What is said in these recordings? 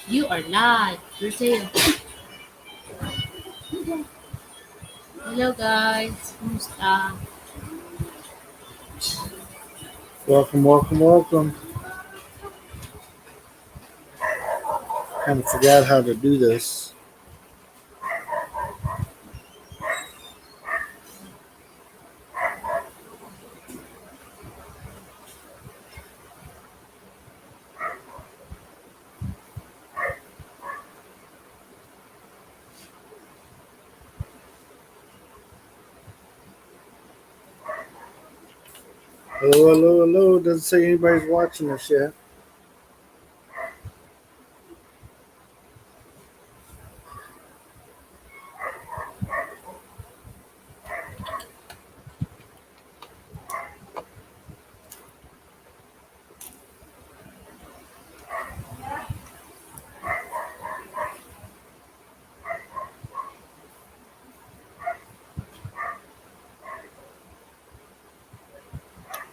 You are live. Brazil. Hello guys. Kumusta? Welcome, welcome, welcome. Kind of forgot how to do this. Hello, hello, hello. Doesn't say anybody's watching us yet.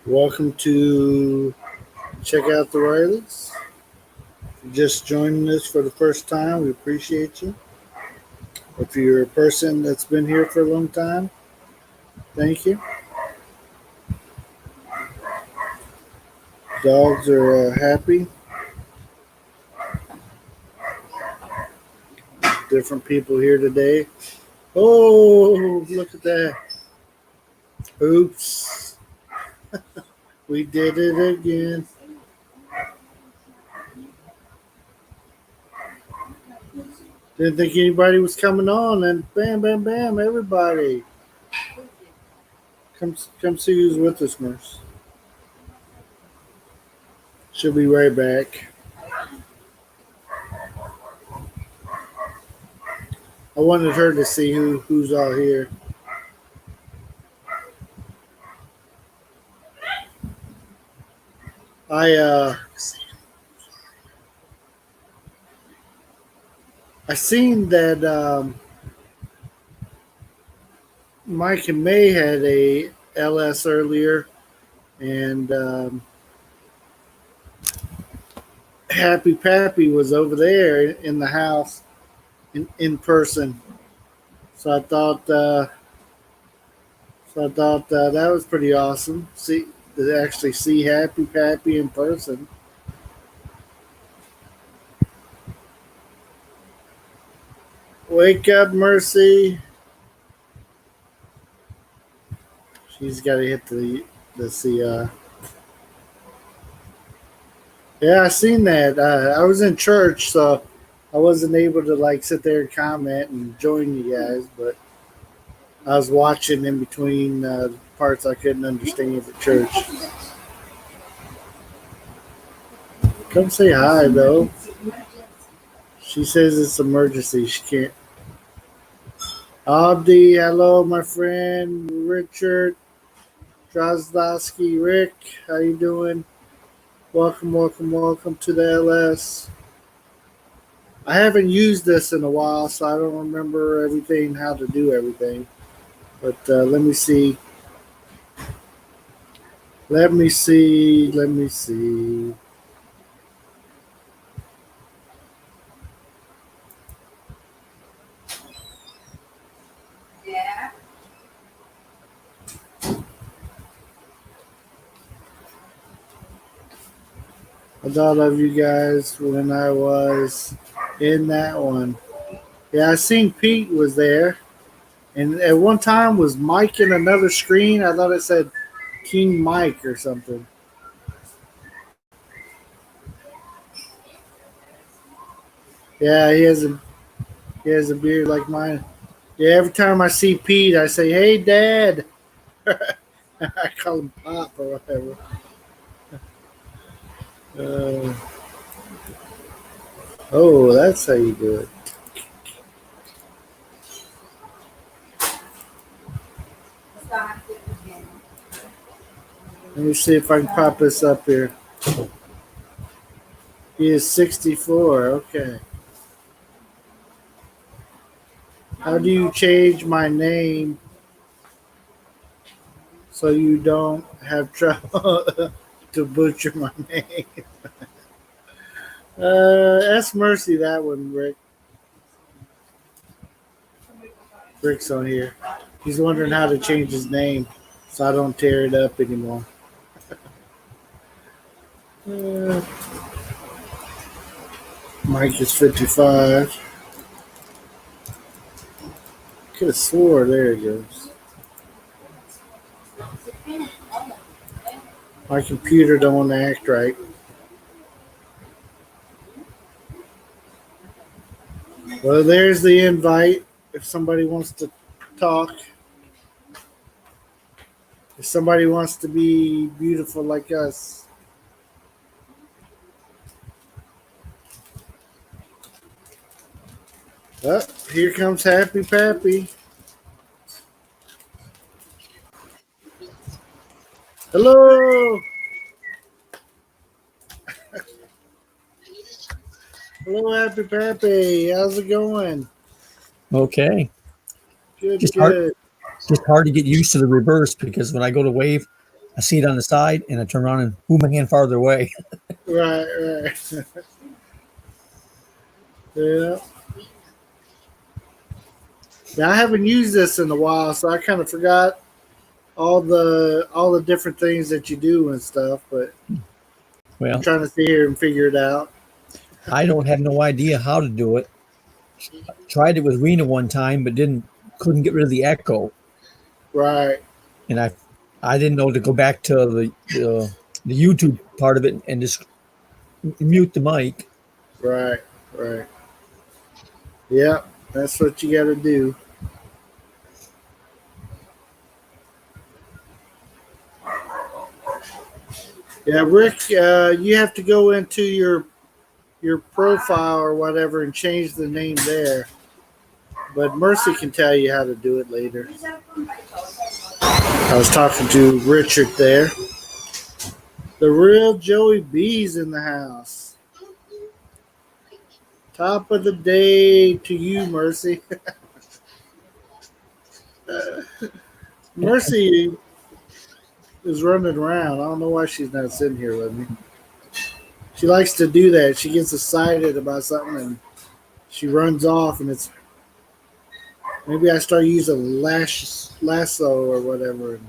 Welcome to Check Out the Rileys. If you're just joining us for the first time, we appreciate you. If you're a person that's been here for a long time, thank you. Dogs are happy. Different people here today. Oh, look at that. Oops. We did it again. Didn't think anybody was coming on, and bam, bam, bam, everybody. Come see who's with us, nurse. She'll be right back. I wanted her to see who's all here. I seen that Mike and May had a LS earlier, and Happy Pappy was over there in the house in person. So I thought that was pretty awesome. See, to actually see Happy Pappy in person. Wake up, Mercy. She's got to hit the Yeah, I seen that. I was in church, so I wasn't able to like sit there and comment and join you guys, but I was watching in between parts I couldn't understand at church. Come say hi, though. She says it's emergency. She can't. Abdi, hello, my friend. Richard, Drozdowski, Rick, how you doing? Welcome, welcome, welcome to the LS. I haven't used this in a while, so I don't remember everything, how to do everything. But let me see. Let me see. Let me see. I thought of you guys when I was in that one. Yeah, I seen Pete was there. And at one time was Mike in another screen. I thought it said King Mike or something. Yeah, he has a beard like mine. Yeah, every time I see Pete, I say, "Hey, Dad." I call him Pop or whatever. Uh, oh, that's how you do it. Let me see if I can pop this up here. He is 64. Okay. How do you change my name so you don't have trouble to butcher my name? Ask Mercy that one, Rick. Rick's on here. He's wondering how to change his name so I don't tear it up anymore. Uh, Mike is 55. Could have swore. There he goes. My computer don't want to act right. Well, there's the invite. If somebody wants to talk, if somebody wants to be beautiful like us. Oh, here comes Happy Pappy. Hello. Hello, Happy Pappy. How's it going? Okay. Good, Just good. hard to get used to the reverse because when I go to wave, I see it on the side and I turn around and move my hand farther away. Right, right. Yeah. Yeah, I haven't used this in a while, so I kind of forgot all the different things that you do and stuff. But I'm Well, trying to sit here and figure it out. I don't have no idea how to do it. Tried it with Rena one time, but couldn't get rid of the echo, Right, and I didn't know to go back to the YouTube part of it and just mute the mic. right, right. Yeah, that's what you got to do. Yeah, Rick, you have to go into your profile or whatever and change the name there. But Mercy can tell you how to do it later. I was talking to Richard there. The real Joey B's in the house. Top of the day to you, Mercy. Mercy is running around. I don't know why she's not sitting here with me. She likes to do that. She gets excited about something and she runs off, and it's maybe I start using lasso or whatever and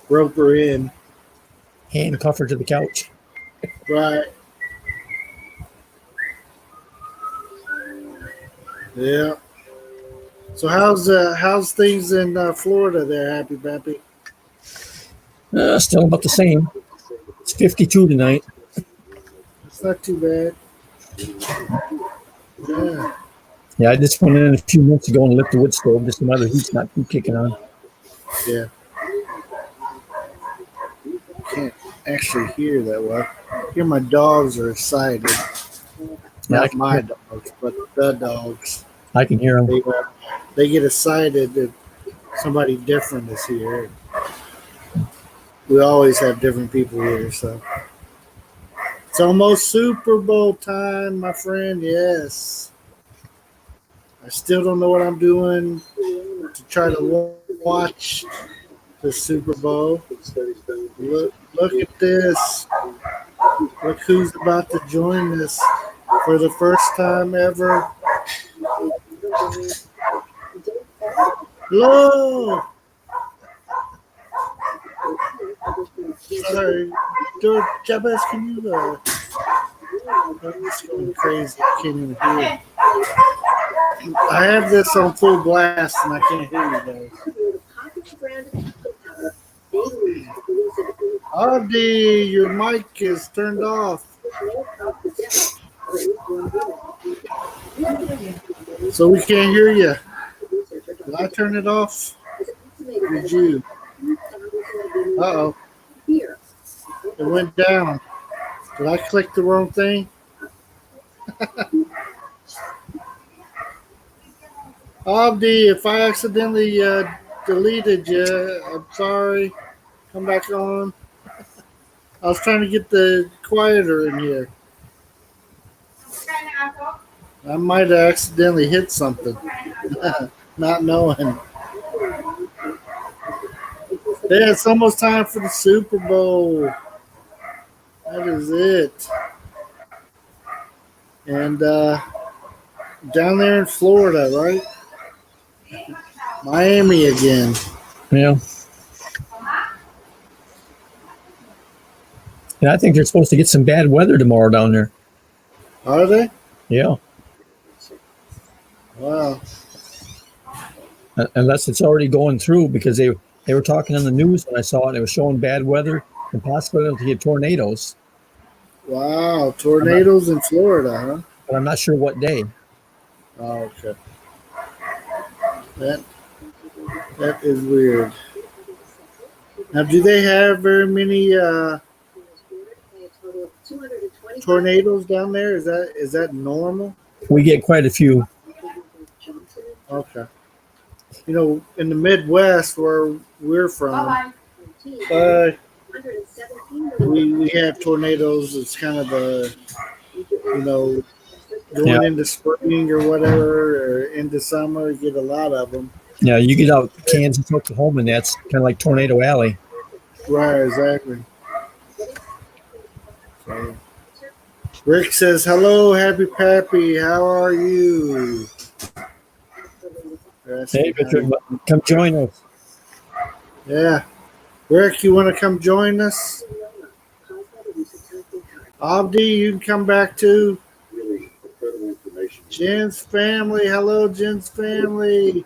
rope her in. Handcuff her to the couch. Right. Yeah. So how's things in Florida there, Happy Pappy? Still about the same. It's 52 tonight. It's not too bad. Yeah. Yeah, I just went in a few minutes ago and lit the wood stove. Just another heat's not too kicking on. Yeah. Can't actually hear that well. Here my dogs are excited. Yeah, Not my dogs, but the dogs. I can hear them. They get excited that somebody different is here. We always have different people here, so it's almost Super Bowl time, my friend. Yes. I still don't know what I'm doing to try to watch the Super Bowl. Look at this. Look who's about to join us for the first time ever. Hello. Sorry, George Jabez, can you? I'm just going crazy. I can't even hear. I have this on full blast and I can't hear you guys. Audie, your mic is turned off. So we can't hear you. Did I turn it off? Did you? Uh-oh. It went down. Did I click the wrong thing? Abdi, if I accidentally deleted you, I'm sorry. Come back on. I was trying to get the quieter in here. I might have accidentally hit something. Not knowing. Yeah, it's almost time for the Super Bowl. That is it. And down there in Florida, right? Miami again. Yeah. And I think they're supposed to get some bad weather tomorrow down there. Are they? Yeah. Wow. Unless it's already going through, because they were talking on the news when I saw it. It was showing bad weather and possibility of tornadoes. Wow. Tornadoes in Florida, huh? But I'm not sure what day. Oh, okay. That is weird. Now, do they have very many tornadoes down there? Is that normal? We get quite a few. Okay. You know, in the Midwest where we're from, we have tornadoes. It's kind of a, you know, going Yeah. into spring or whatever, or into summer, you get a lot of them. Yeah, you get out Kansas, Oklahoma, and that's kind of like Tornado Alley. Right, exactly. So, Rick says, "Hello, Happy Pappy. How are you?" Hey, Richard, come join us. Yeah. Rick, you want to come join us? Abdi, you can come back too. Jen's family. Hello, Jen's family.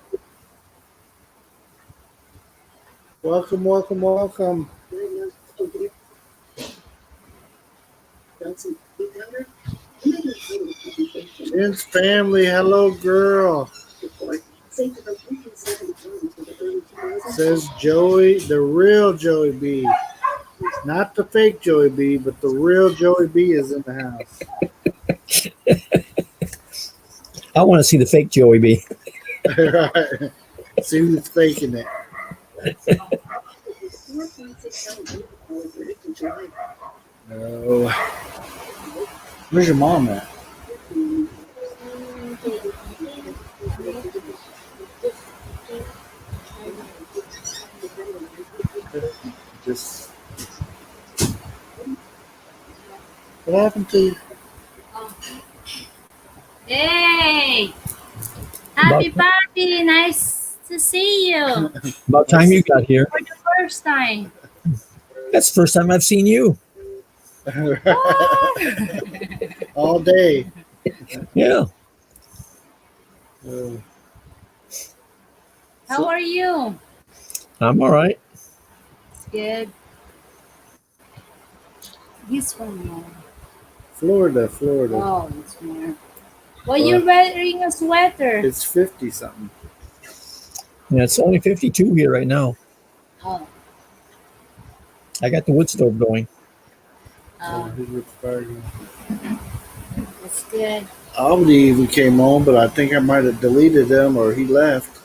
Welcome, welcome, welcome. Jen's family. Hello, girl. Says Joey, the real Joey B. Not the fake Joey B, but the real Joey B is in the house. I want to see the fake Joey B. Right. See who's faking it. No. Where's your mom at? Just. What happened to you? Hey! Happy party! Nice to see you About time you got here. for the first time. That's the first time I've seen you. All day. Yeah. How are you? I'm all right. It's good. He's from Florida. Oh, it's more. Well, you're wearing a sweater. It's 50 something. Yeah, it's only 52 here right now. Oh. I got the wood stove going. That's good. Abdi even came on, but I think I might have deleted him or he left.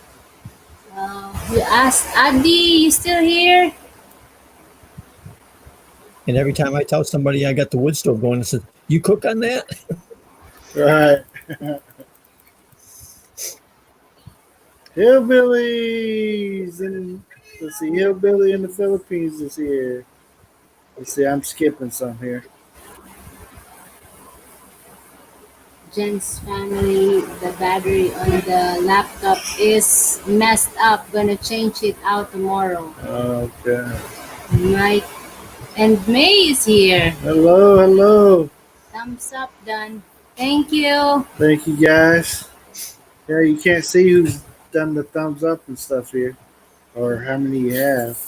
You asked Adi, you still here? And every time I tell somebody I got the wood stove going, I said, "You cook on that?" Right. Hillbillies and let's see, Hillbilly in the Philippines is here. Let's see, I'm skipping some here. Jen's family, the battery on the laptop is messed up. Gonna change it out tomorrow. Okay. Mike and May is here. Hello. Thumbs up, done. Thank you. Thank you guys. Yeah, you can't see who's done the thumbs up and stuff here, or how many you have.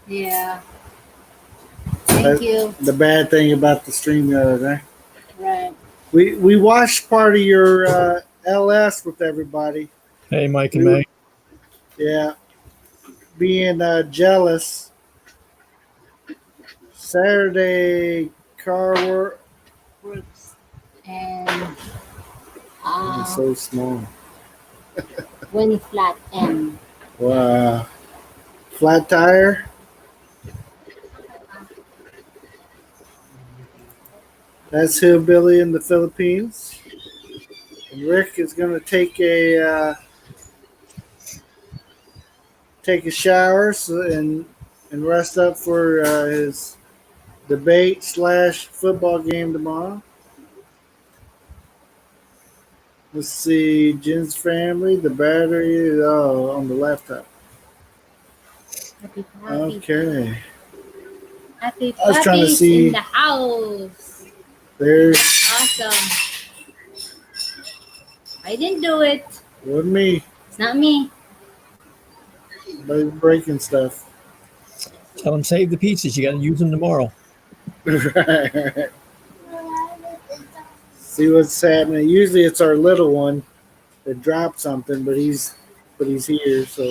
Yeah. Thank you. The bad thing about the stream the other day. Right. We watched part of your LS with everybody. Hey, Mike and May. Yeah, being jealous. Saturday car work. Works. And It's so small. when flat M. Wow. Flat tire. That's Hillbilly in the Philippines. And Rick is going to take a shower and rest up for his debate / football game tomorrow. Let's see, Jen's family, the battery is on the laptop. Happy Pappy. Okay. Happy I was trying to Pappy's see. in the house. There's Awesome. I didn't do it. with me, It's not me. but breaking stuff. Tell them save the pieces. You got to use them tomorrow. Right. See what's happening. Usually it's our little one that dropped something, but he's here, so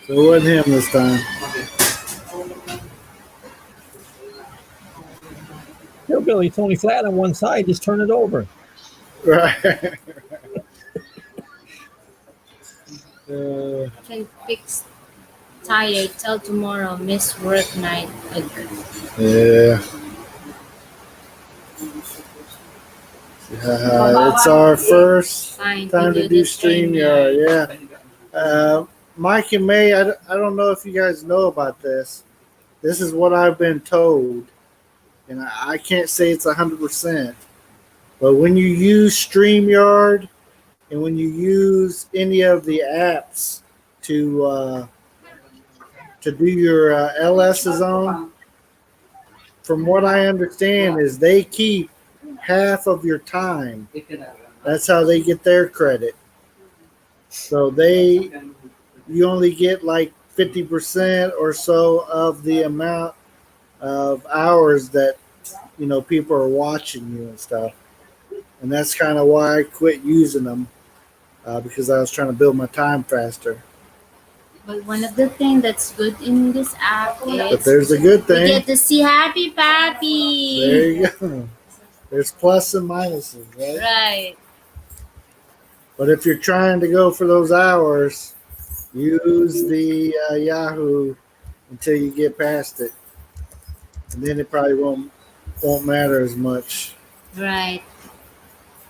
it wasn't him this time. Hillbilly, it's only flat on one side. Just turn it over. Right. Can fix tire till tomorrow. Miss work night. Yeah. It's our first Fine. time to do StreamYard. Yeah. Mike and May, I don't know if you guys know about this. This is what I've been told, and I can't say it's 100%. But when you use StreamYard and when you use any of the apps to do your LSs on, from what I understand, is they keep half of your time. That's how they get their credit. So you only get like 50% or so of the amount of hours that people are watching you and stuff. And that's kind of why I quit using them, because I was trying to build my time faster. But one of the things that's good in this app But is there's a good you thing. get to see Happy Pappy. There you go. There's plus and minuses, right? Right. But if you're trying to go for those hours, use the Yahoo until you get past it, and then it probably won't matter as much. Right.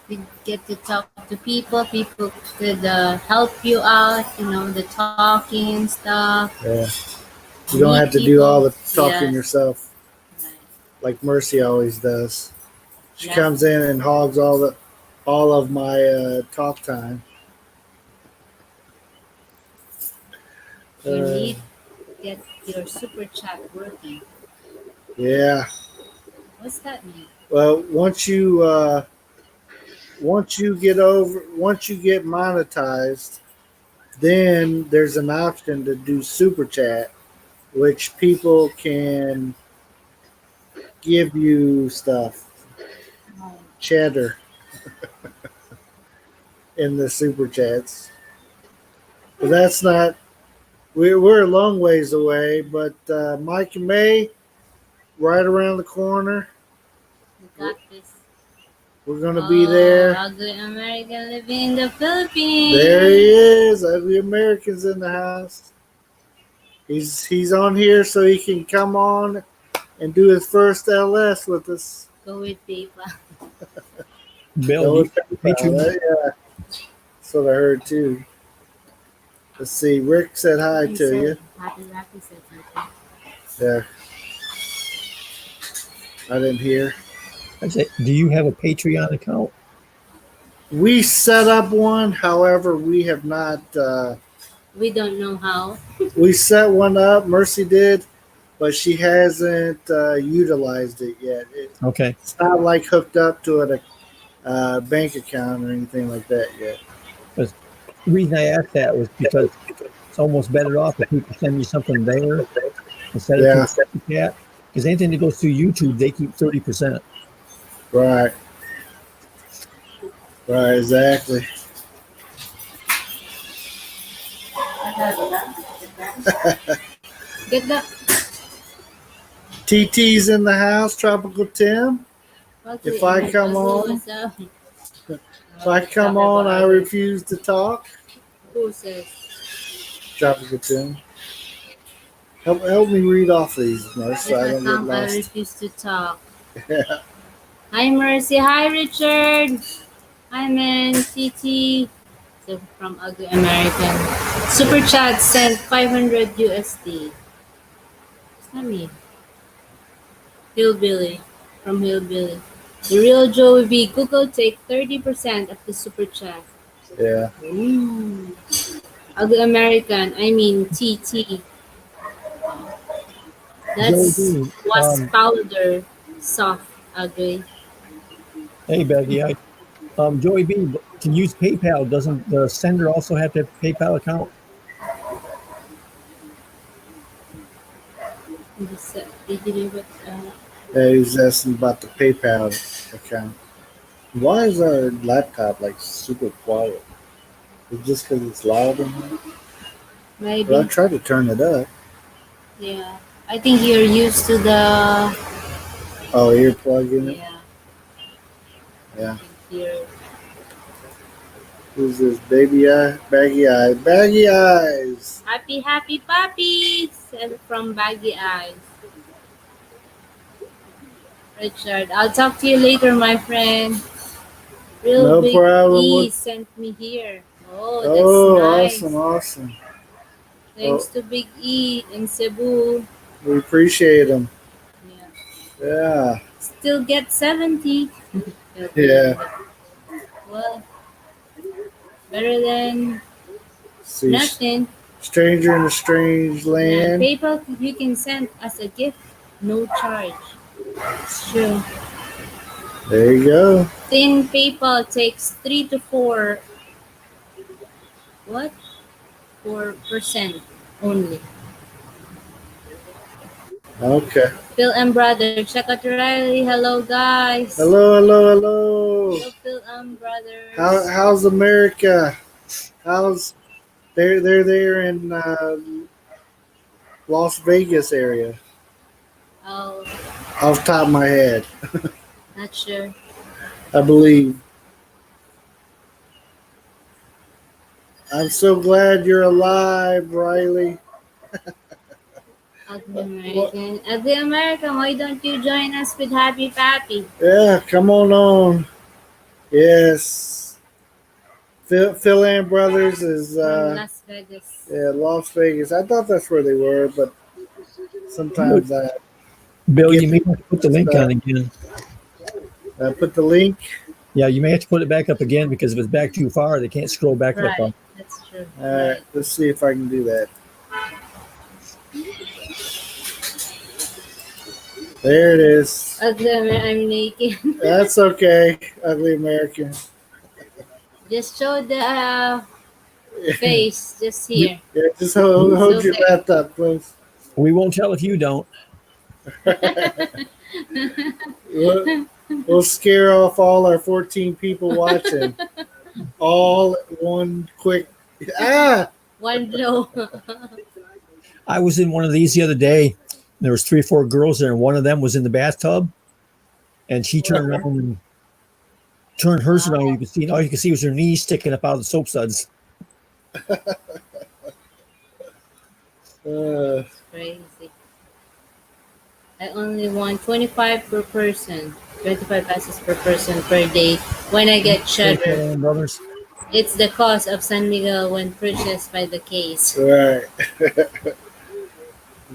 You get to talk to people. People could help you out. The talking and stuff. Yeah, you don't Meet have to do people. all the talking Yes. yourself, Right. like Mercy always does. She Yeah. comes in and hogs all of my talk time. You need to get your super chat working. Yeah. What's that mean? Well, once you get monetized, then there's an option to do super chat, which people can give you stuff, cheddar, in the super chats. But that's not. We're a long ways away, but Mike and May, right around the corner. You got this. We're gonna be there. Ugly American living in the Philippines. There he is. Ugly American's in the house. He's on here so he can come on and do his first LS with us. Go with people. Bill, you got the Patreon? Yeah, that's what I heard too. Let's see. Rick said hi He to said, you. Happy Pappy said something. Yeah. I didn't hear. I said, do you have a Patreon account? We set up one, however, we have not. We don't know how. We set one up. Mercy did, but she hasn't utilized it yet. Okay. It's not like hooked up to a bank account or anything like that yet. The reason I asked that was because it's almost better off if people send you something there instead of Yeah. through the chat. Because anything that goes through YouTube, they keep 30%. Right. Right, exactly. Get the. TT's in the house, Tropical Tim. If I come on, I refuse to talk. Who says? Tropical Tim. Help me read off these, Mercy, so I If I don't get come, I lost. refuse to talk. Yeah. Hi, Mercy. Hi, Richard. Hi, man. CT. So from Ugly American. Super Chat sent 500 USD. What's that mean? Hillbilly. From Hillbilly. The real Joey B. Google take 30% of the super chat. Yeah. Ooh. Ugly American, I mean TT. Joey That's B. was powder soft ugly. Hey, Baggy. Joey B. can use PayPal. Doesn't the sender also have to have a PayPal account? Did you do it? Yeah, he's asking about the PayPal account. Why is our laptop like super quiet? Is it just because it's loud in here? But I Maybe. tried to turn it up. Yeah. I think you're used to the. Oh, earplug in it? Yeah. Yeah. You're, Who's this? Baby eye? Baggy eye. Baggy eyes! happy puppies! And from Baggy Eyes. Richard, I'll talk to you later, my friend. Real No Big problem. E sent me here. Oh, Oh, that's awesome, nice. awesome. Thanks Well, to Big E in Cebu. we appreciate them. Yeah. Yeah. Still get 70. Yeah. Well, better than See, nothing. stranger in a strange Yeah, land. PayPal you can send as a gift, no charge. It's true. There you go. Thin PayPal takes 3 to 4. What? 4% only. Okay. Phil and brother, check out Riley. Hello, guys. Hello, hello, hello. Hello, Phil and brothers. How's America? How's they're there in Las Vegas area? Oh, Off the top of my head, not sure. I believe. I'm so glad you're alive, Riley. Ugly American. Ugly American, why don't you join us with Happy Pappy? Yeah, come on. Yes. Phil and Brothers is From Las Vegas. yeah, Las Vegas. I thought that's where they were, but sometimes I Bill, get you may have to put the link on again. put the link. Yeah, you may have to put it back up again because if it's back too far, they can't scroll back up. Right, that's true. All right, let's see if I can do that. There it is. Ugly I'm naked. That's okay, ugly American. Just show the face, just here. Yeah, just hold your okay. laptop close. We won't tell if you don't. We'll scare off all our 14 people watching. All one quick. Ah! One blow. I was in one of these the other day. There was 3 or 4 girls there, and one of them was in the bathtub, and she turned around and turned hers around. You could see, all you could see was her knees sticking up out of the soap suds. Crazy. I only want 25 per person. 25 pesos per person per day when I get cheddar. Brothers. It's the cost of San Miguel when purchased by the case. Right.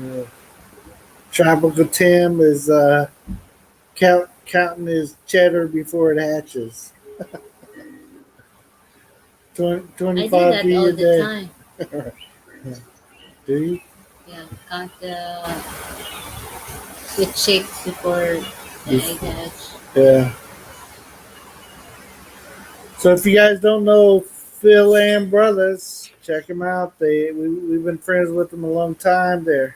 Yeah. Tropical Tim is counting his cheddar before it hatches. 25 I do that a all day. the time. Do you? Yeah, count the chicks before the egg hatch. Yeah. So if you guys don't know Phil and Brothers, check them out. We've been friends with them a long time. They're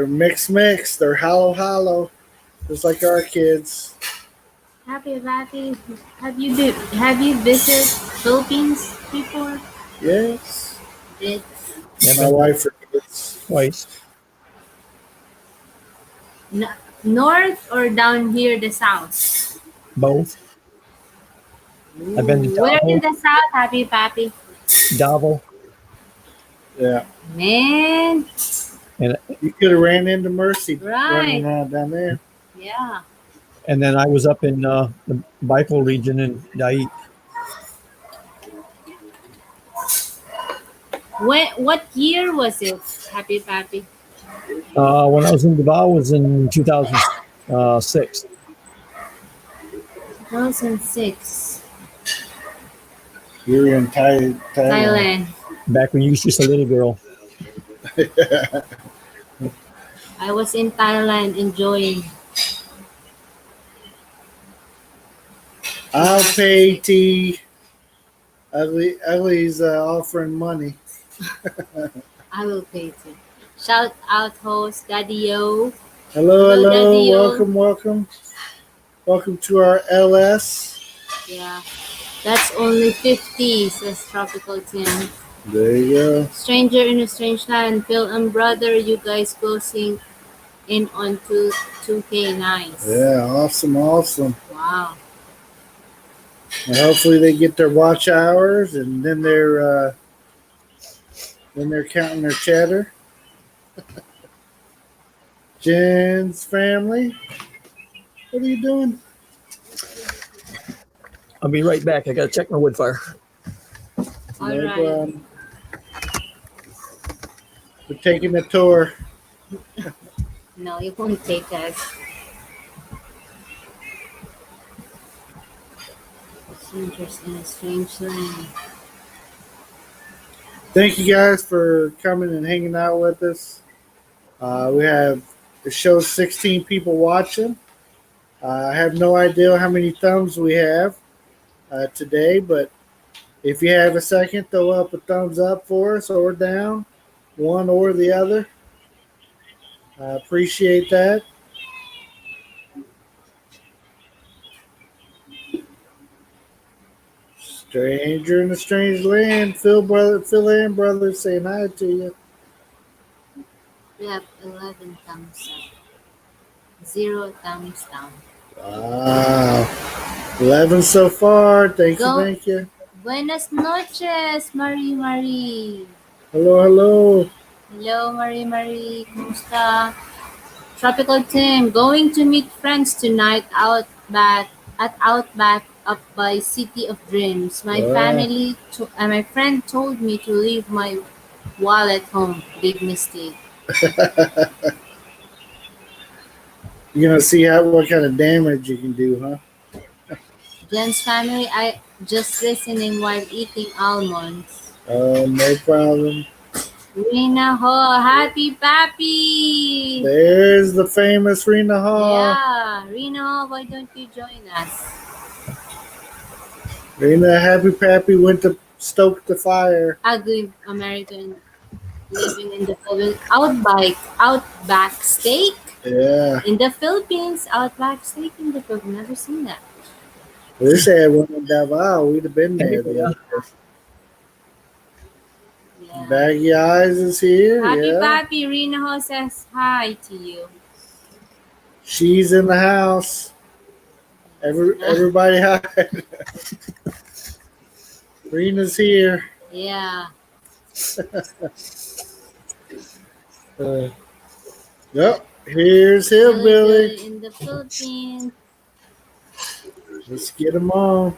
mix. They're hollow, just like our kids. Happy. Have you visited Philippines before? Yes. Did My wife forgets. Twice. North or down here the south? Both. I've been to Where in Davao. the south, Happy Pappy? Davao. Yeah. Man, You could have ran into Mercy Right. running around down there. yeah. And then I was up in the Bicol region in Dait. What year was it, Happy Pappy? When I was in Davao was in 2006. 2006. You were in Thailand. Thailand. Back when you was just a little girl. I was in Thailand enjoying. I'll pay T. Ugly's offering money. I will pay too. Shout out host Daddy Yo. Hello, Hello, Daddy Yo. Welcome to our LS. Yeah. That's only 50, says Tropical Tim. There you go. Stranger in a Strange Land. Phil and brother, you guys go sing in on 2K. Nice. Yeah, awesome. Wow. And hopefully they get their watch hours, and then they're counting their chatter. Jen's family, what are you doing? I'll be right back. I gotta check my wood fire. All No right. problem. We're taking a tour. No, you won't take us. Strangers in a Strange Land. Thank you guys for coming and hanging out with us. We have the show 16 people watching. I have no idea how many thumbs we have today, but if you have a second, throw up a thumbs up for us or down, one or the other. I appreciate that. Stranger in a Strange Land. Phil and brother saying hi to you. We have 11 thumbs up. 0 thumbs down. Wow. 11 so far. Thank Go. you. Buenas noches, Marie. Hello. Hello, Marie. Kumusta? Tropical Tim, going to meet friends tonight at Outback up by City of Dreams. My Wow. my friend told me to leave my wallet home. Big mistake. You're gonna see what kind of damage you can do, huh? Jen's family, I just listening while eating almonds. Oh, no problem. Rina Ho, happy pappy! There's the famous Rena Hall. Yeah, Rina Ho, why don't you join us? Rena Happy Pappy went to stoke the fire. Ugly American living in the Philippines. Outback steak Yeah. in the Philippines. Outback steak in the Philippines. Never seen that. This had one in Davao. We'd have been there. Yeah. Baggy Eyes is here. Happy yeah. Pappy, Rina Ho says hi to you. She's in the house. Everybody hide. Rena's here. Yeah. Yep. Here's Hillbilly. In the Philippines. Let's get them on.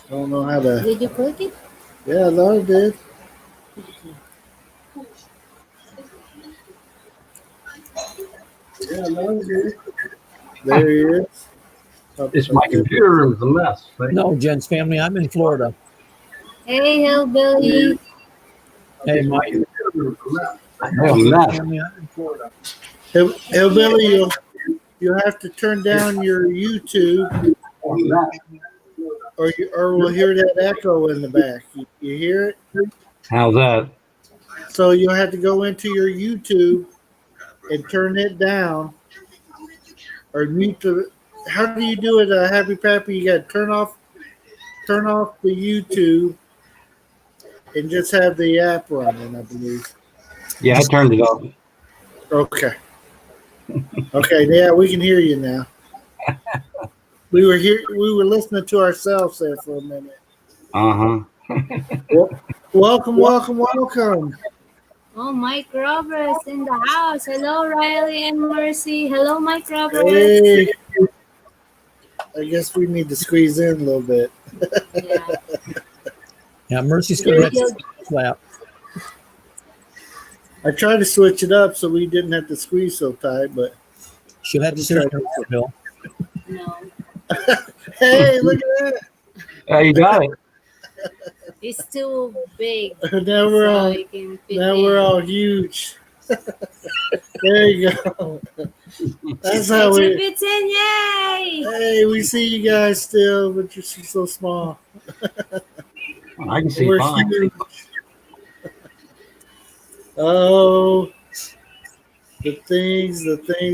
I don't know how to. Did you click it? Yeah, I thought I did. Yeah, I thought I did. There he is. It's my computer room's a mess. Right? No, Jen's family. I'm in Florida. Hey, Hillbilly. Hey, Mike. Oh, mess. Family, I'm in Florida. Hillbilly, you'll have to turn down your YouTube, or we'll hear that echo in the back. You hear it? How's that? So you'll have to go into your YouTube and turn it down, or mute the. How do you do it, Happy Pappy? You got to turn off the YouTube and just have the app running, I believe. Yeah, I turned it off. Okay. Okay, yeah, we can hear you now. We were listening to ourselves there for a minute. Welcome. Oh, Mike Roberts in the house. Hello, Riley and Mercy. Hello, Mike Roberts. Hey. I guess we need to squeeze in a little bit. Yeah. Yeah, Mercy's gonna get slap. I tried to switch it up so we didn't have to squeeze so tight, but She'll have to sit there, Bill. No, hey, look at that! Yeah, you got it. it's too big. Now we're So all you can fit now in. we're all huge. There you go. That's how It we. fits in, yay! Hey, we see you guys still, but you're so small. I can see We're fine. huge. Oh, the things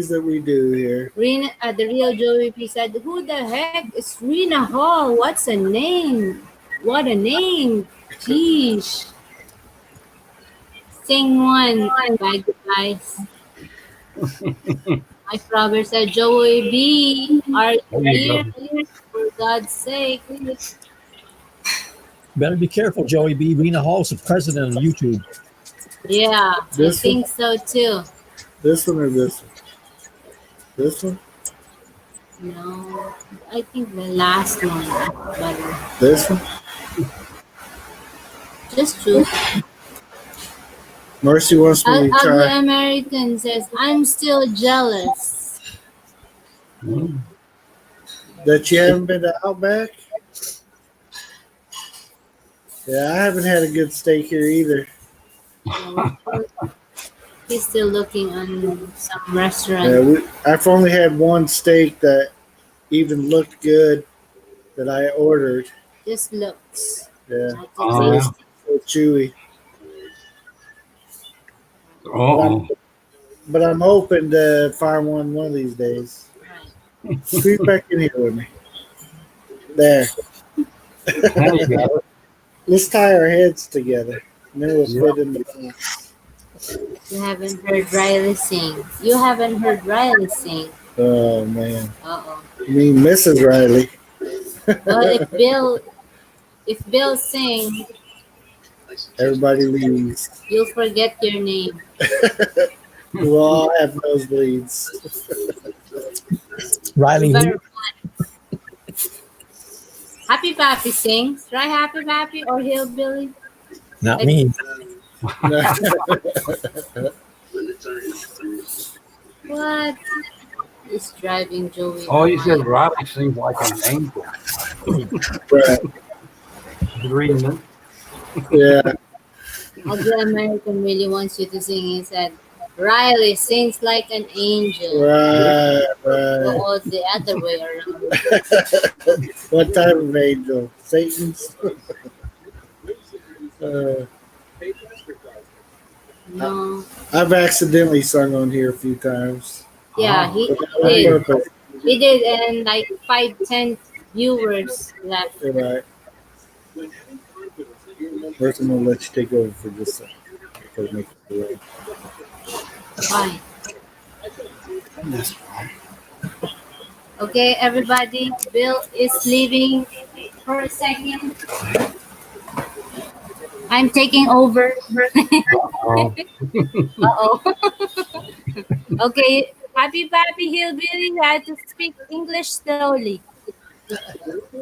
that we do here. Rena, the real Joey P said, "Who the heck is Rena Hall? What's a name? What a name! Jeez." Sing one, bye guys. My brother said, "Joey B, are you There you here? For God's sake." Better be careful, Joey B. Rena Hall's the president of YouTube. Yeah, This I think so too. This one or this one? This one? No, I think the last one is better. This one? Just two. Mercy wants me to Ugly try. American says, "I'm still jealous." Mm. That you haven't been to Outback? Yeah, I haven't had a good steak here either. He's still looking on some Yeah, restaurant. I've only had one steak that even looked good that I ordered. Just looks. Yeah, Not Oh, the yeah. taste. so chewy. Oh, But I'm hoping to find one of these days. Right. Squeeze back in here with me. There. there you go. Let's tie our heads together. And then we'll Yeah. split in the front. You haven't heard Riley sing. You haven't heard Riley sing. Oh, man. Uh-oh. You mean Mrs. Riley? Well, if Bill sing, Everybody leaves. you'll forget your name. We'll all have nosebleeds. Riley, Better Happy Pappy sings. Try Happy Pappy or Hillbilly. not me. What is driving Joey? Oh, you said Robbie seems like an angel. Right. You reading it? Yeah. Ugly American really wants you to sing. He said, "Riley sings like an angel." Right. Right. Or the other way around. What type of angel? Satan's? No. I've accidentally sung on here a few times. Yeah, he On did. purpose. He did, and like 5-10 viewers left. Right. First, I'm going to let you take over for just a second. Before I make it away. Fine. Okay, everybody. Bill is leaving for a second. I'm taking over. Oh, Uh-oh. Okay, Happy Pappy Hillbilly, you have to speak English slowly.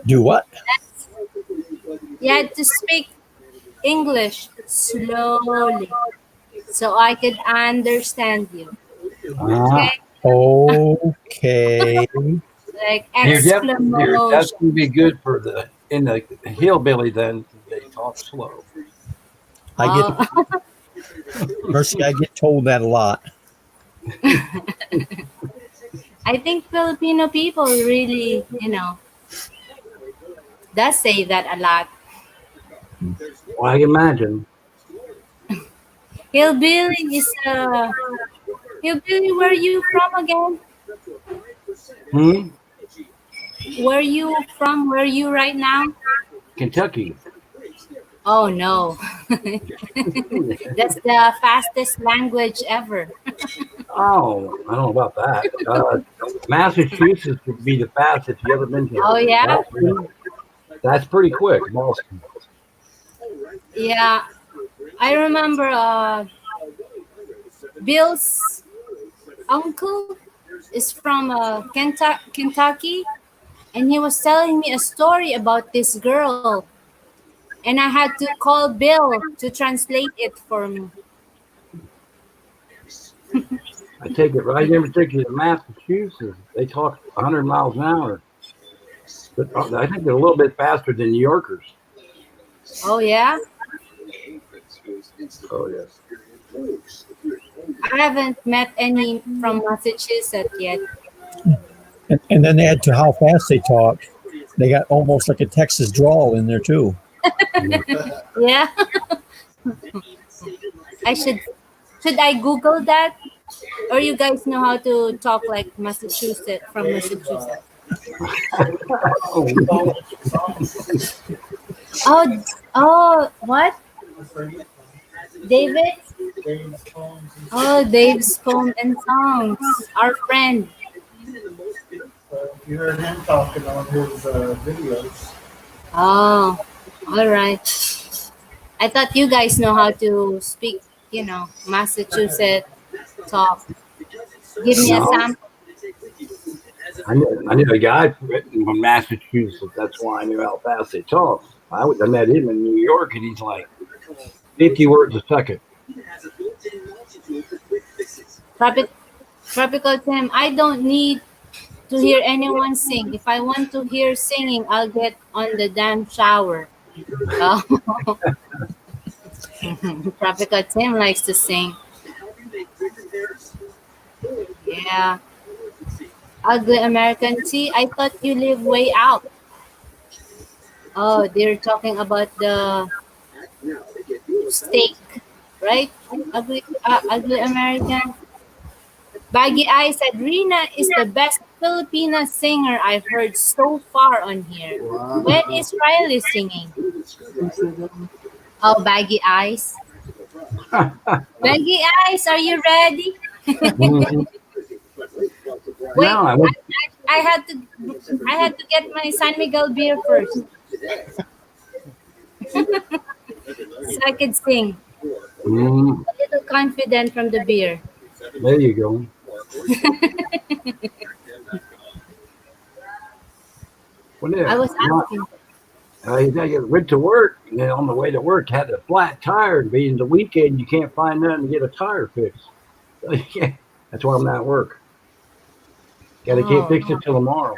Do what? You have to speak English slowly so I could understand you. ah. Okay? Okay. Like You're exclamation. definitely be good for the in the hillbilly. Then they talk slow. I get Mercy. I get told that a lot. I think Filipino people really, does say that a lot. Well, I can imagine. Hillbilly is Hillbilly, where you from again? Hmm? Where you from? Where you right now? Kentucky. Oh no. That's the fastest language ever. Oh, I don't know about that. Massachusetts would be the fastest you ever been to. Oh, yeah? That's pretty quick. Boston. Yeah. I remember Bill's uncle is from Kentucky, and he was telling me a story about this girl. and I had to call Bill to translate it for me. I take it right. I never take you to Massachusetts. They talk 100 miles an hour. But I think they're a little bit faster than New Yorkers. Oh yeah, Oh, yes. I haven't met any from Massachusetts yet. And then add to how fast they talk. They got almost like a Texas drawl in there too. Yeah, I should I Google that? Or you guys know how to talk like Massachusetts from Massachusetts? Oh, what? David? Oh, Dave's Poem and Songs. Our friend. You heard him talking on his videos. Oh, all right. I thought you guys know how to speak, Massachusetts talk. Give me a No. sample. I knew a guy from Massachusetts. That's why I knew how fast they talk. I met him in New York, and he's like 50 words a second. Tropical Tim, I don't need to hear anyone sing. If I want to hear singing, I'll get on the damn shower. Oh. Tropical Tim likes to sing. Yeah. Ugly American Tea, I thought you live way out. Oh, they're talking about the steak, right? Ugly American. Baggy Eye said, Rina is the best Filipina singer I've heard so far on here. Wow. When is Riley singing? Oh, Baggy Eyes. Baggy Eyes, are you ready? Mhm. Wait, No, I went, I had to get my San Miguel beer first. So I could sing. mm, A little confident from the beer. there you go. Well, I was asking. I went to work, and then on the way to work, had a flat tire. And being the weekend, you can't find nothing to get a tire fixed. So, yeah, that's why I'm not at work. Got to get fixed it till tomorrow.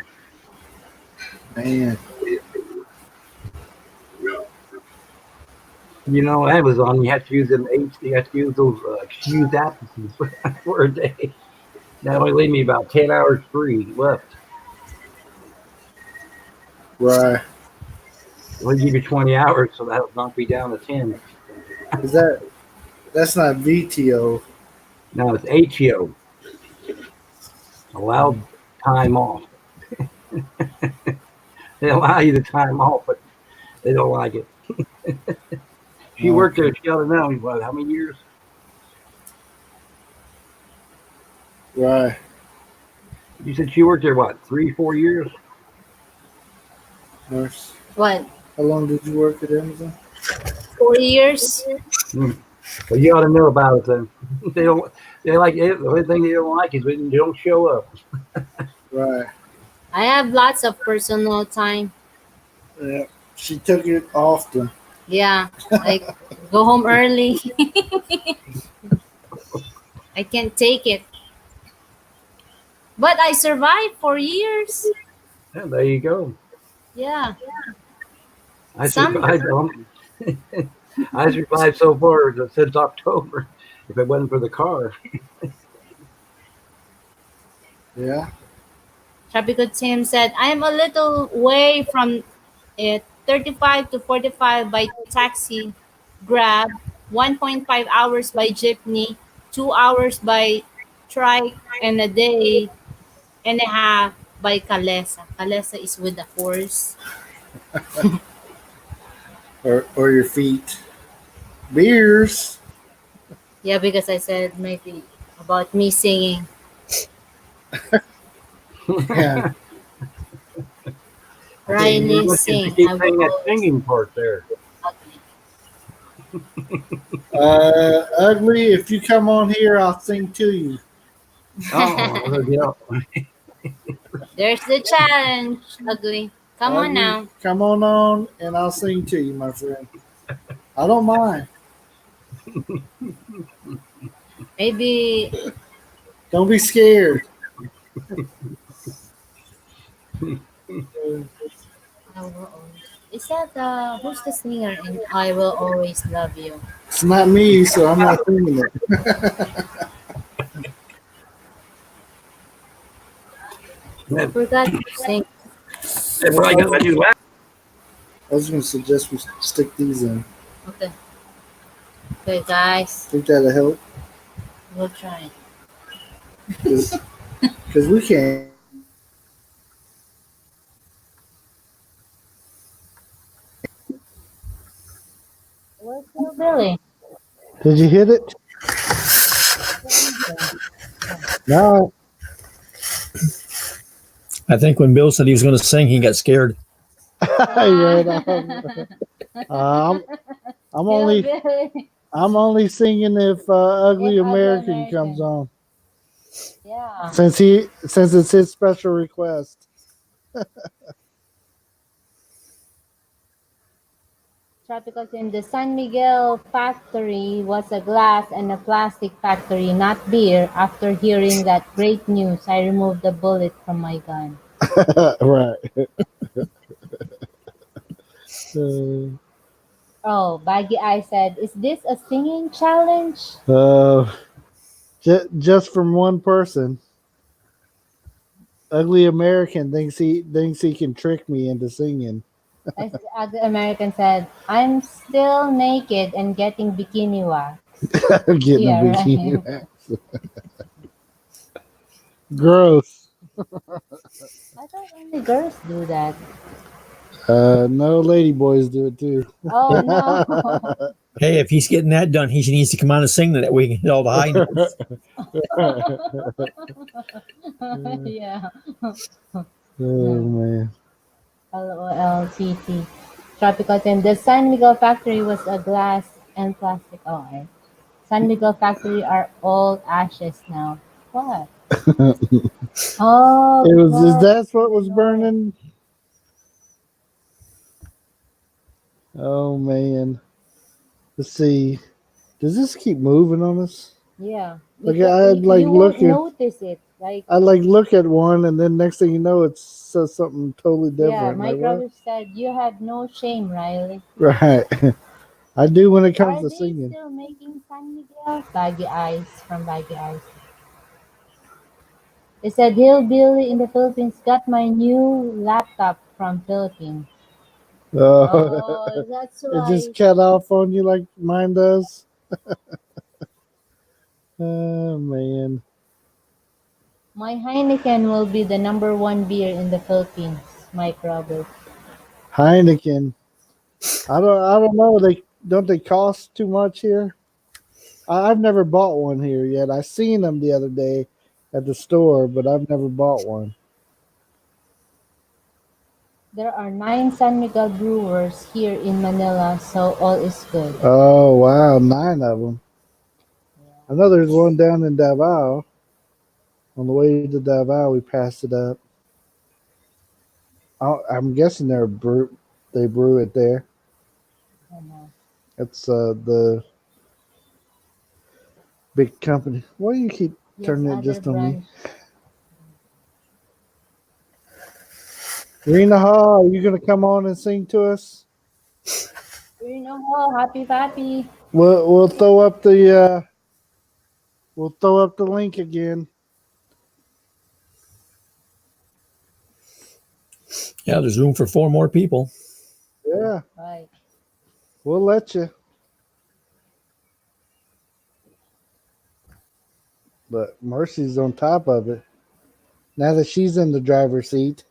Man. You know, Amazon, you have to use them you have to use those excused absences for a day. That only leave me about 10 hours free left. Right. We'll give you 20 hours, so that'll knock me down to 10. Is that's not VTO? Now it's ATO. Allowed time off. They allow you the time off, but they don't like it. She worked there, she ought to know, what, how many years? Right. You said she worked there, what, 3-4 years? Nurse. What? How long did you work at Amazon? 4 years? Well, you ought to know about it then. They like it. The only thing they don't like is when you don't show up. Right. I have lots of personal time. Yeah. She took it often. Yeah, like go home early. I can't take it. But I survived 4 years. Yeah, there you go. Yeah. I Some- survived. I survived so far since October. If it wasn't for the car, Yeah. Tropical Tim said, I am a little way from it. 35 to 45 by taxi, Grab, 1.5 hours by jeepney, 2 hours by trike, and a day and a half by Kalesa. Kalesa is with the horse. Or your feet. Beers. Yeah, because I said maybe about me singing. Yeah. Riley you sing. keep I saying that will- singing part there. Ugly, if you come on here, I'll sing to you. Oh, yeah. There's the challenge, Ugly. Come on Ugly, now. come on, and I'll sing to you, my friend. I don't mind. Maybe Don't be scared. I will always. Is that who's the singer in I Will Always Love You? It's not me, so I'm not singing it. I Then, forgot to sing. then when I got my new laptop, I was going to suggest we stick these in. Okay. Okay, guys. Think that'll help? We'll try. Because we can't. Where's Billy? Did you hit it? No. I think when Bill said he was going to sing, he got scared. Right on. I'm only Billy. I'm only singing if Ugly If Ugly American comes American. on. Yeah. Since it's his special request. Tropical Tim, the San Miguel factory was a glass and a plastic factory, not beer. After hearing that great news, I removed the bullet from my gun. Right. Oh, Baggy Eye said, is this a singing challenge? Just from one person. Ugly American thinks he can trick me into singing. As the other American said, I'm still naked and getting bikini wax. Getting Yeah, a bikini right. wax. Gross. I thought only girls do that. No, lady boys do it too. Oh, no. Hey, if he's getting that done, he needs to come on and sing that we can hit all the high notes. Yeah. Oh man. LOLTT. Tropical Tim. The San Miguel factory was a glass and plastic. Oh, right. San Miguel factory are all ashes now. What? Oh, Is that what was burning? Oh man. Let's see. Does this keep moving on us? Yeah. Like I'd like you won't look at notice it. Like, I like look at one and then next thing you know it says something totally yeah, different. my Like, brother said, you have no shame, Riley. what? Right. I do when it comes Are to they singing. still making San Miguel? Baggy Eyes from Baggy Eyes. They said Hillbilly in the Philippines got my new laptop from Philippines. Oh, that's It just right. cut off on you like mine does. Oh man. My Heineken will be the number one beer in the Philippines, Mike Roberts. Heineken. I don't know. They cost too much here? I've never bought one here yet. I seen them the other day at the store, but I've never bought one. There are 9 San Miguel brewers here in Manila, so all is good. Oh wow, 9 of them. I know there's one down in Davao. On the way to Davao, we passed it up. I'm guessing they brew it there. I know. It's the big company. Why do you keep Yes, turning it other just on me? branch. Rena Hall, are you gonna come on and sing to us? You know, happy pappy. We'll throw up the link again. Yeah, there's room for 4 more people. Yeah, Right. we'll let you. But Mercy's on top of it. Now that she's in the driver's seat,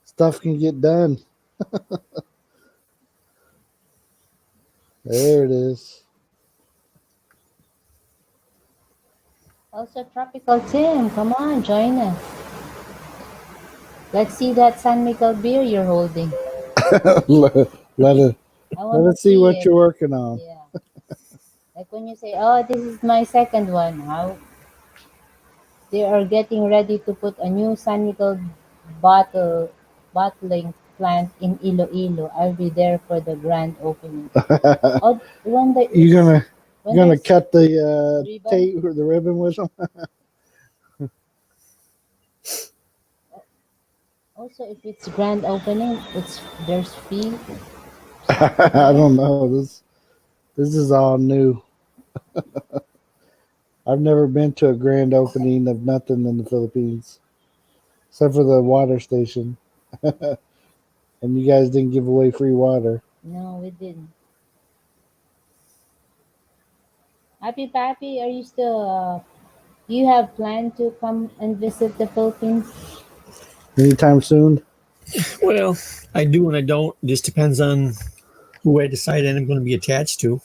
stuff can get done. There it is. Also, Tropical Tim, come on, join us. Let's see that San Miguel beer you're holding. let I want us to see what it. you're working on. Yeah. Like when you say, oh, this is my second one. How they are getting ready to put a new San Miguel bottling plant in Iloilo. I'll be there for the grand opening. Oh, when the you gonna when you gonna there's cut the ribbon? tape or the ribbon with them? Also, if it's grand opening, there's fee. I don't know. This is all new. I've never been to a grand opening of nothing in the Philippines, except for the water station. And you guys didn't give away free water. No, we didn't. Happy Pappy, are you still? You have planned to come and visit the Philippines? Anytime soon? Well, I do and I don't. Just depends on who I decide I'm going to be attached to.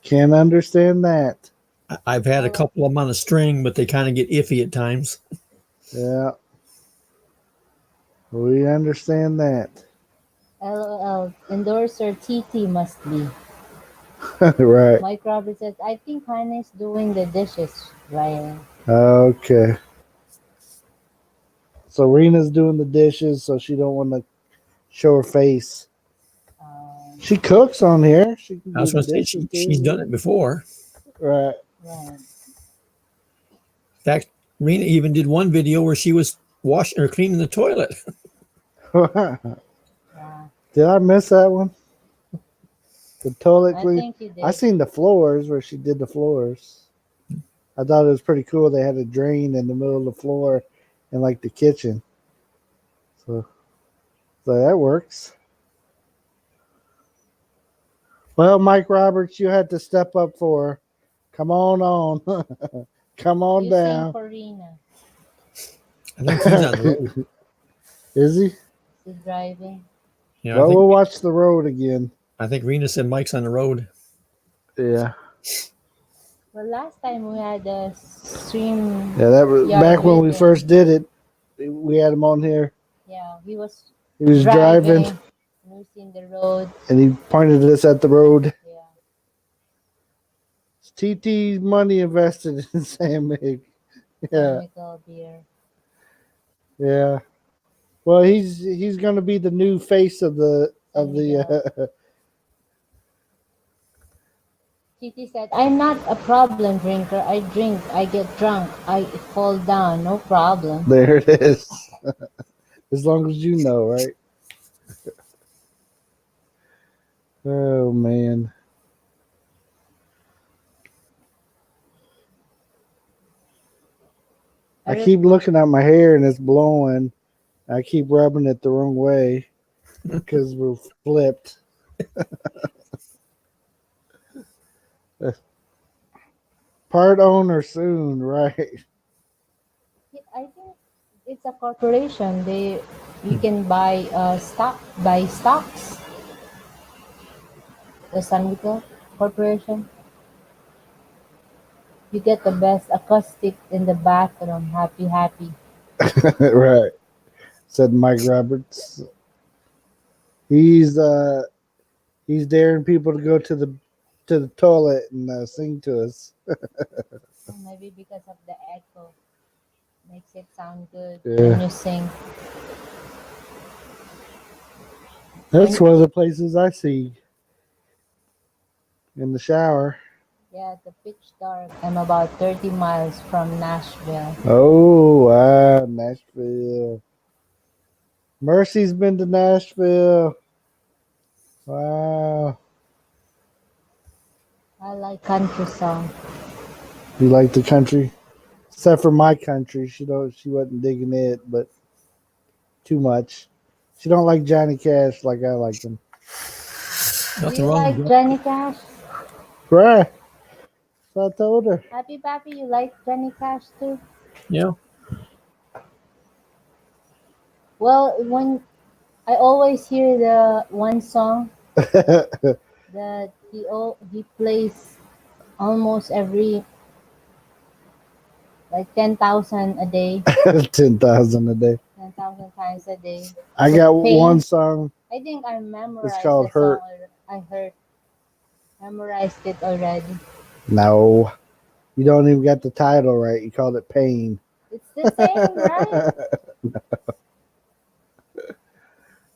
Can't understand that. I've had a couple of them on a string, but they kind of get iffy at times. Yeah, we understand that. LOL. Endorser TT must be. Right. Mike Roberts says, I think Hannah's doing the dishes, Ryan. Okay. So Rena's doing the dishes, so she don't want to show her face. She cooks on here. She can I was do going the to say dishes. she's done it before. Right. Right. In fact, Rena even did one video where she was washing or cleaning the toilet. Yeah. Did I miss that one? The toilet I clean. think you did. I seen the floors where she did the floors. I thought it was pretty cool. They had a drain in the middle of the floor in like the kitchen. So that works. Well, Mike Roberts, you had to step up for her. Come on. Come on You down. sing for Rena. I think he's on the road. Is he? She's driving. Yeah, Well, we'll watch the road again. I think Rena said Mike's on the road. Yeah. Well, last time we had a stream. Yeah, that was Yeah, back when we Ribbon. first did it. We had him on here. Yeah, he was He was driving and we seen the road. and he pointed us at the road. Yeah. It's TT's money invested in Sam Mig. Yeah. Chemical beer. Yeah. Well, he's going to be the new face of the Titi said, I'm not a problem drinker. I drink, I get drunk, I fall down, no problem. There it is. As long as you know, right? Oh man. I keep looking at my hair and it's blowing. I keep rubbing it the wrong way because we're flipped. Part owner soon, right? I think it's a corporation. You can buy stocks. The Sunville Corporation. You get the best acoustic in the bathroom. Happy. Right. Said Mike Roberts. He's daring people to go to the toilet and sing to us. Maybe because of the echo. Makes it sound good Yeah. when you sing. That's one of the places I see. In the shower. Yeah, the pitch dark. I'm about 30 miles from Nashville. Oh, wow, Nashville. Mercy's been to Nashville. Wow. I like country song. You like the country? Except for My Country. She wasn't digging it, but too much. She don't like Johnny Cash like I like him. Do Nothing you wrong like with that. Johnny Cash? Right. So I told her. Happy Pappy, you like Johnny Cash too? Yeah. Well, when I always hear the one song that he plays almost every like 10,000 a day, 10,000 a day. 10,000 times a day. I got Pain. one song. I think I memorized It's called the song Hurt. memorized it already. No. You don't even got the title right. You called it Pain. It's the same, right?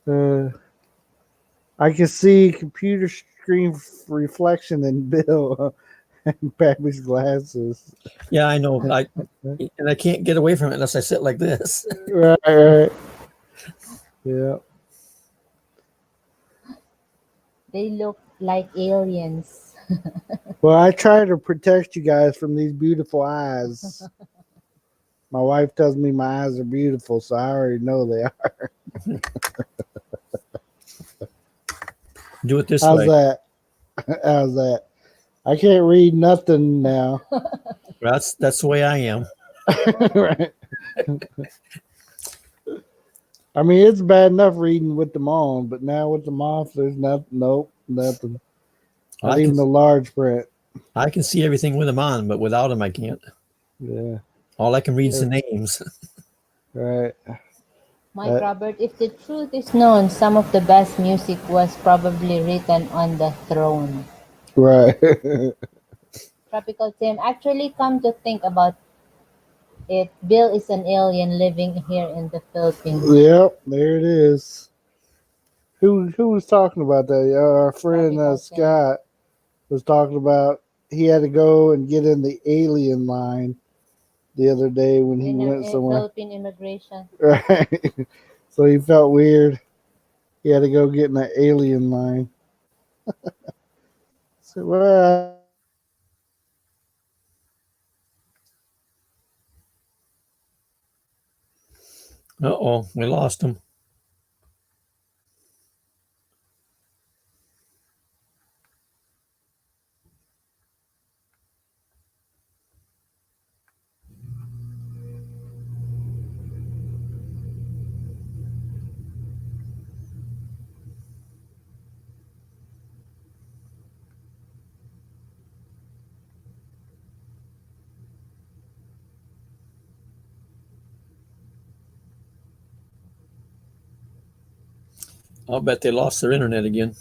Uh, I can see computer screen reflection in Bill and Pappy's glasses. Yeah, I know. I can't get away from it unless I sit like this. Right, right. Yeah. They look like aliens. Well, I try to protect you guys from these beautiful eyes. My wife tells me my eyes are beautiful, so I already know they are. Do it this How's way. that? How's that? I can't read nothing now. That's the way I am. Right. I mean, it's bad enough reading with them on, but now with them off, there's nothing. Nope, nothing. Not I even can the large print. I can see everything with them on, but without them I can't. Yeah. All I can read is the names. Right. Mike Robert, if the truth is known, some of the best music was probably written on the throne. Right. Tropical Tim, actually, come to think about it, Bill is an alien living here in the Philippines. Yep. There it is. Who was talking about that? Our friend Tropical Tim. Scott was talking about he had to go and get in the alien line the other day when he went somewhere. Philippine immigration. Right. So he felt weird. He had to go get in the alien line. So, well, Uh-oh, we lost him. I'll bet they lost their internet again.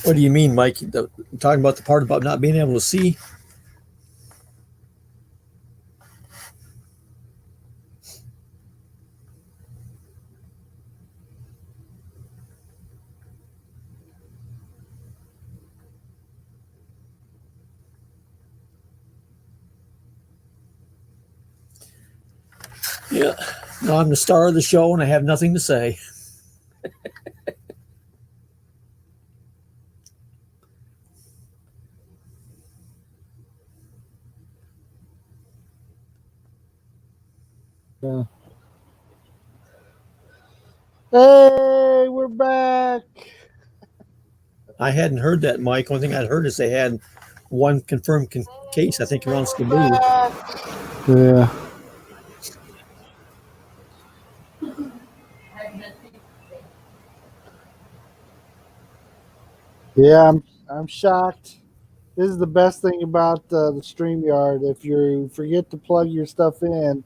What do you mean, Mike? Talking about the part about not being able to see? Yeah. No, I'm the star of the show and I have nothing to say. hey, we're back. I hadn't heard that, Mike. Only thing I'd heard is they had one confirmed case, I think, around Cebu. Yeah. Yeah, I'm shocked. This is the best thing about the StreamYard. If you forget to plug your stuff in,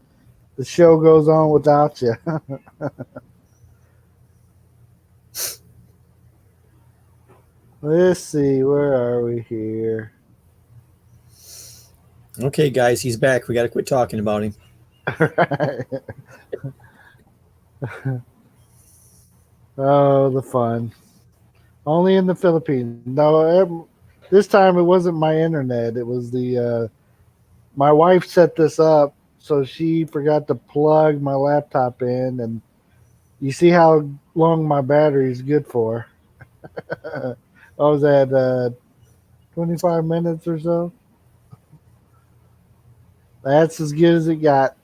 the show goes on without you. Let's see, where are we here? Okay, guys, he's back. We got to quit talking about him. Oh, the fun. Only in the Philippines. No, this time it wasn't my internet. It was my wife set this up, so she forgot to plug my laptop in, and you see how long my battery is good for. I was at 25 minutes or so. That's as good as it got.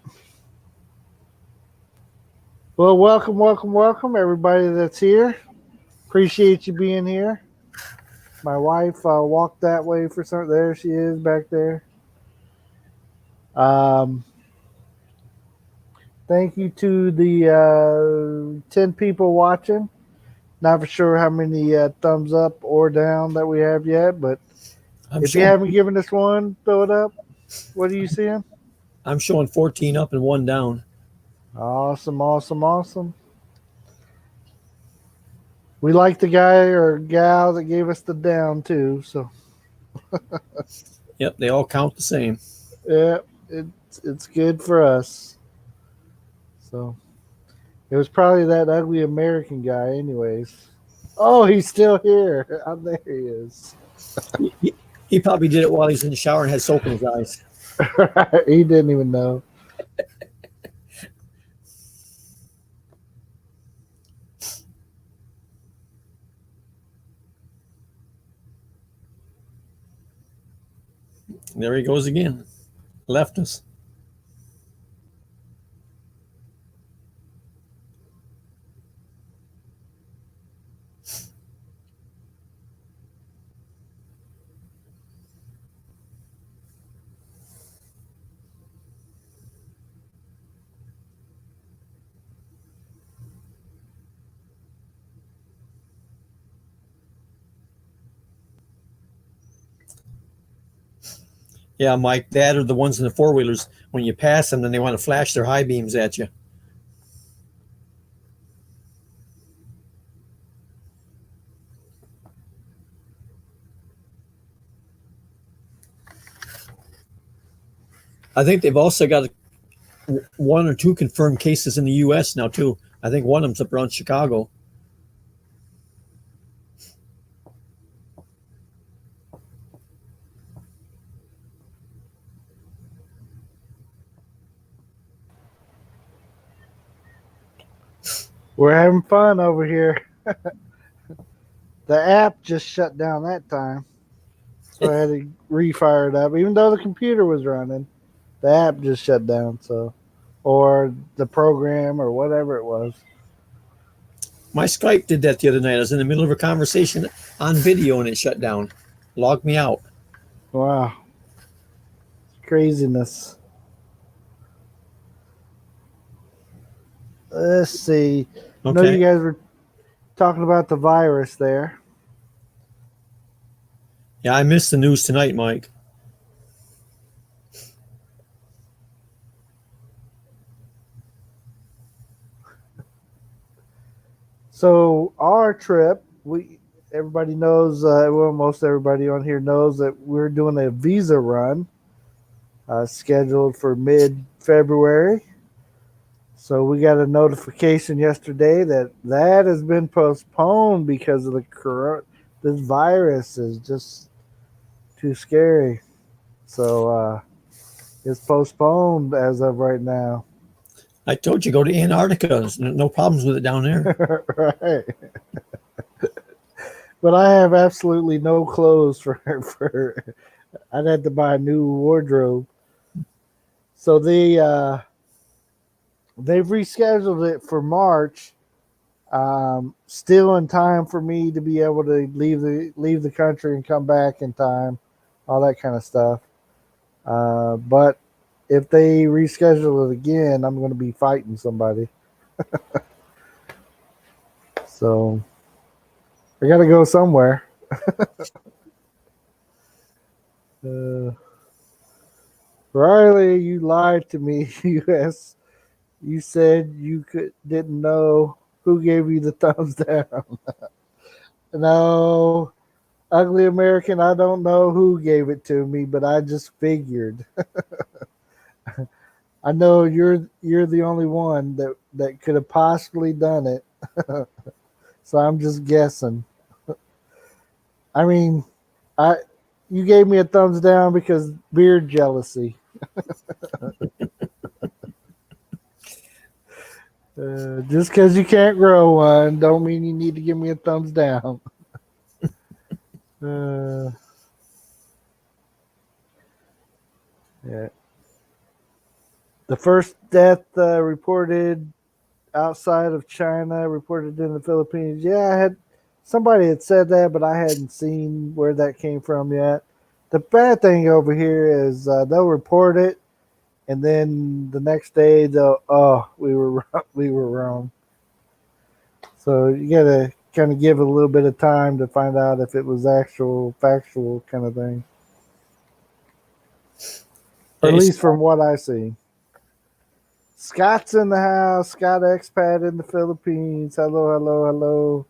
Well, welcome, welcome, welcome, everybody that's here. Appreciate you being here. My wife walked that way for some. There she is back there. Um, Thank you to the 10 people watching. Not for sure how many thumbs up or down that we have yet, but I'm if you showing haven't given us one, throw it up. What are you seeing? I'm showing 14 up and 1 down. Awesome, awesome, awesome. We like the guy or gal that gave us the down too. So Yep, they all count the same. yeah, it's good for us. So it was probably that ugly American guy, anyways. Oh, he's still here. Oh, there he is. He probably did it while he was in the shower and had soap in his eyes. He didn't even know. There he goes again. Left us. Yeah, Mike, that are the ones in the four wheelers. When you pass them, then they want to flash their high beams at you. I think they've also got 1 or 2 confirmed cases in the U.S. now, too. I think one of them's up around Chicago. We're having fun over here. The app just shut down that time. So I had to refire it up. Even though the computer was running, the app just shut down. So, or the program or whatever it was. My Skype did that the other night. I was in the middle of a conversation on video and it shut down. Logged me out. Wow. Craziness. Let's see. I know you Okay. guys were talking about the virus there. Yeah, I missed the news tonight, Mike. So our trip, everybody knows. Well, most everybody on here knows that we're doing a visa run, scheduled for mid-February. So we got a notification yesterday that has been postponed because of this virus is just too scary. So it's postponed as of right now. I told you go to Antarctica. There's no problems with it down there. Right. But I have absolutely no clothes for I'd have to buy a new wardrobe. So they've rescheduled it for March. Still in time for me to be able to leave the country and come back in time, all that kind of stuff. But if they reschedule it again, I'm going to be fighting somebody. So I got to go somewhere. Riley, you lied to me. U.S. You said you didn't know who gave you the thumbs down. No, ugly American. I don't know who gave it to me, but I just figured. I know you're the only one that could have possibly done it. So I'm just guessing. I mean, I you gave me a thumbs down because beard jealousy. Just because you can't grow one, don't mean you need to give me a thumbs down. Yeah. The first death reported outside of China, reported in the Philippines. Yeah, I had somebody had said that, but I hadn't seen where that came from yet. The bad thing over here is they'll report it, and then the next day they'll, oh, we were we were wrong. So you gotta kind of give it a little bit of time to find out if it was actual factual kind of thing, or at Hey, least from what I see. Scott's in the house. Scott expat in the Philippines. Hello, hello, hello.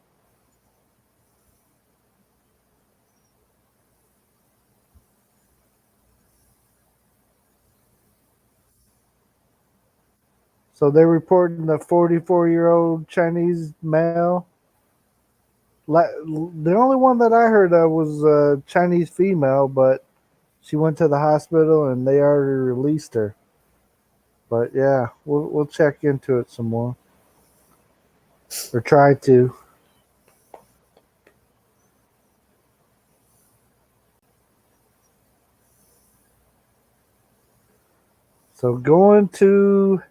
So they're reporting the 44-year-old Chinese male. The only one that I heard of was a Chinese female, but she went to the hospital and they already released her. But yeah, we'll check into it some more, or try to. So going to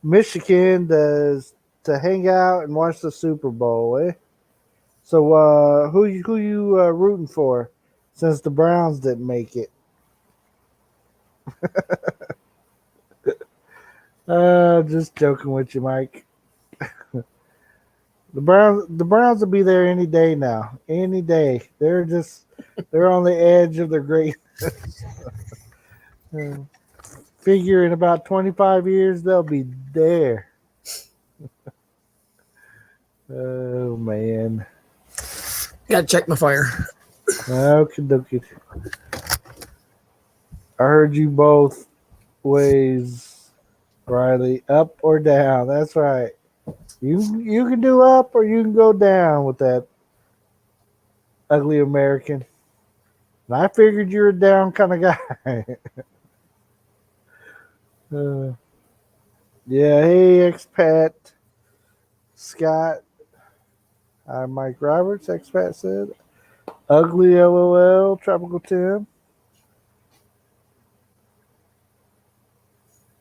Michigan to hang out and watch the Super Bowl, eh? So who you rooting for? Since the Browns didn't make it. Just joking with you, Mike. The Browns will be there any day now. Any day. They're on the edge of their great. Figure in about 25 years they'll be there. Oh man. gotta check my fire. Okay, dokie. I heard you both ways, Riley. Up or down. That's right. You can do up or you can go down with that ugly American. And I figured you're a down kind of guy. Yeah, hey expat Scott. Mike Roberts, expat said. Ugly LOL, Tropical Tim.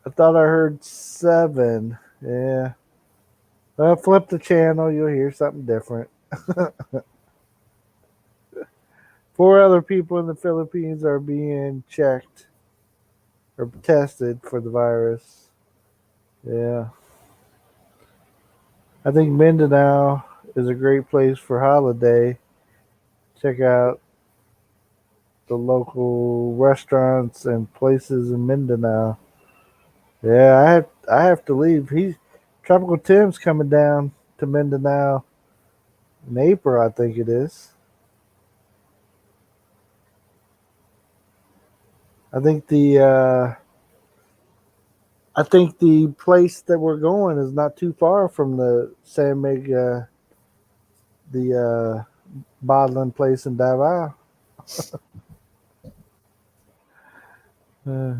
I thought I heard 7. Yeah. Well, flip the channel, you'll hear something different. 4 other people in the Philippines are being checked or tested for the virus. Yeah. I think Mindanao is a great place for holiday. Check out the local restaurants and places in Mindanao. Yeah, I have to leave. Tropical Tim's coming down to Mindanao in April, I think it is. I think the place that we're going is not too far from the San Miguel, the bottling place in Davao. uh,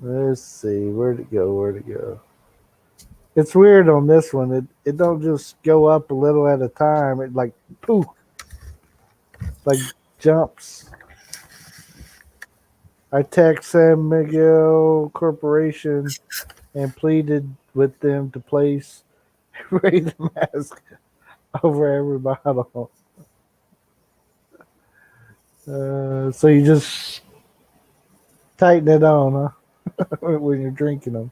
let's see, where'd it go? It's weird on this one. It don't just go up a little at a time. It like poof, like jumps. I text San Miguel Corporation and pleaded with them to place raise the mask over every bottle. So you just tighten it on, huh? When you're drinking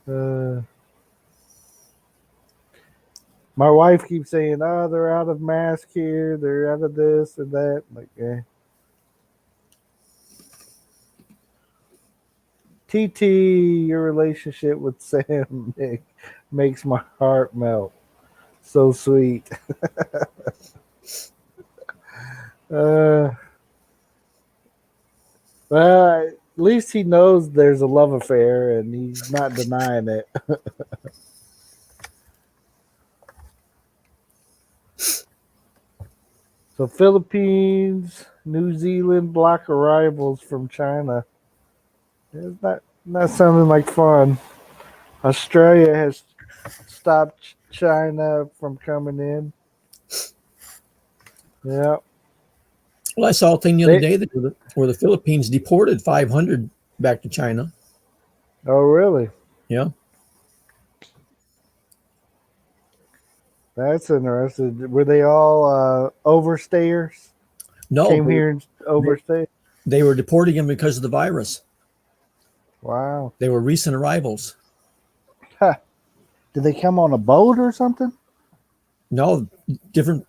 them. My wife keeps saying, "Oh, they're out of mask here. They're out of this and that." I'm like, yeah. TT, your relationship with Sam makes my heart melt. So sweet. Well, at least least he knows there's a love affair and he's not denying it. So Philippines, New Zealand block arrivals from China. It's not sounding like fun. Australia has stopped China from coming in. Yeah. Well, I saw a thing the other day that where the Philippines deported 500 back to China. Oh, really? Yeah. That's interesting. Were they all overstayers? No, Came here and overstayed? they were deporting them because of the virus. Wow. They were recent arrivals. Huh. Did they come on a boat or something? No, different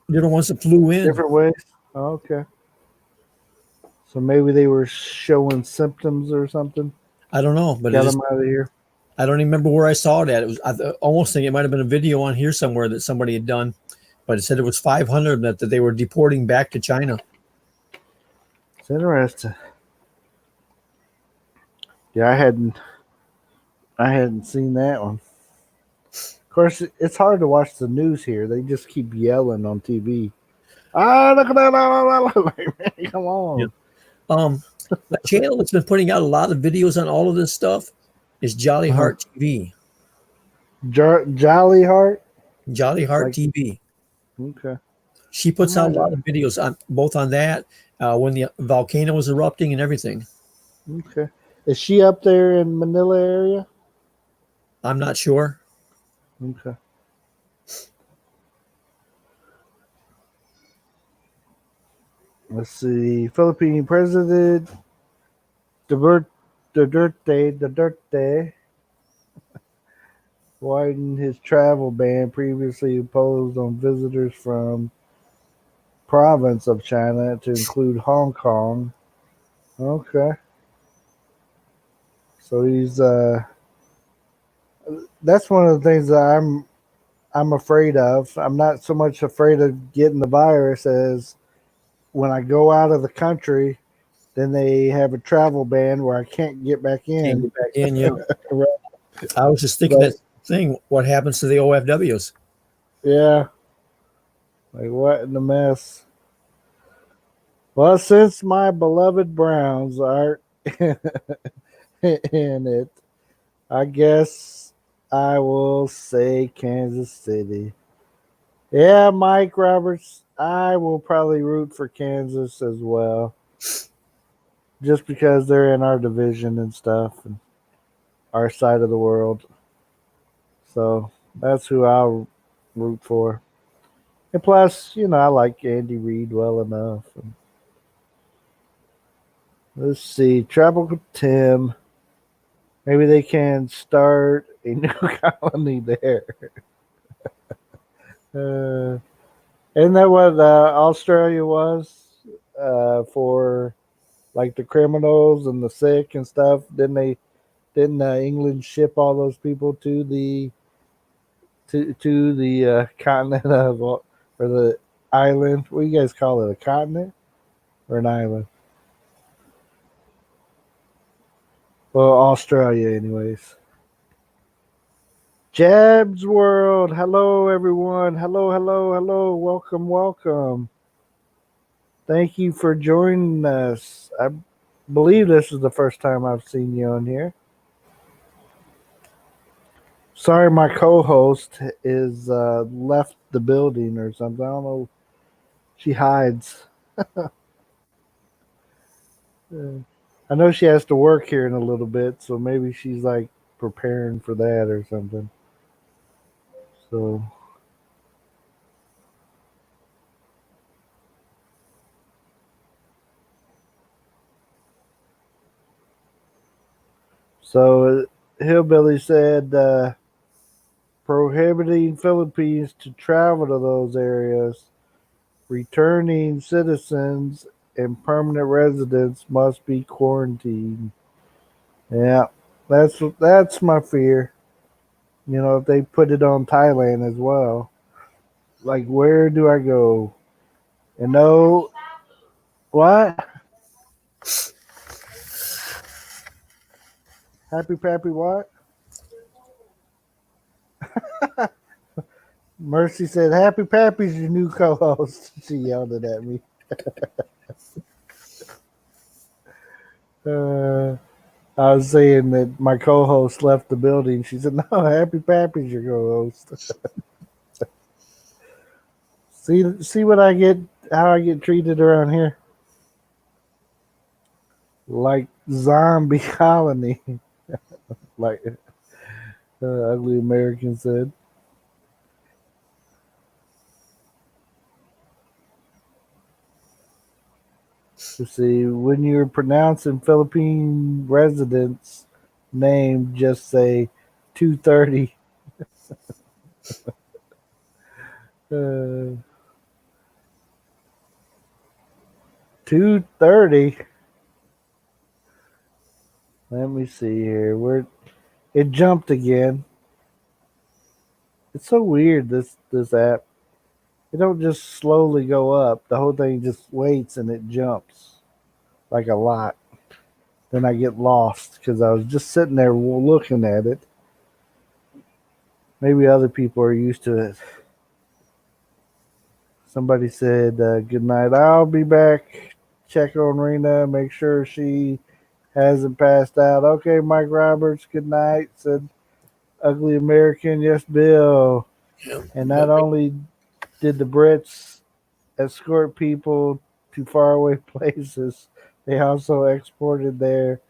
ones that flew in. Different ways? Oh, okay. So maybe they were showing symptoms or something. I don't know, but Got them out of here. I don't even remember where I saw it at. It was I almost think it might have been a video on here somewhere that somebody had done, but it said it was 500 that they were deporting back to China. It's interesting. Yeah, I hadn't seen that one. Of course, it's hard to watch the news here. They just keep yelling on TV. Ah, look at that! Come on. Yeah. The channel that's been putting out a lot of videos on all of this stuff is Jolly Heart TV. Jolly Heart? Jolly Heart TV. Okay. She puts out a lot of videos on both on that, when the volcano was erupting and everything. Okay. Is she up there in Manila area? I'm not sure. Okay. Let's see. Philippine President Duterte widened his travel ban previously imposed on visitors from province of China to include Hong Kong. Okay. So he's that's one of the things that I'm afraid of. I'm not so much afraid of getting the virus as when I go out of the country, then they have a travel ban where I can't get back in. Yeah. Right. I was just thinking that thing. What happens to the OFWs? Yeah. Like what in the mess? Well, since my beloved Browns aren't in it, I guess I will say Kansas City. Yeah, Mike Roberts, I will probably root for Kansas as well. Just because they're in our division and stuff and our side of the world. So that's who I'll root for. And plus, I like Andy Reid well enough. And let's see. Tropical Tim. Maybe they can start a new colony there. Isn't that what Australia was for, like the criminals and the sick and stuff? Didn't England ship all those people to the continent of, or the island? What do you guys call it? A continent or an island? Well, Australia, anyways. Jabs World. Hello, everyone. Hello. Welcome. Thank you for joining us. I believe this is the first time I've seen you on here. Sorry, my co-host is left the building or something. I don't know. She hides. I know she has to work here in a little bit, so maybe she's like preparing for that or something. So Hillbilly said prohibiting Philippines to travel to those areas. Returning citizens and permanent residents must be quarantined. Yeah, that's my fear. If they put it on Thailand as well. Like, where do I go? What? Happy Pappy what? Mercy said, Happy Pappy's your new co-host. She yelled it at me. I was saying that my co-host left the building. She said, "No, Happy Pappy's your co-host." see what I get, how I get treated around here, like zombie colony, like ugly American said. Let's see, when you're pronouncing Philippine residents' name, just say 230. 230. Let me see here. Where it jumped again. It's so weird, this app. It don't just slowly go up. The whole thing just waits and it jumps like a lot. Then I get lost because I was just sitting there looking at it. Maybe other people are used to it. Somebody said, good night. I'll be back. Check on Rena. Make sure she hasn't passed out. Okay, Mike Roberts, good night. Said Ugly American. Yes, Bill. Yeah. And not only did the Brits escort people to faraway places, they also exported their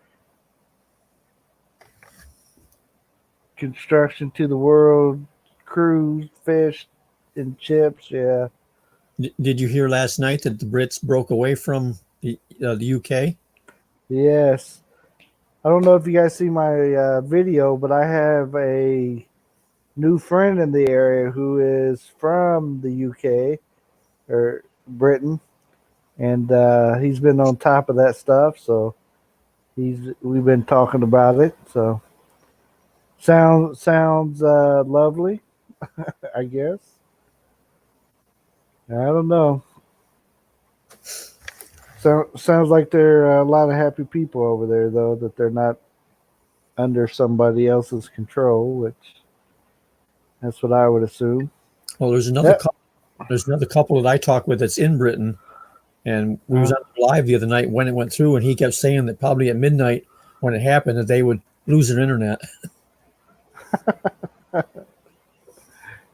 construction to the world, cruise, fish, and chips. Yeah. Did you hear last night that the Brits broke away from the UK? Yes. I don't know if you guys see my video, but I have a new friend in the area who is from the UK or Britain, and he's been on top of that stuff. So we've been talking about it. So sounds lovely, I guess. I don't know. Sounds like there are a lot of happy people over there, though, that they're not under somebody else's control, which that's what I would assume. Well, there's another couple that I talked with that's in Britain, and we was on live the other night when it went through, and he kept saying that probably at midnight when it happened that they would lose their internet.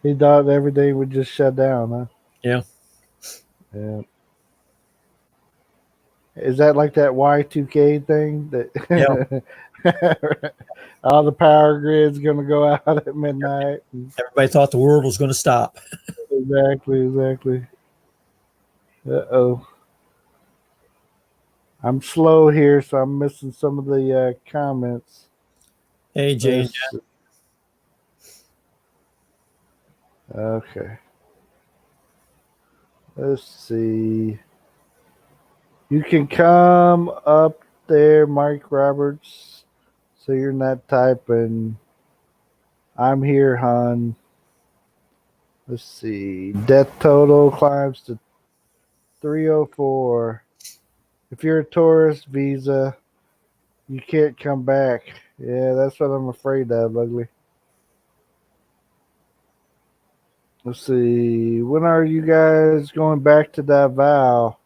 He thought everything would just shut down, huh? Yeah. Yeah. Is that like that Y2K thing? That all the power grid's gonna go out at midnight. Everybody thought the world was going to stop. Exactly. Uh-oh. I'm slow here, so I'm missing some of the comments. Hey, Jay and Jen. Okay. Let's see. You can come up there, Mike Roberts, so you're not typing. I'm here, hon. Let's see. Death total climbs to 304. If you're a tourist visa, you can't come back. Yeah, that's what I'm afraid of, Ugly. Let's see. When are you guys going back to Davao?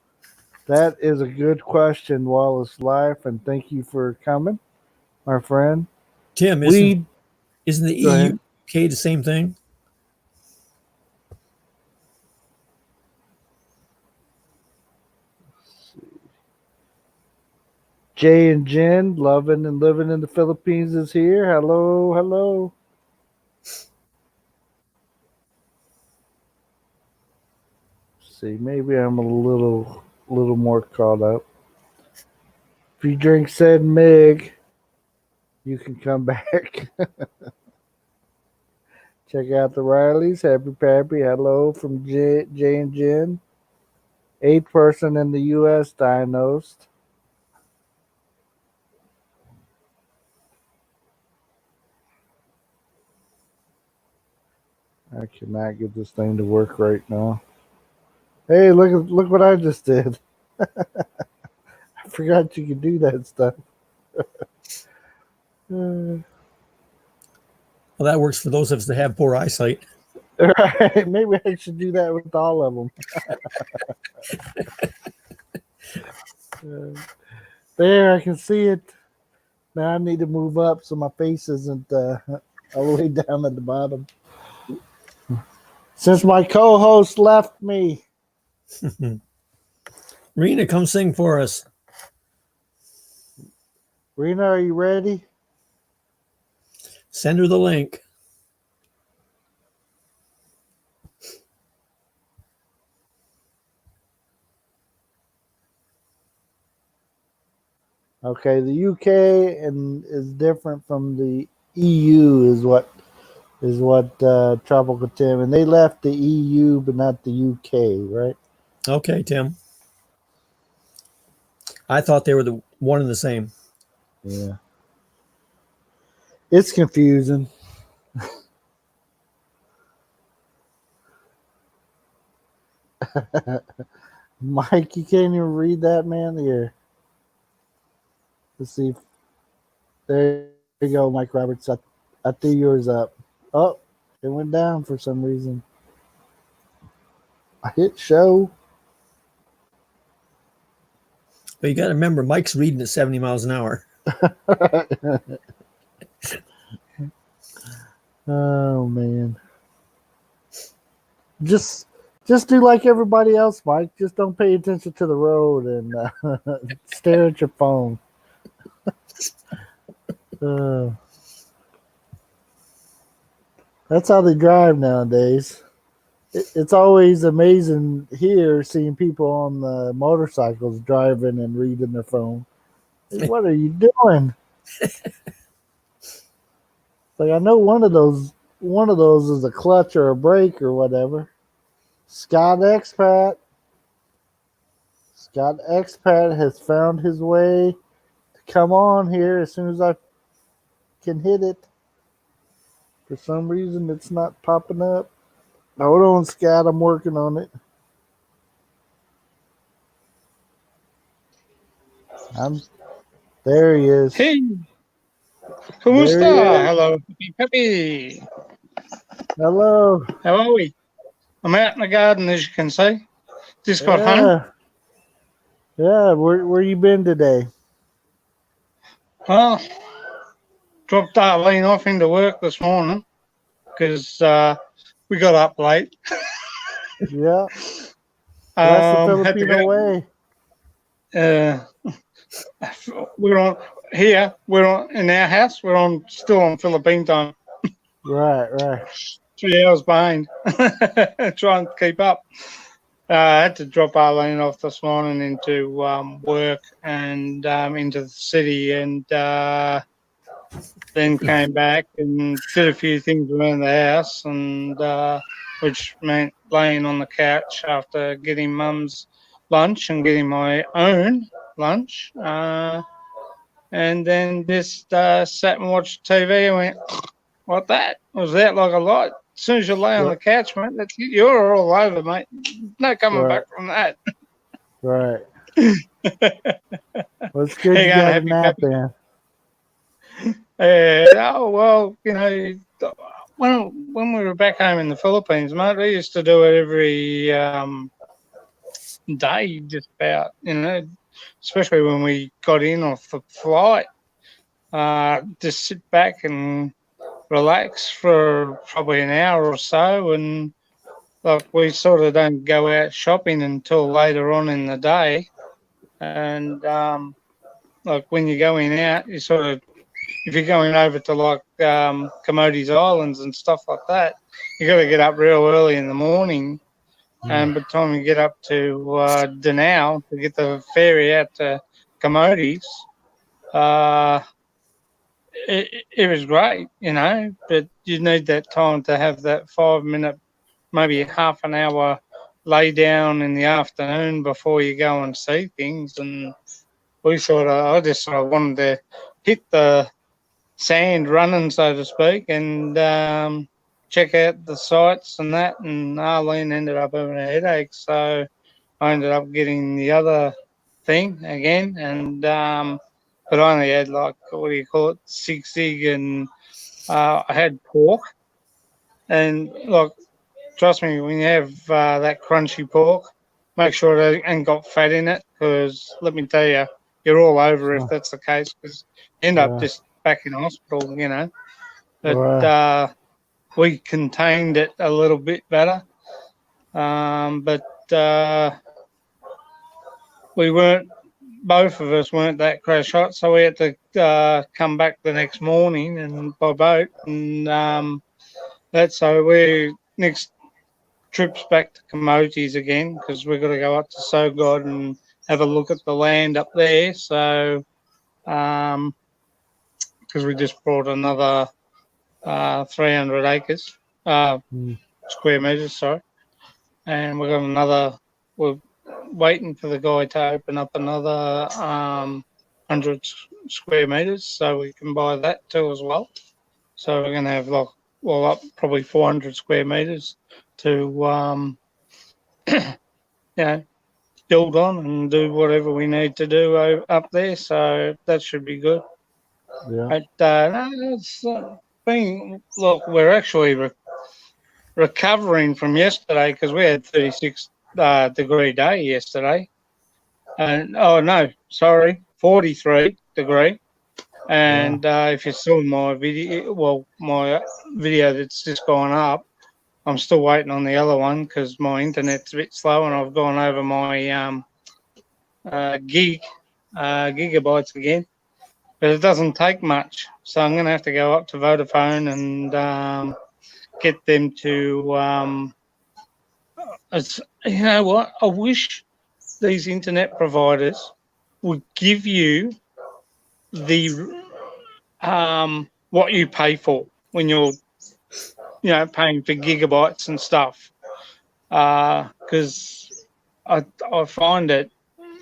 That is a good question, Wallace Life, and thank you for coming, my friend. Tim, isn't the EU UK the same thing? Jay and Jen, loving and living in the Philippines, is here. Hello. See, maybe I'm a little more caught up. If you drink said Mig, you can come back. Check out the Rileys. Happy Pappy. Hello from Jay and Jen. 8th person in the U.S. diagnosed. I cannot get this thing to work right now. Hey, look what I just did. I forgot you could do that stuff. Uh, Well, that works for those of us that have poor eyesight. right. Maybe I should do that with all of them. There, I can see it. Now I need to move up so my face isn't all the way down at the bottom. Since my co-host left me, Rena, come sing for us. Rena, are you ready? Send her the link. Okay, the UK and is different from the EU is what Tropical Tim, and they left the EU but not the UK, right? Okay, Tim. I thought they were the one and the same. Yeah, it's confusing. Mike, you can't even read that, man. Here, let's see. There you go, Mike Roberts. I threw yours up. Oh, it went down for some reason. I hit show. But you got to remember, Mike's reading at 70 miles an hour. Oh man. Just do like everybody else, Mike. Just don't pay attention to the road and stare at your phone. That's how they drive nowadays. It's always amazing here seeing people on the motorcycles driving and reading their phone. What are you doing? Like, I know one of those is a clutch or a brake or whatever. Scott Expat has found his way to come on here as soon as I can hit it. For some reason, it's not popping up. Hold on, Scott. I'm working on it. There he is. Hey, ¿cómo There está? he is. Hello, Peppy. Hello. How are we? I'm out in the garden, as you can see. Just got home. Yeah. Where you been today? Well, dropped Darlene off into work this morning because we got up late. Yeah. That's the Had to Filipino go. way. We're on in our house. We're still on Philippine time. Right. 3 hours behind. Trying to keep up. I had to drop Arlene off this morning into work and into the city, and then came back and did a few things around the house, and which meant laying on the couch after getting Mum's lunch and getting my own lunch, and then just sat and watched TV and went, "What that? Was that like a light?" As soon as you lay on the couch, mate, you're all over, mate. No coming back from that. Right. Well, it's good you got a nap in. Oh, well, you know, when we were back home in the Philippines, mate, we used to do it every day, just about, you know, especially when we got in off the flight. Just sit back and relax for probably an hour or so, and like we sort of don't go out shopping until later on in the day, and like when you're going out, you sort of, if you're going over to like Comody's Islands and stuff like that, you got to get up real early in the morning, and by the time you get up to Danao to get the ferry out to Comody's, it was great, you know, but you need that time to have that 5 minute, maybe half an hour lay down in the afternoon before you go and see things. And I just sort of wanted to hit the sand running, so to speak, and check out the sights and that. And Arlene ended up having a headache, so I ended up getting the other thing again, and but I only had like, what do you call it, zig, and I had pork. And like, trust me, when you have that crunchy pork, make sure it ain't got fat in it, because let me tell you, you're all over if that's the case, because you end up just back in hospital, you know. But we contained it a little bit better. But both of us weren't that crash hot, so we had to come back the next morning and by boat, and that's so we next trips back to Comotes again, because we've got to go up to Sogod and have a look at the land up there. So, because we just brought another 300 acres, square meters, sorry, and we've got another. We're waiting for the guy to open up another 100 square meters, so we can buy that too as well. So we're going to have up probably 400 square meters to build on and do whatever we need to do up there. So that should be good. Yeah. But it's look, we're actually recovering from yesterday, because we had 36 degree day yesterday. And 43 degree. And if you saw my video that's just gone up, I'm still waiting on the other one because my internet's a bit slow, and I've gone over my gigabytes again. But it doesn't take much, so I'm going to have to go up to Vodafone and get them to. You know what? I wish these internet providers would give you the what you pay for when you're paying for gigabytes and stuff, because I find it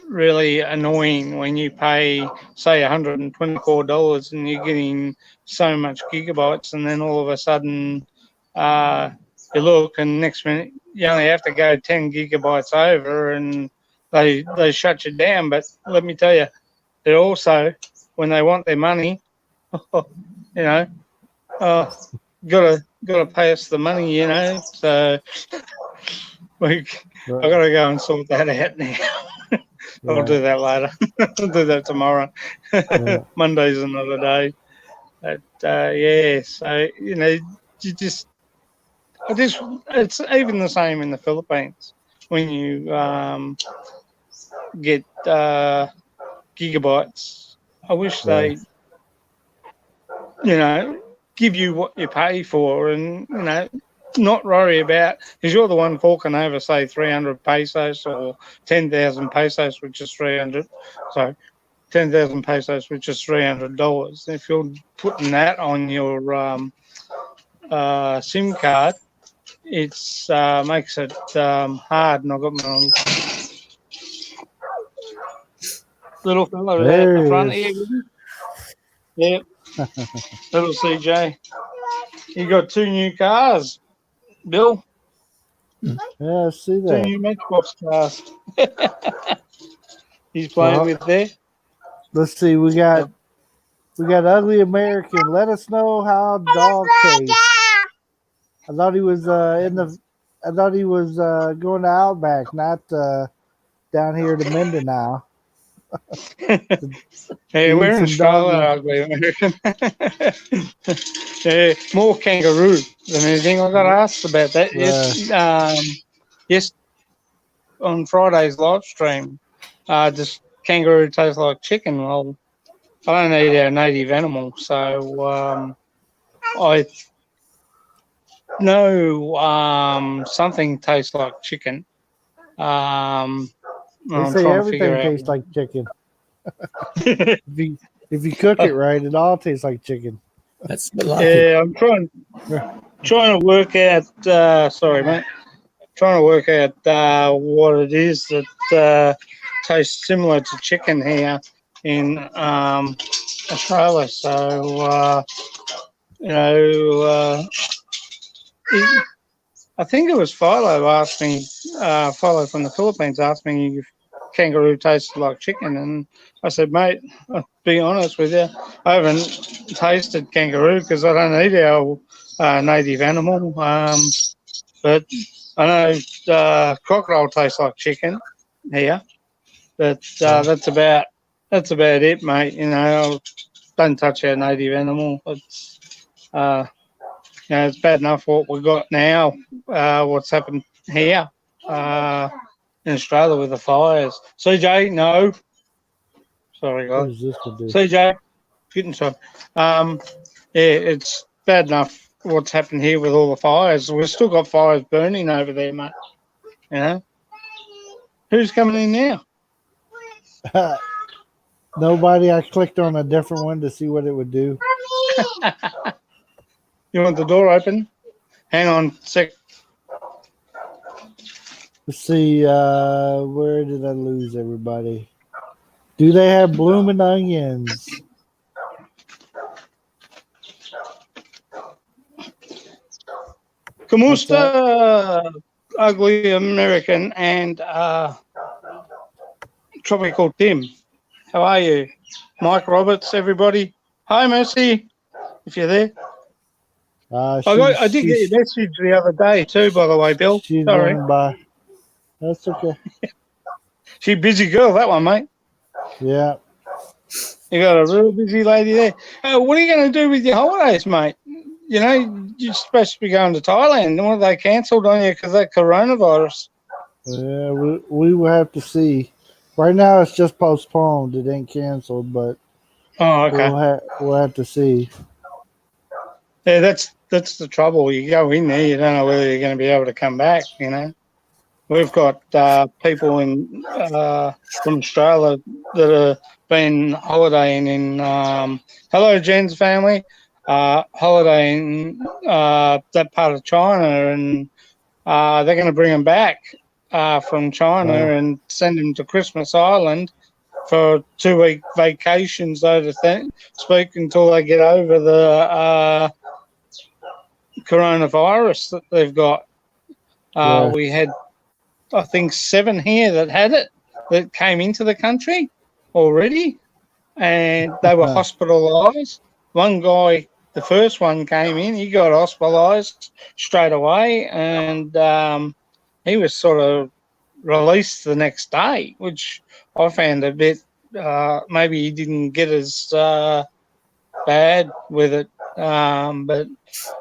really annoying when you pay, say, $124 and you're getting so much gigabytes, and then all of a sudden you look and next minute you only have to go 10 gigabytes over and they shut you down. But let me tell you, they're also, when they want their money, gotta pay us the money, So I gotta go and sort that out now. I'll do that later. I'll do that tomorrow. Monday's another day. But so it's even the same in the Philippines when you get gigabytes. I wish they give you what you pay for, and not worry about, because you're the one forking over, say, 300 pesos or 10,000 pesos, which is 300. So 10,000 pesos, which is $300. If you're putting that on your SIM card, it's makes it hard. And I've got my little fellow out in front here. Yep. Little CJ. You got 2 new cars, Bill. Yeah, I see 2 that. new Matchbox cars. He's playing with there. Let's see. We got Ugly American. Let us know how dog tastes. I thought he was going to Outback, not down here to Mindanao. Hey, we're in Australia, Ugly American. More kangaroo than anything. I got asked about that. Yes, on Friday's live stream. Does kangaroo taste like chicken? Well, I don't eat our native animal, so I know something tastes like chicken. They say everything tastes like chicken. if you cook it right, it all tastes like chicken. That's I'm trying to work out. Sorry, mate. Trying to work out what it is that tastes similar to chicken here in Australia. So I think it was Philo asked me. Philo from the Philippines asked me kangaroo tasted like chicken. And I said, mate, I'll be honest with you, I haven't tasted kangaroo because I don't eat our native animal. But I know crocodile tastes like chicken here. But that's about it, mate. You know, don't touch our native animal. It's it's bad enough what we got now. What's happened here in Australia with the fires. CJ, no. Sorry, What guys. is this to do? CJ, getting some. It's bad enough what's happened here with all the fires. We've still got fires burning over there, mate. You know, who's coming in now? Nobody. I clicked on a different one to see what it would do. You want the door open? Hang on a sec. Let's see. Where did I lose everybody? Do they have blooming onions? Kamusta, Ugly American, and Tropical Tim. How are you? Mike Roberts, everybody. Hi, Mercy, if you're there. I did get your message the other day too, by the way, Bill. She's Sorry. running by. That's okay. She's a busy girl, that one, mate. Yeah. You got a real busy lady there. What are you going to do with your holidays, mate? You know, you're supposed to be going to Thailand. What, they cancelled on you because of that coronavirus? Yeah, we will have to see. Right now, it's just postponed. It ain't canceled, but Oh, okay. we'll have to see. Yeah, that's the trouble. You go in there, you don't know whether you're going to be able to come back. You know, we've got people in from Australia that have been holidaying in. Hello, Jen's family. Holidaying that part of China, and they're going to bring them back from China and send them to Christmas Island for a 2-week vacation, so to speak, until they get over the coronavirus that they've got. We had, I think, 7 here that had it, that came into the country already, and they were hospitalised. One guy, the first one came in, he got hospitalised straight away, and he was sort of released the next day, which I found a bit, maybe he didn't get as bad with it, but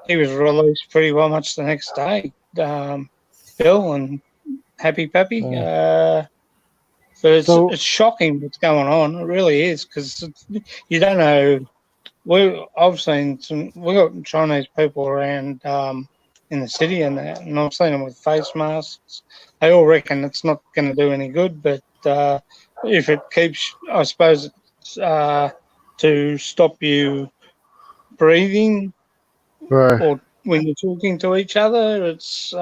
he was released pretty well much the next day, Bill, and happy peppy. But it's shocking what's going on. It really is, because you don't know. I've seen we've got Chinese people around in the city and that, and I've seen them with face masks. They all reckon it's not going to do any good, but if it keeps, I suppose it's to stop you breathing, Right. or when you're talking to each other, it's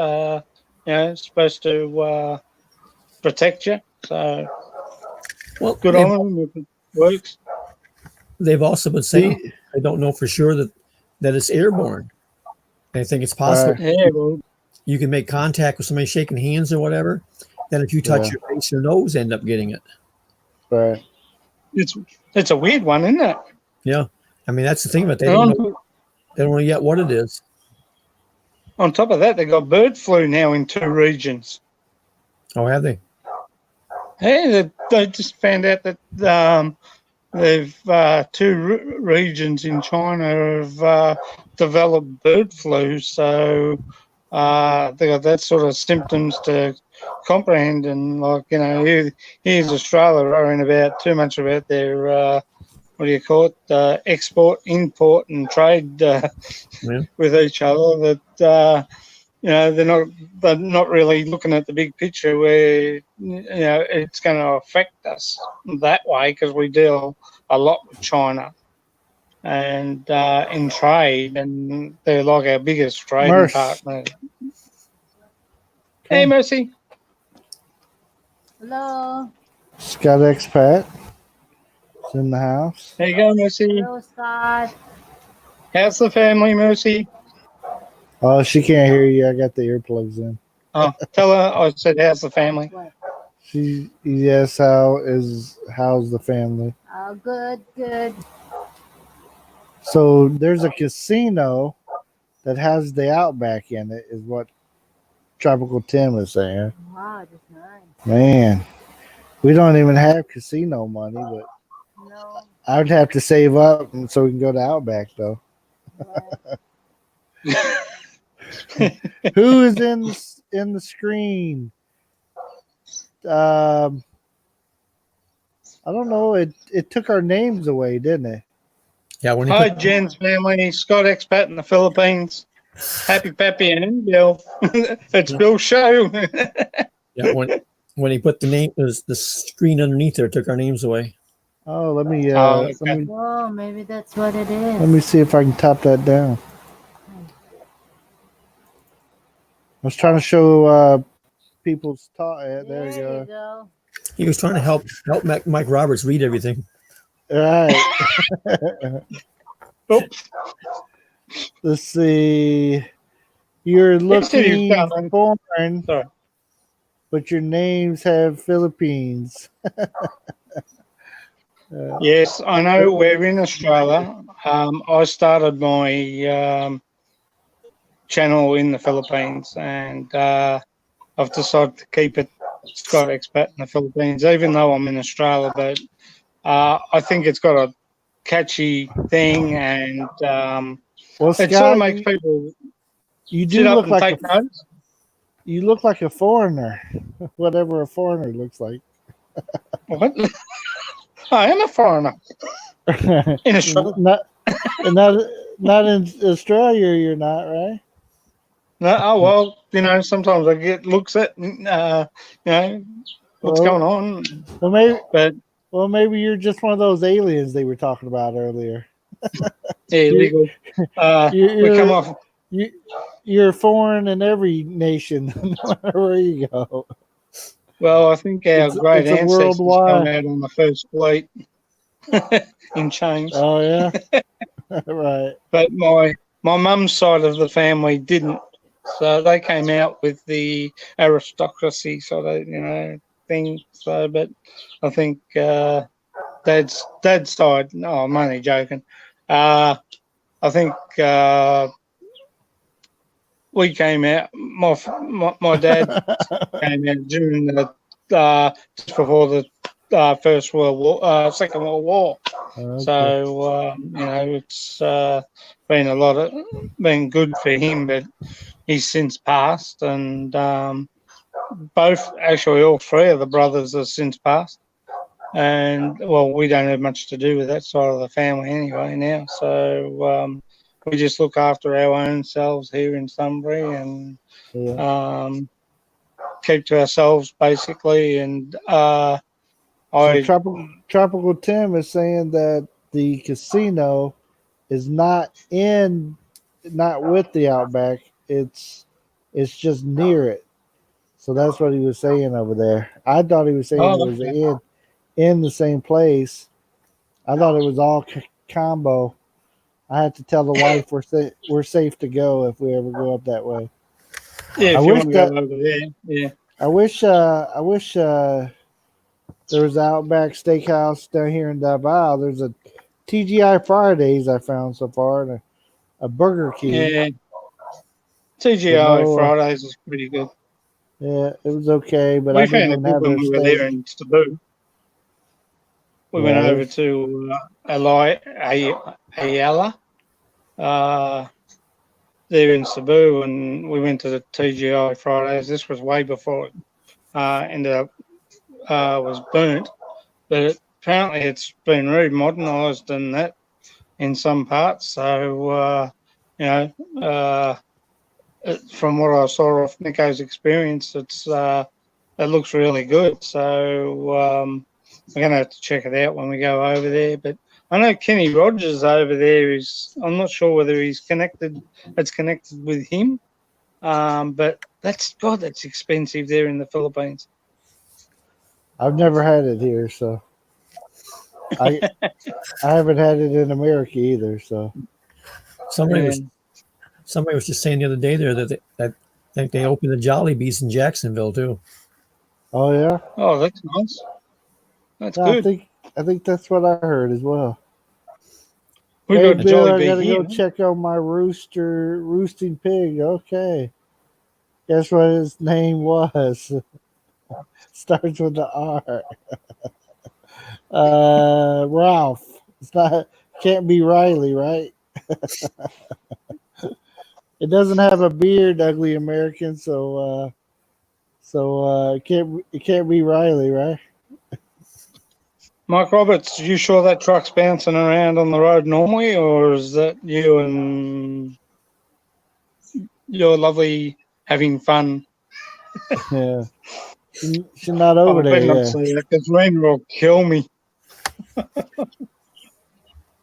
it's supposed to protect you. So Well, good on them if it works. they've also been saying I don't know for sure that it's airborne. They think it's possible Yeah, well, you can make contact with somebody shaking hands or whatever. Then if you touch your face or nose, end up getting it. Right. it's a weird one, isn't it? Yeah, I mean that's the thing, but they don't know yet what it is. On top of that, they got bird flu now in 2 regions. Oh, have they? Hey, they just found out that they've 2 regions in China have developed bird flu, so they got that sort of symptoms to comprehend. And here's Australia worrying about too much about their what do you call it? Export, import, and trade with each other. That they're not really looking at the big picture, where it's going to affect us that way, because we deal a lot with China and in trade, and they're like our biggest trading partner. Hey, Mercy. Hello. Scott Expat is in the house. There you go, Mercy. Hello, Scott. How's the family, Mercy? Oh, she can't hear you. I got the earplugs in. Oh, tell her I said, how's the family? Yes, how's the family? Oh, good, good. So there's a casino that has the Outback in it, is what Tropical Tim is saying. Wow, that's nice. Man, we don't even have casino money, but No, I would have to save up so we can go to Outback though. Who is in the screen? Um, I don't know. It took our names away, didn't it? Yeah, when he Hi, put, Jen's family. Scott expat in the Philippines. Happy Pappy and Bill. It's Bill's show. yeah, when he put the screen underneath there, it took our names away. Oh, let me Oh, let okay. me whoa, maybe that's what it let is. me see if I can top that down. I was trying to show people's talk. There you go. go. He was trying to help Mike Roberts read everything. All right. Oops. Let's see. You're Yes, it is, looking darling. foreign, Sorry. but your names have Philippines. Yes, I know we're in Australia. I started my channel in the Philippines, and I've decided to keep it Scott Expat in the Philippines, even though I'm in Australia. But I think it's got a catchy thing, and Well, it sort Scott, of makes people you sit do up look and like take notes. you look like a foreigner, whatever a foreigner looks like. What? I am a foreigner in Australia. not in Australia. You're not, right? No, oh well, sometimes I get looks at, what's Well, going on, well, maybe but maybe you're just one of those aliens they were talking about earlier. yeah, You, illegal. We come you're off. you, you're foreign in every nation, no matter where you go. Well, I think our great It's a ancestors come worldwide. out on the first fleet in chains, Oh yeah, right. but my mum's side of the family didn't. So they came out with the aristocracy sort of, thing. So, but I think dad's side. No, I'm only joking. I think we came out. My dad came out during the just before the First World War, Second World War. Okay. So it's been good for him, but he's since passed, and all three of the brothers have since passed. And well, we don't have much to do with that side of the family anyway now. So we just look after our own selves here in Sunbury and Yeah. keep to ourselves basically. And So I Tropical Tim is saying that the casino is not with the Outback. It's just near it. So that's what he was saying over there. I thought he was saying it was okay. in the same place. I thought it was all combo. I had to tell the wife we're safe to go if we ever go up that way. Yeah, I if you wish want to go that over there, yeah. I wish there was an Outback Steakhouse down here in Davao. There's a TGI Fridays I found so far, and a Burger King. Yeah. But TGI no, Fridays is pretty good. yeah, it was okay, but I We didn't found a even good have one their when we were steak. there in Cebu. We went Yeah, over to Ayala, there in Cebu, and we went to the TGI Fridays. This was way before it ended up was burnt, but apparently it's been remodernised and that in some parts. So from what I saw off Nico's experience, it looks really good. So we're going to have to check it out when we go over there. But I know Kenny Rogers over there I'm not sure whether it's connected with him. But that's expensive there in the Philippines. I've never had it here, so I haven't had it in America either. So Somebody was And just saying the other day there that they opened the Jollibees in Jacksonville too. Oh yeah. Oh, that's nice. That's Yeah, good. I think that's what I heard as well. We Hey got Bill, Jolly I Bee gotta here. go check on my roosting pig. Okay. Guess what his name was? Starts with the R. Ralph. It's not can't be Riley, right? It doesn't have a beard, ugly American, so it can't be Riley, right? Mike Roberts, you sure that truck's bouncing around on the road normally, or is that you and your lovely having fun? Yeah. She's not Oh, over I better there, not yeah. say that because Rena will kill me.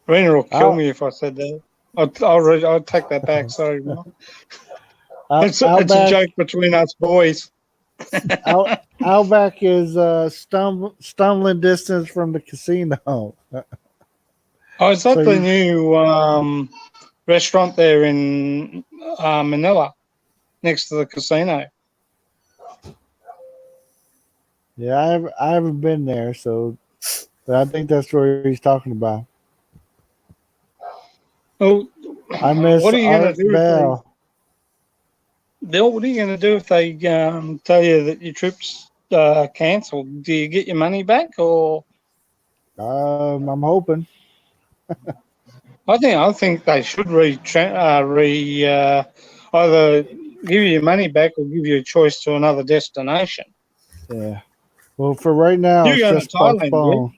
Rena will kill I'll me if I said that. I'll take that back. Sorry, Mark. It's a Outback joke between us boys. Outback is stumbling distance from the casino. Oh, is So that the new restaurant there in Manila, next to the casino? yeah, I haven't been there, so but I think that's what he's talking about. Oh, I miss what are you going to Art do if Bell. Bill? What are you going to do if they tell you that your trip's cancelled? Do you get your money back, or I'm hoping. I think they should either give you your money back or give you a choice to another destination. Yeah. Well, for right now, You're it's going to just Thailand, yeah? postponed.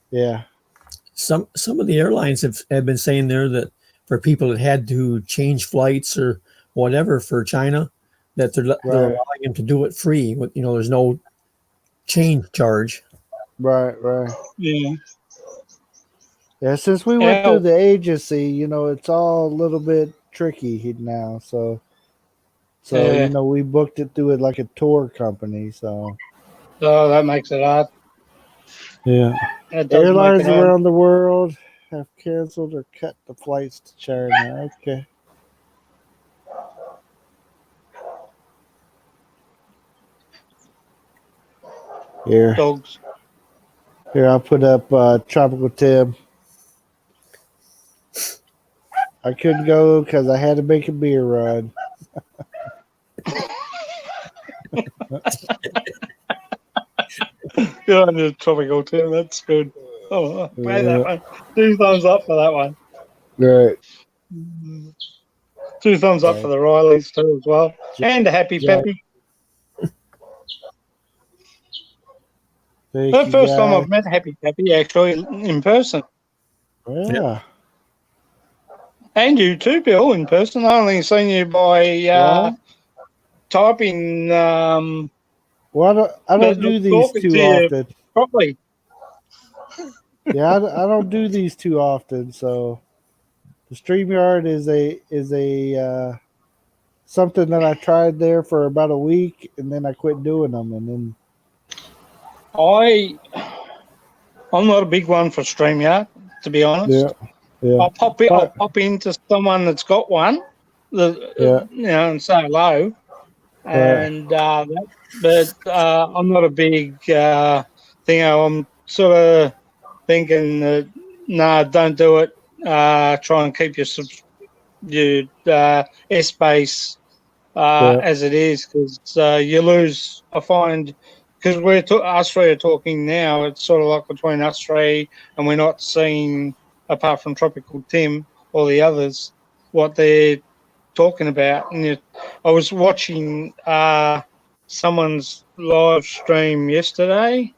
Yeah. Some of the airlines have been saying there that for people that had to change flights or whatever for China, that they're Right. allowing them to do it free. There's no change charge. Right. Yeah. Yeah. Since we went through Our, the agency, it's all a little bit tricky now. So yeah. we booked it through it like a tour company. So Oh, that makes it hard. yeah. That does make it Airlines hard. around the world have canceled or cut the flights to China. Okay. Dogs. Here, I'll put up Tropical Tim. I couldn't go because I had to make a beer run. Yeah, I need a tropical too. That's good. Oh, play that Yeah. one. 2 thumbs up for that one. Right. 2 thumbs up for the Rileys too as well. And a Happy Jack. Peppy. Thank The you, first time guys. I've met Happy Peppy actually in person. Yeah. And you too, Bill, in person. I only seen you by Well, typing I don't do these talking too to you often. properly. Yeah, I don't do these too often. So the StreamYard is a something that I tried there for about a week, and then I quit doing them, and then I'm not a big one for StreamYard, to be honest. yeah. I'll pop into someone that's got one, and say hello. And but I'm not a big thing. I'm sort of thinking that don't do it. Try and keep your airspace as it is, because you lose. I find because us three are talking now. It's sort of like between us three, and we're not seeing, apart from Tropical Tim, all the others, what they're talking about. And I was watching someone's live stream yesterday,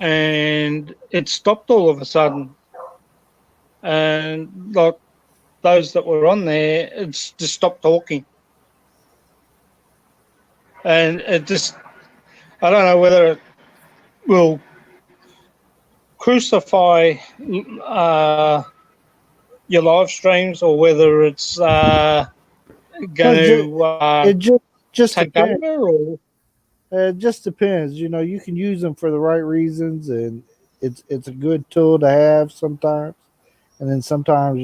and it stopped all of a sudden. And like those that were on there, it's just stopped talking. And it just, I don't know whether it will crucify your live streams or whether it's going to it just take depends. over. Or It just depends. You can use them for the right reasons, and it's a good tool to have sometimes. And then sometimes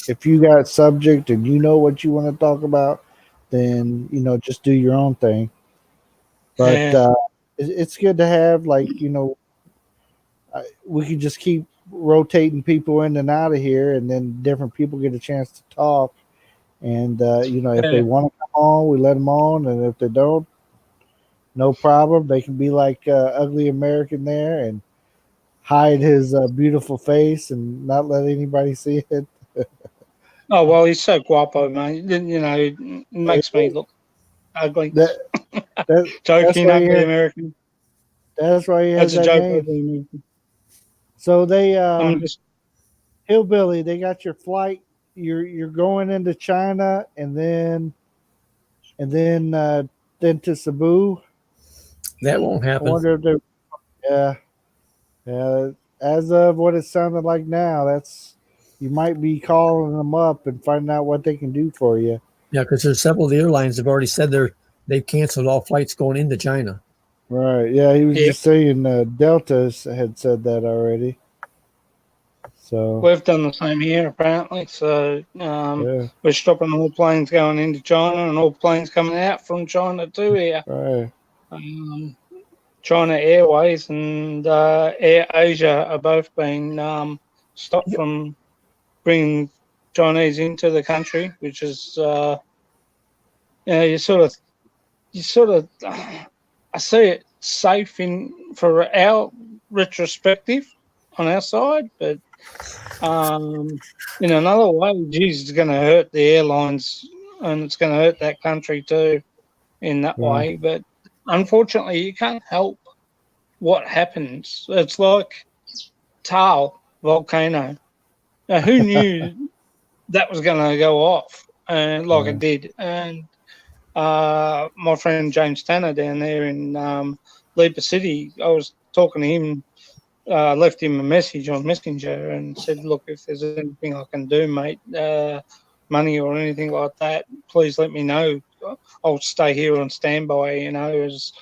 if you got subject and you know what you want to talk about, then just do your own thing. But it's good to have, like, we can just keep rotating people in and out of here, and then different people get a chance to talk. And if they Yeah. want to come on, we let them on, and if they don't, no problem. They can be like Ugly American there and hide his beautiful face and not let anybody see it. Oh well, he's so guapo, mate. It makes me look ugly. That, that that's Joking, why he ugly has, American. that's why he has That's a that joke, name. ugly American. So they I'm just Hillbilly, they got your flight. You're going into China, and then to Cebu. That won't I happen. wonder if they're yeah. As of what it sounded like now, that's you might be calling them up and finding out what they can do for you. Yeah, because there's several of the airlines have already said they've canceled all flights going into China. Right? Yeah, he was Yep. just saying Delta had said that already. So we've done the same here apparently. So yeah, we're stopping all planes going into China and all planes coming out from China to here. right. China Airways and Air Asia are both being stopped from bringing Chinese into the country, which is you sort of I see it safe for our retrospective on our side, but in another way, geez, it's going to hurt the airlines and it's going to hurt that country too in that Yeah. way. But unfortunately, you can't help what happens. It's like Taal volcano. Now, who knew that was going to go off? And like Yeah. it did. And my friend James Tanner down there in Leaper City, I was talking to him. Left him a message on Messenger and said, "Look, if there's anything I can do, mate, money or anything like that, please let me know. I'll stay here on standby." As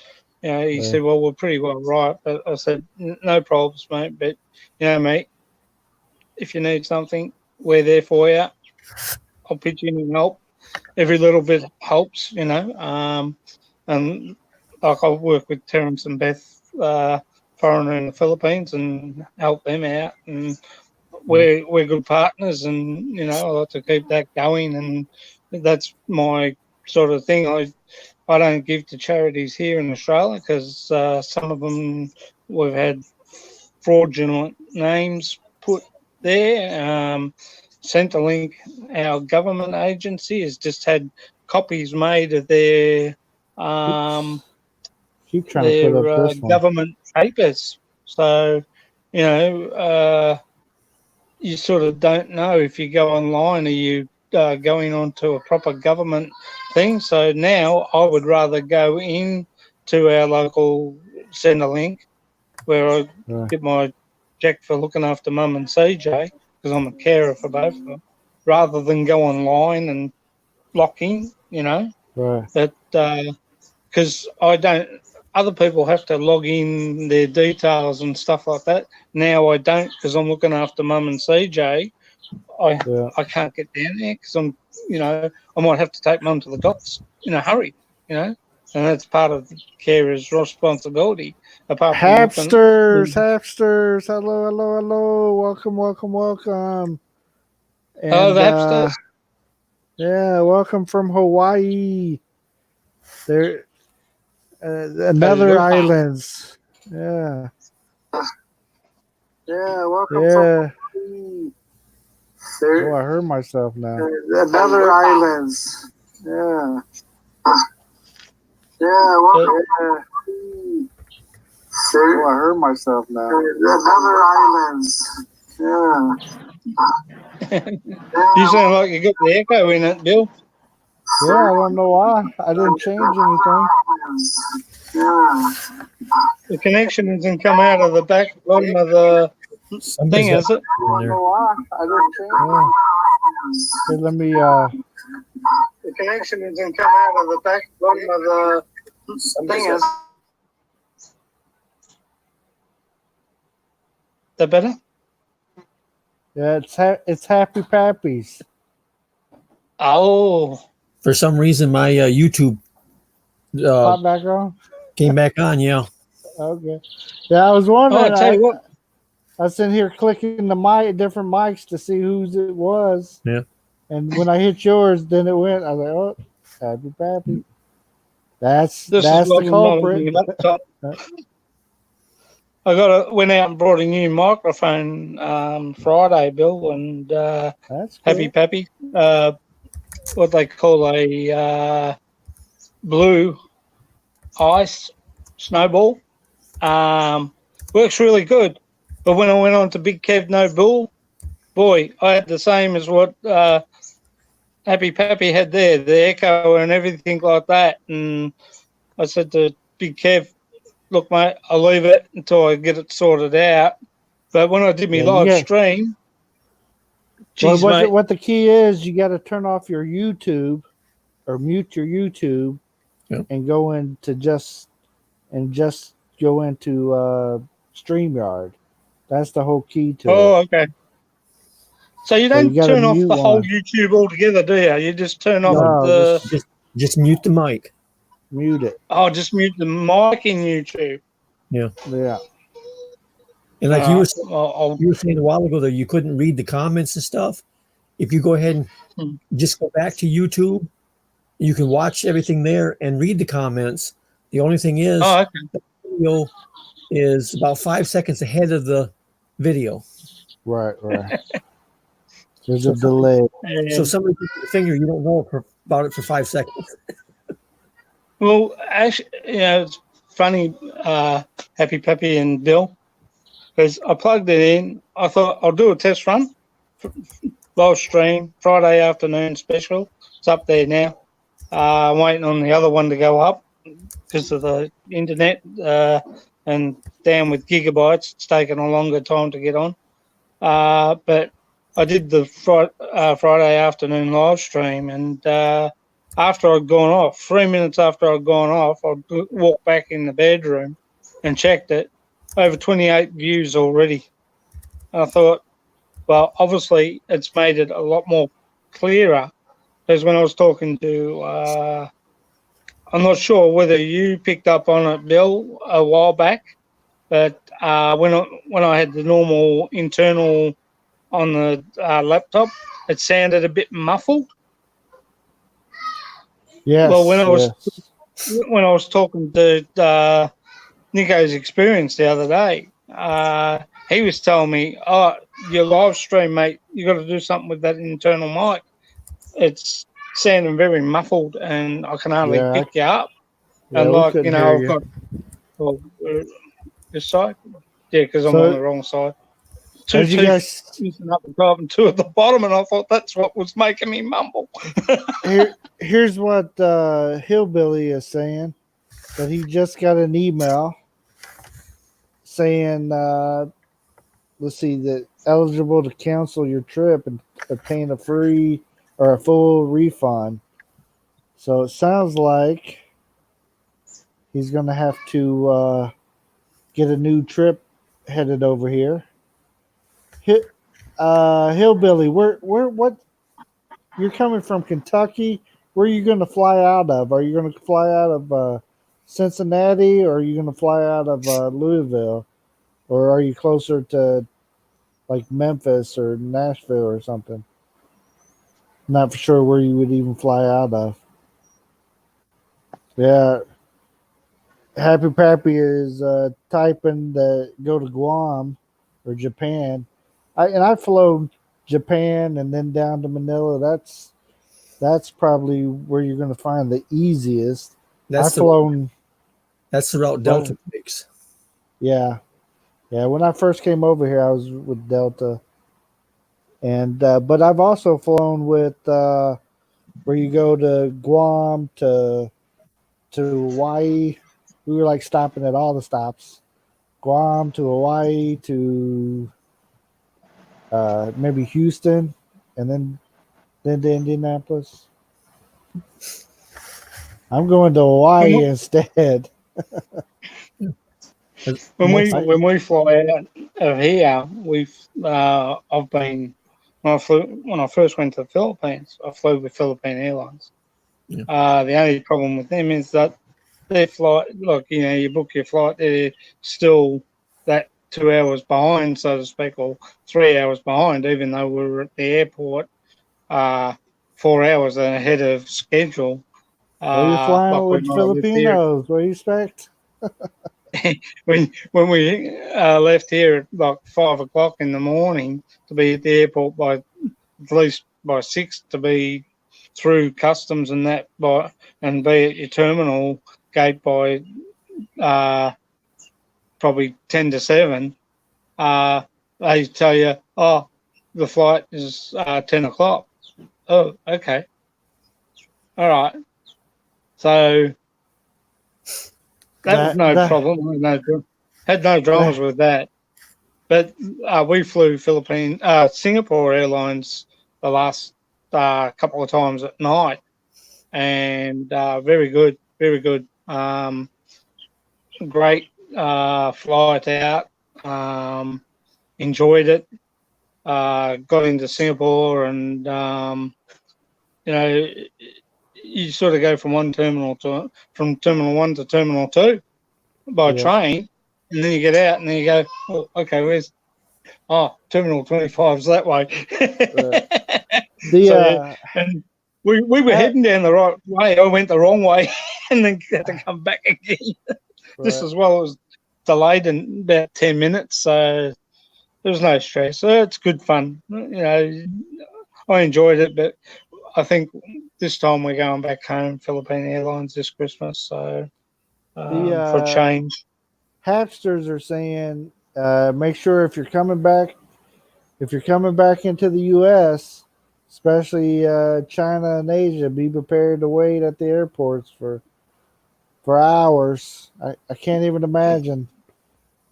he Yeah. said, "Well, we're pretty well right," but I said, "No problems, mate. But mate, if you need something, we're there for you. I'll pitch in and help. Every little bit helps, And like I work with Terence and Beth, foreigner in the Philippines, and help them out. And we're good partners, and I like to keep that going. And that's my sort of thing. I don't give to charities here in Australia because some of them we've had fraudulent names put there. Centrelink, our government agency, has just had copies made of their Keep trying to put up this one. government papers. So, you sort of don't know if you go online, are you going on to a proper government thing? So now I would rather go in to our local Centrelink where I Right. get my check for looking after Mum and CJ because I'm a carer for both of them, rather than go online and lock in, Right. But because I don't, other people have to log in their details and stuff like that. Now I don't because I'm looking after Mum and CJ. Yeah. I can't get down there because I might have to take Mum to the doctors in a hurry, and that's part of the carer's responsibility. Apart from Hapsters, Hapsters, hello, welcome. And the Hapsters. yeah, welcome from Hawaii. There, another Aloha. islands. Yeah, welcome yeah. from Oh, I heard myself now. another islands. Yeah, welcome. Oh, I heard myself now. Another islands. Yeah. You sound like you got the echo in it, Bill. Yeah, I don't know why. I didn't change anything. Yeah. The connection hasn't come out of the back bottom of the Somebody's thing, got is it? in there. why. I didn't change. Yeah. Hey, let me. The connection hasn't come out of the back bottom of the thing, is it? That better? Yeah, it's Happy Pappies. Oh, For some reason, my YouTube Pop back on. came back on. Yeah, Okay. Yeah, I was Oh, wondering. I tell you what, I was sitting here clicking the mic, different mics to see whose it was. Yeah. And when I hit yours, then it went. I was like, "Oh, Happy Pappy." That's this is the what I'm on culprit. the laptop. Went out and brought a new microphone Friday, Bill, and That's Happy cool. Pappy. What they call a blue ice snowball. Works really good. But when I went on to Big Kev No Bull, boy, I had the same as what Happy Pappy had there, the echo and everything like that. And I said to Big Kev, look, mate, I'll leave it until I get it sorted out. But when I did my Yeah, live stream, Well, geez, mate, what the key is, you got to turn off your YouTube or mute your YouTube, Yep. and go into just go into StreamYard. That's the whole key to oh, it. okay. So you So you don't got to turn off mute the whole one. YouTube altogether, do you? You just turn off No, the. Just mute the mic. mute it. Oh, just mute the mic in YouTube. Yeah. And like you I'll were saying a while ago that you couldn't read the comments and stuff. If you go ahead and just go back to YouTube, you can watch everything there and read the comments. The only thing is, oh, okay. the video is about 5 seconds ahead of the video. Right. There's a delay. So somebody gives you the finger, you don't know about it for 5 seconds. Well, actually, it's funny, Happy Peppy and Bill, because I plugged it in. I thought I'll do a test run, live stream, Friday afternoon special. It's up there now. I'm waiting on the other one to go up because of the internet and down with gigabytes. It's taken a longer time to get on. But I did the Friday afternoon live stream, and after I'd gone off, 3 minutes after I'd gone off, I'd walk back in the bedroom and checked it. Over 28 views already. And I thought, well, obviously it's made it a lot more clearer. Because when I was talking to, I'm not sure whether you picked up on it, Bill, a while back, but when I had the normal internal on the laptop, it sounded a bit muffled. Yes. Well, when I was talking to Nico's experience the other day, he was telling me, "Oh, your live stream, mate, you got to do something with that internal mic. It's sounding very muffled, and I can hardly pick you up." And we couldn't hear I've you. got this side, yeah, because I'm So- on the wrong side. Two As you guys, teeth up the top and two at the bottom, and I thought that's what was making me mumble. here's what Hillbilly is saying, that he just got an email saying, let's see, that eligible to cancel your trip and obtain a free or a full refund. So it sounds like he's going to have to get a new trip headed over here. Hillbilly, what? You're coming from Kentucky. Where are you going to fly out of? Are you going to fly out of Cincinnati, or are you going to fly out of Louisville, or are you closer to like Memphis or Nashville or something? Not for sure where you would even fly out of. Yeah, Happy Pappy is typing to go to Guam or Japan. I've flown Japan and then down to Manila. That's probably where you're going to find the easiest. That's the route Delta takes. Yeah. When I first came over here, I was with Delta, and but I've also flown with where you go to Guam to Hawaii. We were like stopping at all the stops. Guam to Hawaii to maybe Houston, and then to Indianapolis. I'm going to Hawaii instead. When we fly out of here, I've been when I first went to the Philippines, I flew with Philippine Airlines. Yeah. The only problem with them is that their flight, like, you know, you book your flight, they're still that 2 hours behind, so to speak, or 3 hours behind, even though we were at the airport 4 hours ahead of schedule. Well, you're flying Like with when I lived here, Filipinos. What do you expect? when we left here at like 5 o'clock in the morning to be at the airport by at least by 6 to be through customs and that by and be at your terminal gate by probably 10 to 7. They tell you, oh, the flight is 10 o'clock. Oh, okay. All right. So that was no problem. Had no dramas with that. But we flew Singapore Airlines the last couple of times at night, and very good, very good. Great flight out. Enjoyed it. Got into Singapore, and you know, you sort of go from from terminal 1 to terminal 2 by train, and then you get out, and then you go, oh, okay, terminal 25's that way. And we were heading down the right way. I went the wrong way, and then had to come back again. Just as well, it was delayed in about 10 minutes, so there was no stress. So it's good fun. You know, I enjoyed it, but I think this time we're going back home, Philippine Airlines, this Christmas. So for a change. Hapsters are saying, make sure if you're coming back into the U.S., especially China and Asia, be prepared to wait at the airports for hours. I can't even imagine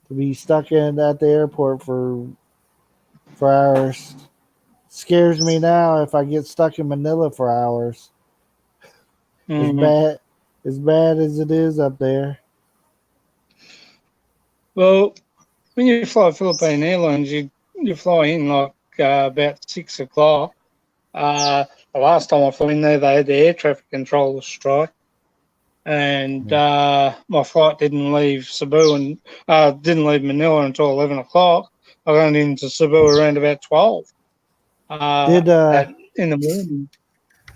to be stuck at the airport for hours. Scares me now if I get stuck in Manila for hours. Mm-hmm. As bad as it is up there. Well, when you fly Philippine Airlines, you fly in like about 6 o'clock. The last time I flew in there, they had the air traffic controller strike, and my flight didn't leave Cebu and didn't leave Manila until 11 o'clock. I got into Cebu around about 12 in the morning.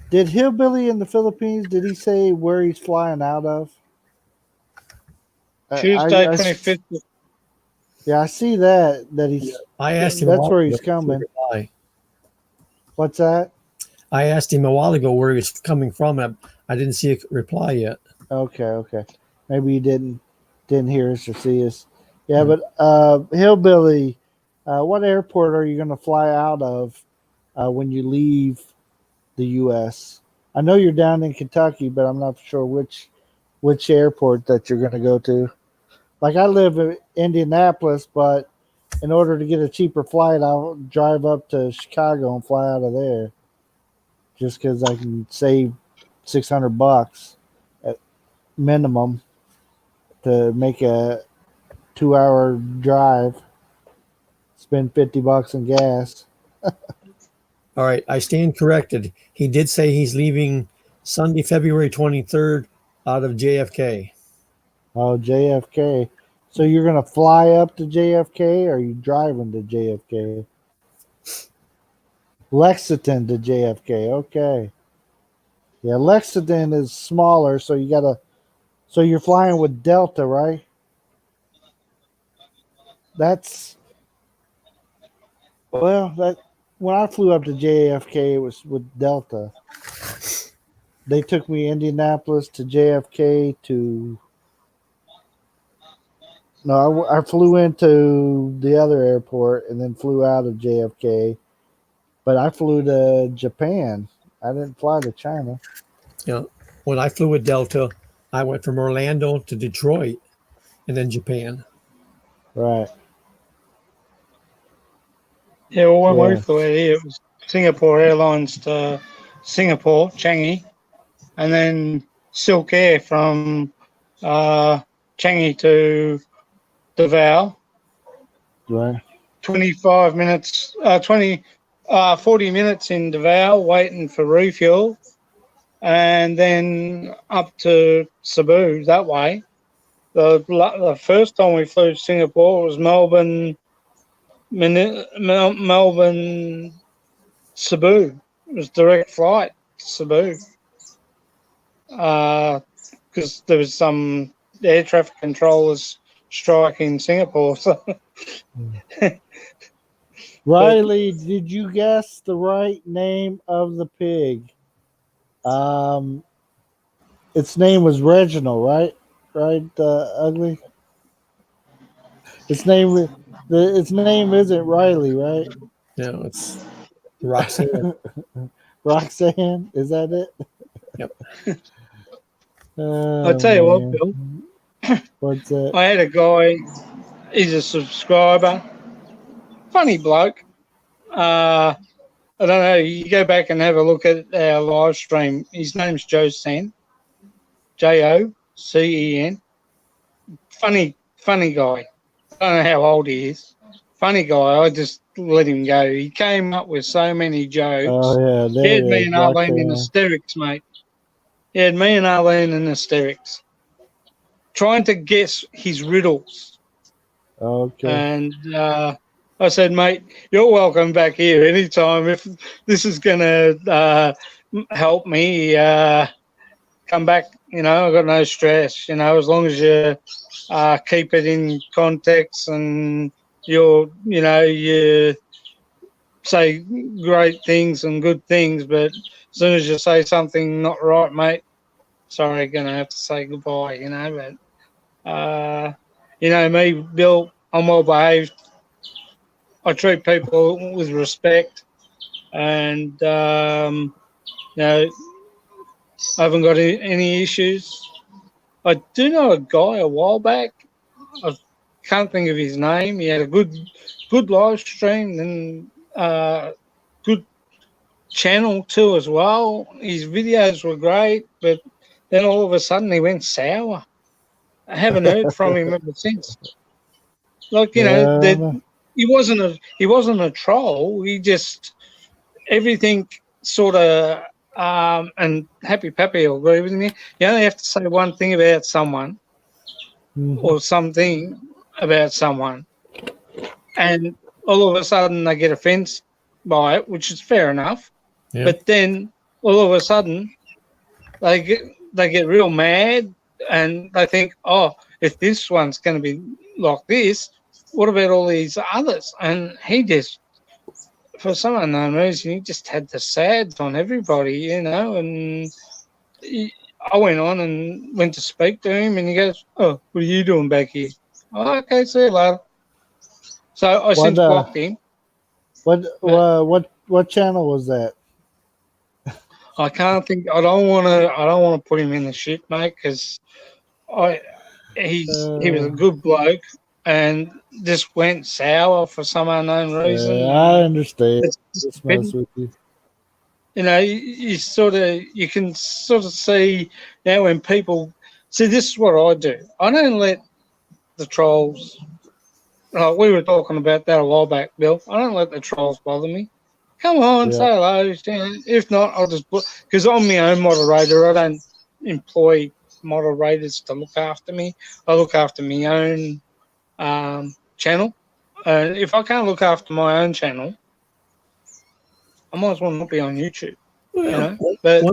Did Hillbilly in the Philippines, did he say where he's flying out of? Tuesday, 25th. Yeah, I see that he's. I asked him. That's where he's coming. What's that? I asked him a while ago where he was coming from. I didn't see a reply yet. Okay. Maybe you didn't hear us or see us. Yeah, but Hillbilly, what airport are you going to fly out of when you leave the U.S.? I know you're down in Kentucky, but I'm not sure which airport that you're going to go to. Like, I live in Indianapolis, but in order to get a cheaper flight, I'll drive up to Chicago and fly out of there, just because I can save $600 at minimum to make a 2-hour drive. Spend $50 in gas. All right, I stand corrected. He did say he's leaving Sunday, February 23rd out of JFK. Oh, JFK. So you're going to fly up to JFK, or are you driving to JFK? Lexington to JFK. Okay. Yeah, Lexington is smaller, so you're flying with Delta, right? When I flew up to JFK, it was with Delta. They took me Indianapolis to JFK to. No, I flew into the other airport and then flew out of JFK. But I flew to Japan. I didn't fly to China. Yeah, when I flew with Delta, I went from Orlando to Detroit and then Japan. Right. Yeah, well, when we flew out here, it was Singapore Airlines to Singapore, Changi, and then Silk Air from Changi to Davao. Right. 40 minutes in Davao waiting for refuel. and then up to Cebu that way. The first time we flew to Singapore was Melbourne, Melbourne, Cebu. It was direct flight to Cebu because there was some air traffic controllers strike in Singapore. So Riley, did you guess the right name of the pig? Its name was Reginald, right? Right, Ugly. Its name isn't Riley, right? No, it's Roxanne. Roxanne, is that it? Yep. I'll tell you what, man. Bill. What's that? I had a guy. He's a subscriber. Funny bloke. I don't know. You go back and have a look at our live stream. His name's Joe Sen. Jocen. Funny guy. I don't know how old he is. Funny guy. I just let him go. He came up with so many jokes. Oh yeah, He there had it me is. and Arlene in Roxanne. hysterics, mate. He had me and Arlene in hysterics. Trying to guess his riddles. Okay. And I said, mate, you're welcome back here anytime. If this is going to help me come back, I've got no stress, as long as you keep it in context and you say great things and good things, but as soon as you say something not right, mate, sorry, going to have to say goodbye, but me, Bill, I'm well behaved. I treat people with respect, and I haven't got any issues. I do know a guy a while back. I can't think of his name. He had a good live stream and good channel too as well. His videos were great, but then all of a sudden he went sour. I haven't heard from him ever since. Like Yeah. he wasn't a troll. He just everything sort of and Happy Pappy will agree with me. You only have to say one thing about someone Mhm. or something about someone, and all of a sudden they get offended by it, which is fair enough. Yeah. But then all of a sudden they get real mad and they think, oh, if this one's going to be like this, what about all these others? And he just, for some unknown reason, he just had the sads on everybody, and I went on and went to speak to him, and he goes, oh, what are you doing back here? Oh, okay, see you later. So I since blocked him. What channel was that? I can't think. I don't want to put him in the shit, mate, because he was a good bloke and just went sour for some unknown reason. I understand. It's Just mess with you. You can sort of see now when people see. This is what I do. I don't let the trolls. We were talking about that a while back, Bill. I don't let the trolls bother me. Come on, say hello. If not, I'll just because I'm my own moderator. I don't employ moderators to look after me. I look after my own channel. If I can't look after my own channel, I might as well not be on YouTube. Well, But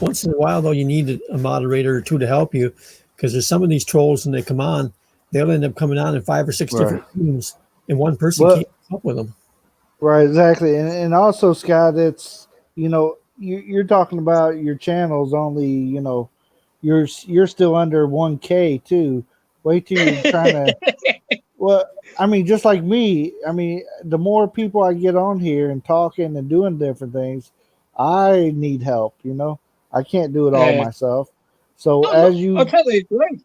once in a while, though, you need a moderator or two to help you, because there's some of these trolls when they come on, they'll end up coming on in 5 or 6 different teams, and one person can't keep up with them. Right, exactly, and also, Scott, it's you're talking about your channels only. You're still under 1K too. Wait till you're trying to. Well, I mean, just like me. I mean, the more people I get on here and talking and doing different things, I need help. I can't do it all myself. So I totally agree.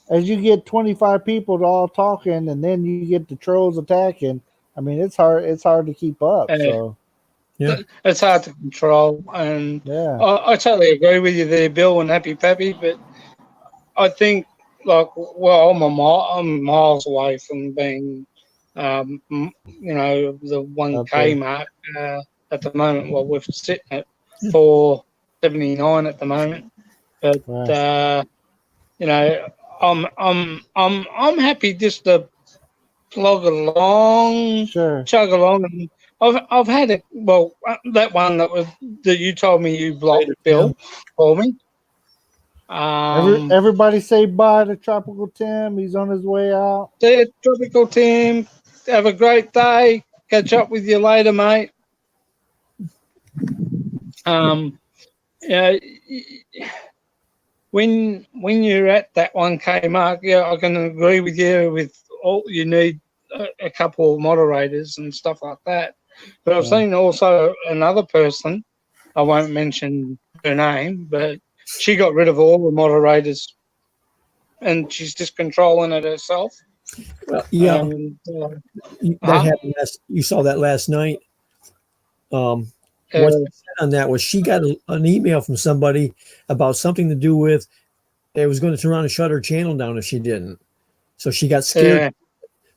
As you get 25 people all talking, and then you get the trolls attacking, I mean, it's hard to keep up. So yeah, it's hard to control, and yeah, I totally agree with you there, Bill and Happy Pappy. But I think, I'm miles away from being, the 1K mark at the moment. Well, we're sitting at 479 at the moment, but Right. you know, I'm happy just to plug along, Sure. chug along, and I've had it. Well, that one that you told me you blocked, Bill, for me. Everybody say bye to Tropical Tim. He's on his way out. See you, Tropical Tim. Have a great day. Catch up with you later, mate. Yeah, when you're at that 1K mark, yeah, I can agree with you. With all, you need a couple of moderators and stuff like that. But I've seen also another person. I won't mention her name, but she got rid of all the moderators, and she's just controlling it herself. Well, yeah, And, that happened you saw that last night. What she said on that was she got an email from somebody about something to do with it was going to turn around and shut her channel down if she didn't. So she got scared. Yeah.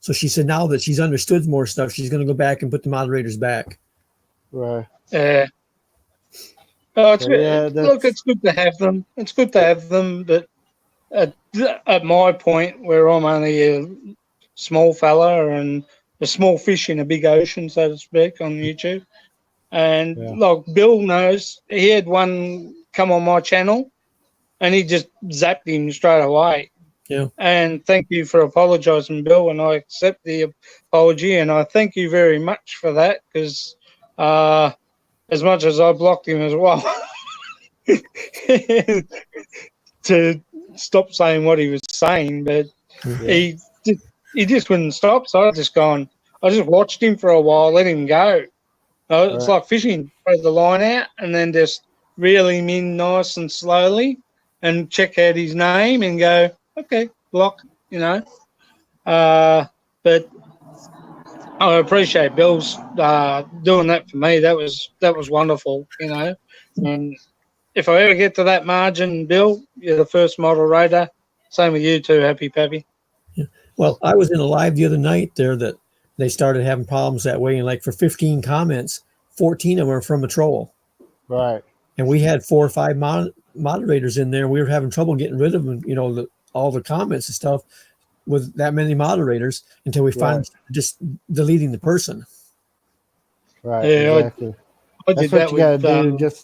So she said now that she's understood more stuff, she's going to go back and put the moderators back. Right. Oh, Look, it's good to have them. It's good to have them, but at my point, where I'm only a small fella and a small fish in a big ocean, so to speak, on YouTube. And like Bill knows, he had one come on my channel, and he just zapped him straight away. Yeah. And thank you for apologising, Bill, and I accept the apology, and I thank you very much for that, because as much as I blocked him as well to stop saying what he was saying, but he just wouldn't stop. So I just watched him for a while, let him go. It's like fishing, throw the line out and then just reel him in nice and slowly and check out his name and go, okay, block, you know. But I appreciate Bill's doing that for me. That was wonderful, you know. And if I ever get to that margin, Bill, you're the first moderator. Same with you too, Happy Pappy. Yeah. Well, I was in a live the other night there that they started having problems that way, and like for 15 comments, 14 of them were from a troll. Right. And we had 4 or 5 moderators in there. We were having trouble getting rid of them, you know, all the comments and stuff with that many moderators until we finally just deleting the person. Right. Yeah, exactly. I That's did what that you gotta with, do.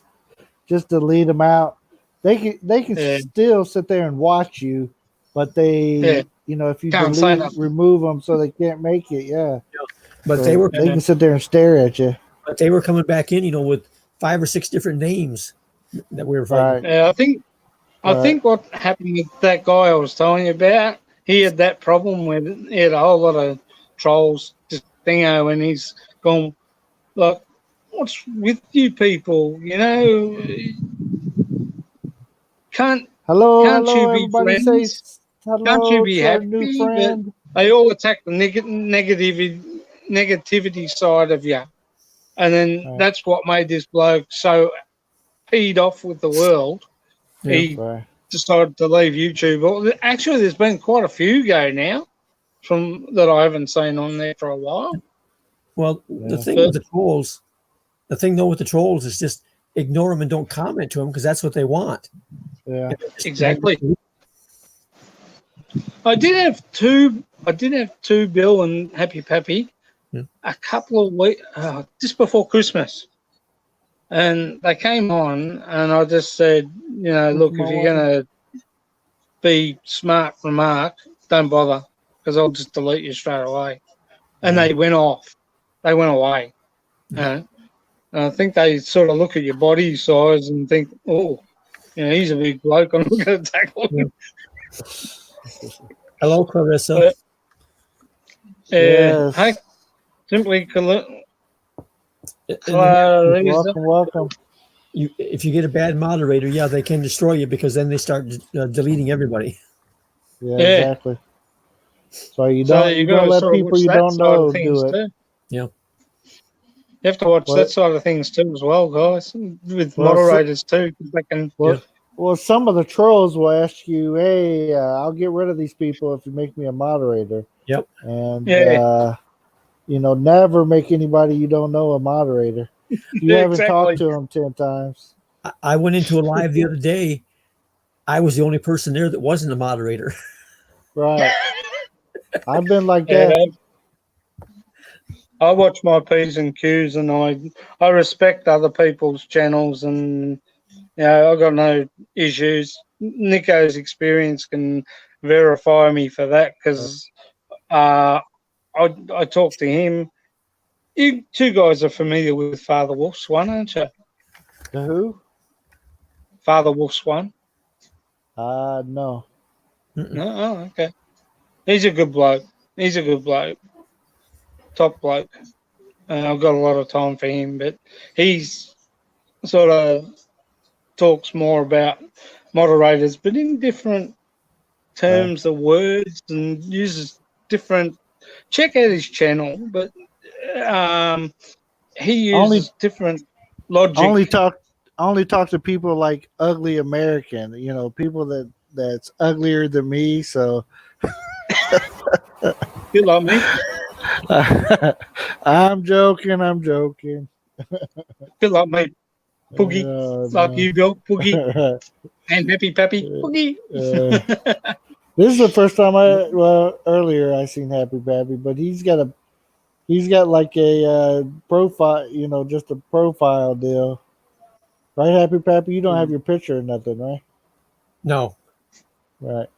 Just delete them out. They can still sit there and watch you, but they, you know, if you Can't say nothing. remove them so they can't make it. Yeah. But So they can sit there and stare at you. But they were coming back in, you know, with 5 or 6 different names that we were fighting. I think what happened with that guy I was telling you about, he had that problem where he had a whole lot of trolls just thingo, and he's gone like, what's with you people? You know, can't hello, you be everybody friends? say hello. Can't you be to our happy? new friend? But they all attack the negativity side of you. And then that's what made this bloke so peed off with the world. Yeah. He decided to leave YouTube. Well, actually, there's been quite a few go now from that I haven't seen on there for a while. Well, the thing with the trolls is just ignore them and don't comment to them because that's what they want. Yeah, exactly. I did have two, Bill and Happy Pappy, a couple of weeks just before Christmas, and they came on, and I just said, you know, look, if you're gonna be smart for Mark, don't bother, because I'll just delete you straight away. And they went off. They went away. And I think they sort of look at your body size and think, oh, you know, he's a big bloke. I'm not going to tackle him. Hello, Clarissa. Yes. Hey, simply welcome. If you get a bad moderator, they can destroy you because then they start deleting everybody. Yeah, exactly. So you don't let people you don't know do it. Too. Yeah. You have to watch that side of things too as well, guys, with moderators too. They can, well, some of the trolls will ask you, hey, I'll get rid of these people if you make me a moderator. Yep. And, you know, never make anybody you don't know a moderator. You haven't talked Exactly. to him 10 times. I went into a live the other day. I was the only person there that wasn't a moderator. Right. I've been like Yeah, that. I watch my P's and Q's, and I respect other people's channels, and I got no issues. Nico's experience can verify me for that because I talked to him. You two guys are familiar with Father Wolf's One, aren't you? The who? Father Wolf's One. No. No, oh, okay. He's a good bloke. He's a good bloke. Top bloke. I've got a lot of time for him, but he's sort of talks more about moderators, but in different terms of words and uses different. Check out his channel, but he Only- uses different logic. Only talk to people like Ugly American, people that's uglier than me. So You like me? I'm joking. You like me? Poogie, like No. you go, Poogie, and Peppy Peppy, Poogie. This is the first time earlier I seen Happy Pappy, but he's got like a profile, just a profile deal. Right, Happy Pappy? You don't have your picture or nothing, right? No. Right.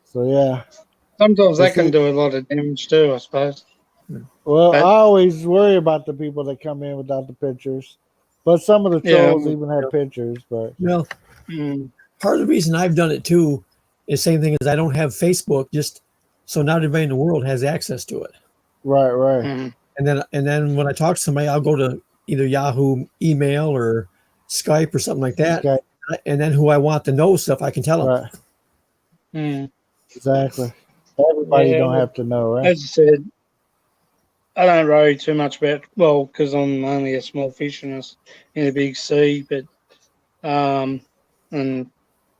So yeah. Sometimes that can do a lot of damage too, I suppose. Well, But- I always worry about the people that come in without the pictures. But some of the Yeah. trolls even have pictures, but Well, Mm. part of the reason I've done it too is same thing as I don't have Facebook, just so not everybody in the world has access to it. right. Mm. And then when I talk to somebody, I'll go to either Yahoo email or Skype or something like that. Okay. And then who I want to know stuff, I can tell them. Right. Mm. Exactly. Everybody Yeah, don't have to know, right? As you said, I don't worry too much about, well, because I'm only a small fish in a big sea, but and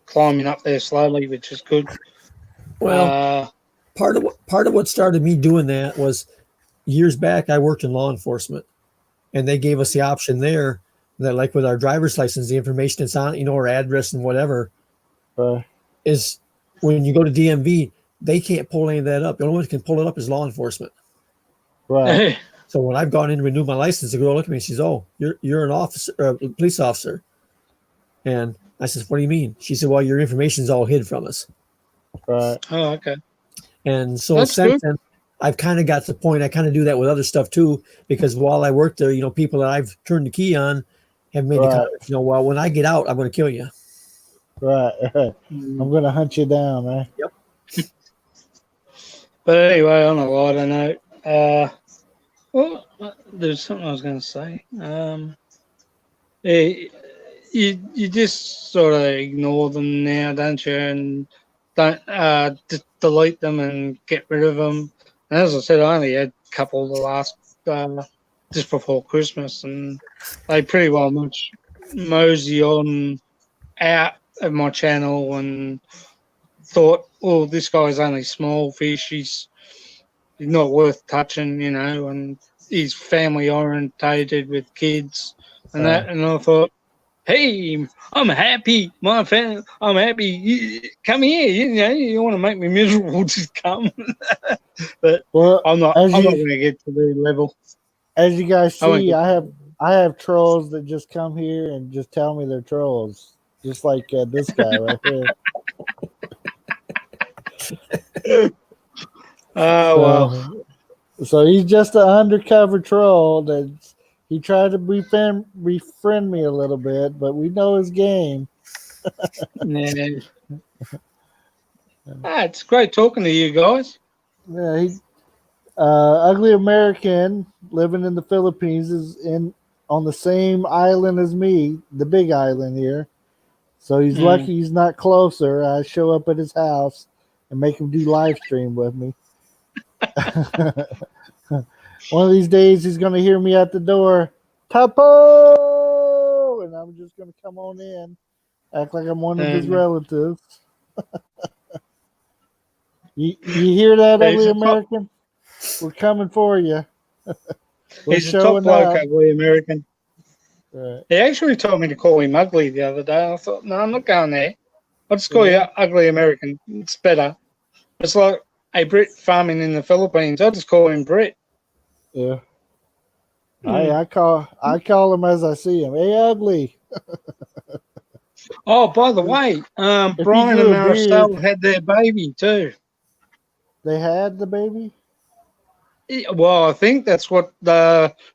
climbing up there slowly, which is good. Well, part of what started me doing that was years back I worked in law enforcement, and they gave us the option there that, like with our driver's license, the information that's on, our address and whatever, is when you go to DMV, they can't pull any of that up. The only one that can pull it up is law enforcement. Right. So when I've gone in to renew my license, the girl looked at me and she says, "Oh, you're an officer, a police officer." And I says, "What do you mean?" She said, "Well, your information's all hid from us." Right. Oh, okay. And so That's since good. then, I've kind of got to the point. I kind of do that with other stuff too, because while I work there, people that I've turned the key on have made the Right. comment, well, when I get out, I'm going to kill you. Right. Mm. I'm gonna hunt you down, man. But anyway, on a lighter note, well, there's something I was going to say. Yeah, you just sort of ignore them now, don't you? And don't just delete them and get rid of them. And as I said, I only had a couple the last just before Christmas, and they pretty well much mosey on out of my channel and thought, well, this guy's only small fish. He's not worth touching, and he's family orientated with kids and that. And I thought, hey, I'm happy. My family, I'm happy. Come here. You want to make me miserable? Just come. But Well, I'm not as going you to get to their level. as you guys I won't see, get- I have trolls that just come here and just tell me they're trolls, just like this guy right here. Oh, well. So he's just an undercover troll that he tried to befriend me a little bit, but we know his game. Yeah. It's great talking to you guys. Yeah, he Ugly American living in the Philippines is on the same island as me, the big island here. So he's lucky he's not closer. I show up at his house and make him do live stream with me. One of these days he's gonna hear me at the door, Tapo, and I'm just gonna come on in, act like I'm one of his relatives. You hear that, Hey, Ugly so- American? We're coming for you. We're He's a top showing bloke, up. ugly American. Right. He actually told me to call him ugly the other day. I thought, no, I'm not going there. I'll just call Yeah. you ugly American. It's better. It's like a Brit farming in the Philippines. I'll just call him Brit. Yeah. Mm. I call him as I see him. Hey, ugly. Oh, by the way, If he Brian and grew a beard, Maricel had their baby too. they had the baby. Yeah, well, I think that's what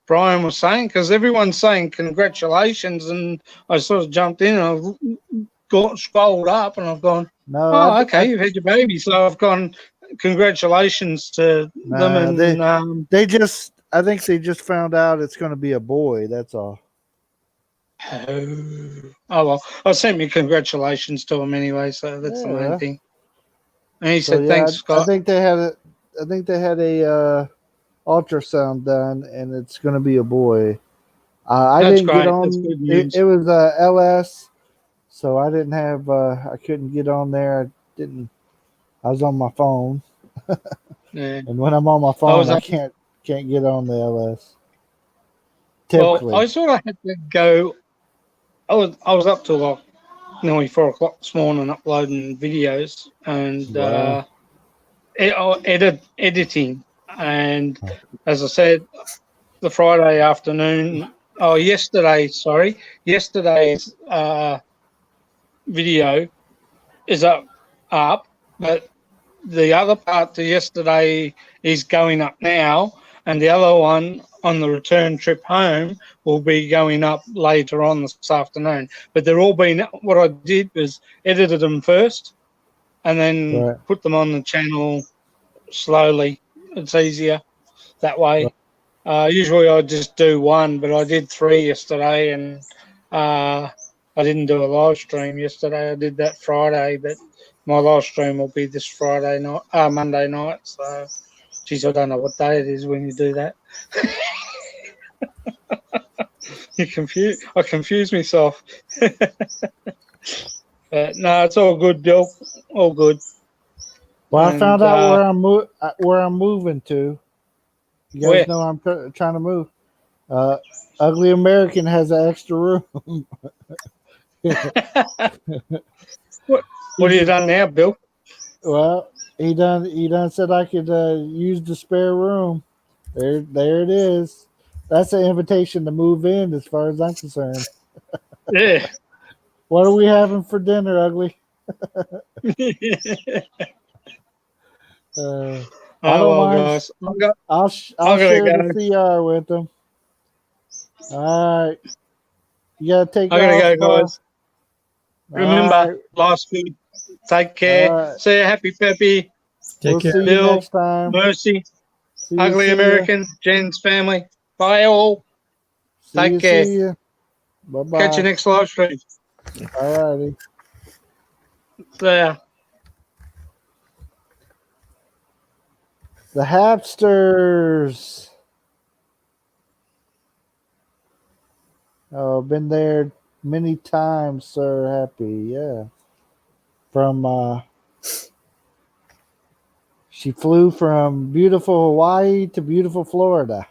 Brian was saying because everyone's saying congratulations, and I sort of jumped in and I've got scrolled up and I've gone, No, oh, okay, you've had your baby, so I've gone congratulations to them, nah, and they just. I think they just found out it's going to be a boy. That's all. oh well, I sent me congratulations to him anyway, so that's the main Yeah. thing. And he So said, yeah, thanks, I Scott. think they had a. I think they had a ultrasound done, and it's going to be a boy. I That's didn't get great. That's on. good It news. was LS, so I didn't have. I couldn't get on there. I didn't. I was on my phone, Yeah. and when I'm on my I was phone, I up. can't get on the LS. Well, I Typically, sort of had to go. I was up till like nearly 4 o'clock this morning uploading videos and wow. editing. And as I said, the Friday afternoon, yesterday's video is up, but the other part to yesterday is going up now, and the other one on the return trip home will be going up later on this afternoon. But they're all been. What I did was edited them first, and then Right. put them on the channel slowly. It's easier that way. Usually I just do one, but I did three yesterday, and I didn't do a live stream yesterday. I did that Friday, but my live stream will be this Friday night, Monday night. So, geez, I don't know what day it is when you do that. I confuse myself. But no, it's all good, Bill. All good. Well, I And found out where I'm moving to. You guys where? know I'm trying to move. Ugly American has an extra room. What have you done now, Bill? Well, he done said I could use the spare room. There it is. That's an invitation to move in, as far as I'm concerned. Yeah. What are we having for dinner, Ugly? I don't well, mind. guys, I'll I'm gonna share the go. CR with them. All right, you gotta take I'm gonna off. go, guys. All Remember, right, life's good. Take all care. right. See you, Happy Peppy, Take We'll care. see you Bill, next time. Mercy, See you. Ugly See you. American, Jen's family. Bye, all. See Take you. care. See you. Bye Catch you bye. next live stream. All righty. See ya. The Hapsters. Oh, been there many times, sir. Happy, yeah. From she flew from beautiful Hawaii to beautiful Florida.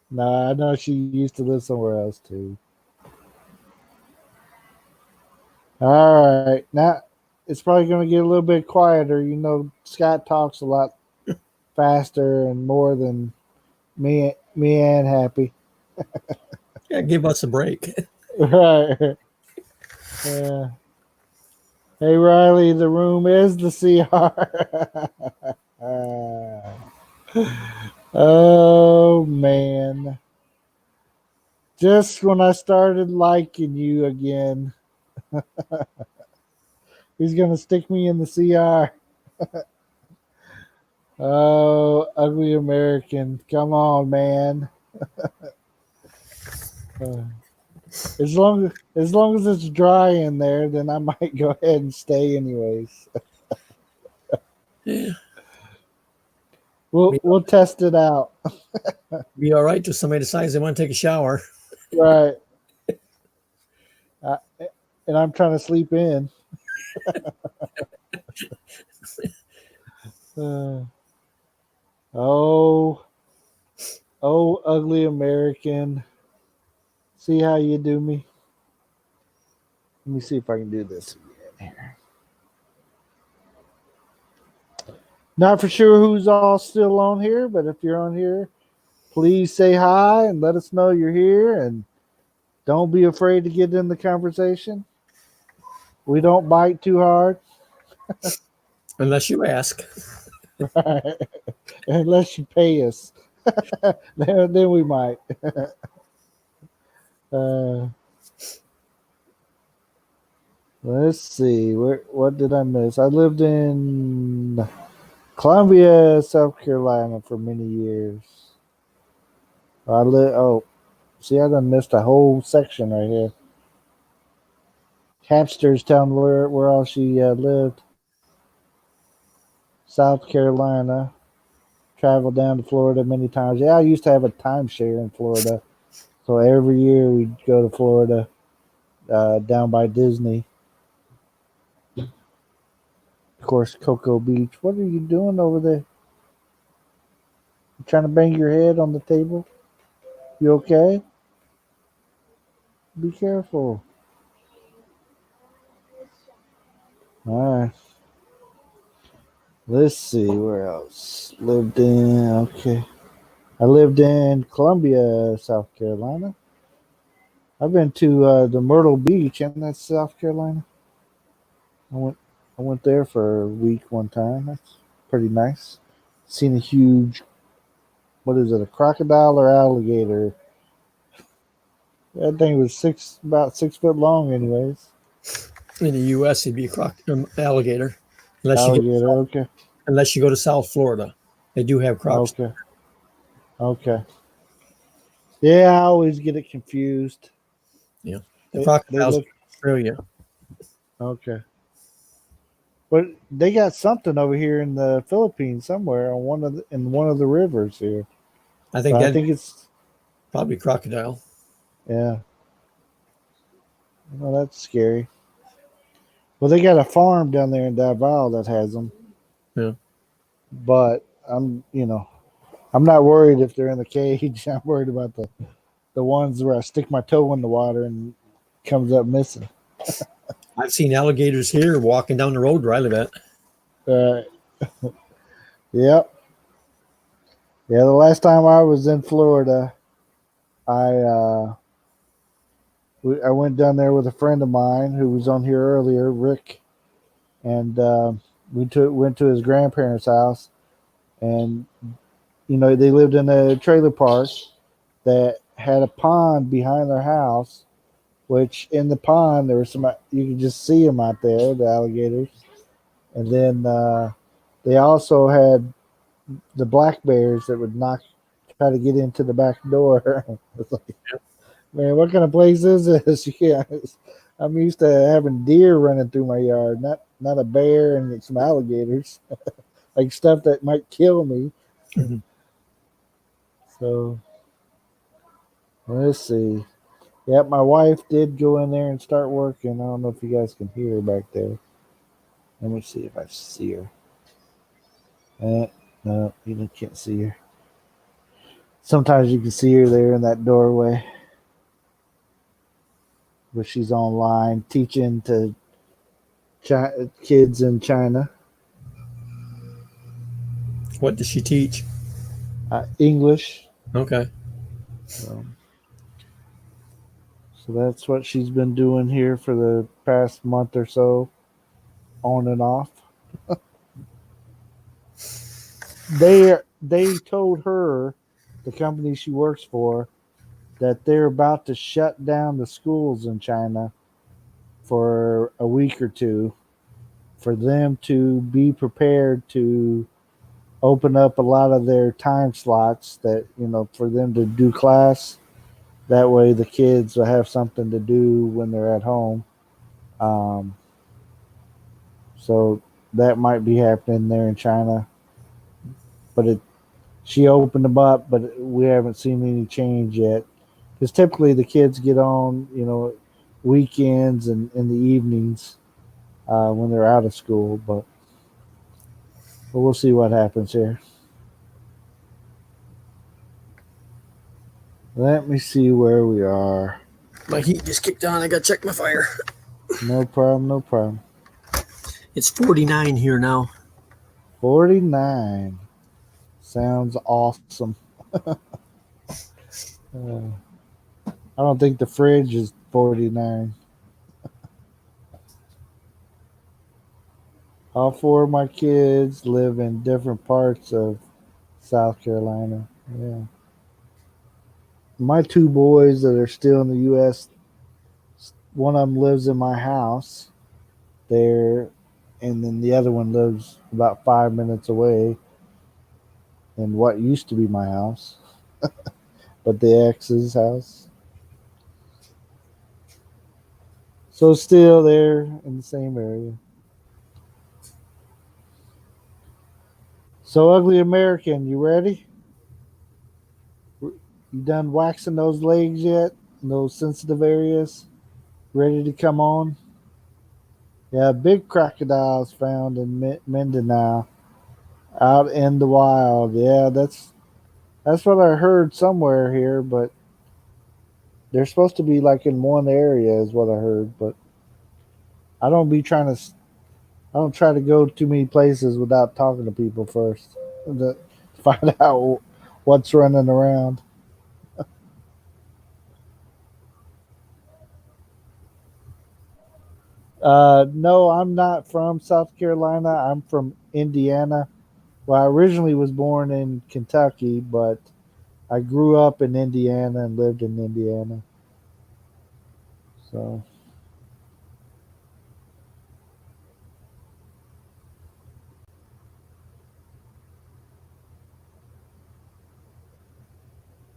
No, I know she used to live somewhere else too. All right, now it's probably going to get a little bit quieter. You know, Scott talks a lot faster and more than me and Happy. Yeah, give us a break. Right. Yeah. Hey Riley, the room is the CR. Oh man. Just when I started liking you again, he's gonna stick me in the CR. Oh, ugly American. Come on, man. As long as it's dry in there, then I might go ahead and stay anyways. Yeah. We'll test it out. Be all right till somebody decides they want to take a shower. Right. And I'm trying to sleep in. Oh, Oh, ugly American. See how you do me? Let me see if I can do this again here. Not for sure who's all still on here, but if you're on here, please say hi and let us know you're here. And don't be afraid to get in the conversation. We don't bite too hard, Unless you ask. unless you pay us. Then we might. Uh, let's see. What did I miss? I lived in Columbia, South Carolina for many years. Oh, see, I done missed a whole section right here. Hamsters telling where all she lived. South Carolina. Traveled down to Florida many times. Yeah, I used to have a timeshare in Florida. So every year we'd go to Florida, down by Disney. Of course, Cocoa Beach. What are you doing over there? You trying to bang your head on the table? You okay? Be careful. All right. Let's see where else. Lived in, okay. I lived in Columbia, South Carolina. I've been to the Myrtle Beach, and that's South Carolina. I went I went there for a week one time. That's pretty nice. Seen a huge, what is it, a crocodile or alligator? That thing was about 6 foot long, anyways. In the U.S., it'd be a alligator, unless Alligator. Okay. you go to South Florida. They do have crocs. Okay. Okay. Yeah, I always get it confused. Yeah, the They crocodiles look in Australia. okay. But they got something over here in the Philippines somewhere on one of the rivers here. I think But I that think it's probably crocodile. yeah. Well, that's scary. Well, they got a farm down there in Davao that has them. Yeah. But I'm not worried if they're in the cage. I'm worried about the ones where I stick my toe in the water and it comes up missing. I've seen alligators here walking down the road where I live at. Uh, yep. Yeah, the last time I was in Florida, I I went down there with a friend of mine who was on here earlier, Rick, and went to his grandparents' house, and they lived in a trailer park that had a pond behind their house, which in the pond there was you could just see them out there, the alligators, and then they also had the black bears that would try to get into the back door. It's like, man, what kind of place is this? Yeah, I'm used to having deer running through my yard, not a bear and some alligators, like stuff that might kill me. Mhm. So let's see. Yep, my wife did go in there and start working. I don't know if you guys can hear her back there. Let me see if I see her. No, you can't see her. Sometimes you can see her there in that doorway. But she's online teaching to kids in China. What does she teach? English. Okay. So that's what she's been doing here for the past month or so, on and off. They told her, the company she works for, that they're about to shut down the schools in China for a week or two for them to be prepared to open up a lot of their time slots that, for them to do class. That way the kids will have something to do when they're at home. Um, so that might be happening there in China. But she opened them up, but we haven't seen any change yet. Because typically the kids get on, weekends and in the evenings when they're out of school. But we'll see what happens here. Let me see where we are. My heat just kicked on. I got to check my fire. No problem, no problem. It's 49 here now. 49. Sounds awesome. I don't think the fridge is 49. All four of my kids live in different parts of South Carolina. Yeah. My two boys that are still in the U.S., one of them lives in my house there, and then the other one lives about 5 minutes away in what used to be my house, but the ex's house. So still there in the same area. So Ugly American, you ready? You done waxing those legs yet? Those sensitive areas? Ready to come on? Yeah, big crocodiles found in Mindanao, out in the wild. Yeah, that's what I heard somewhere here, but they're supposed to be like in one area, is what I heard. But I don't be trying to. I don't try to go too many places without talking to people first to find out what's running around. No, I'm not from South Carolina. I'm from Indiana. Well, I originally was born in Kentucky, but I grew up in Indiana and lived in Indiana. So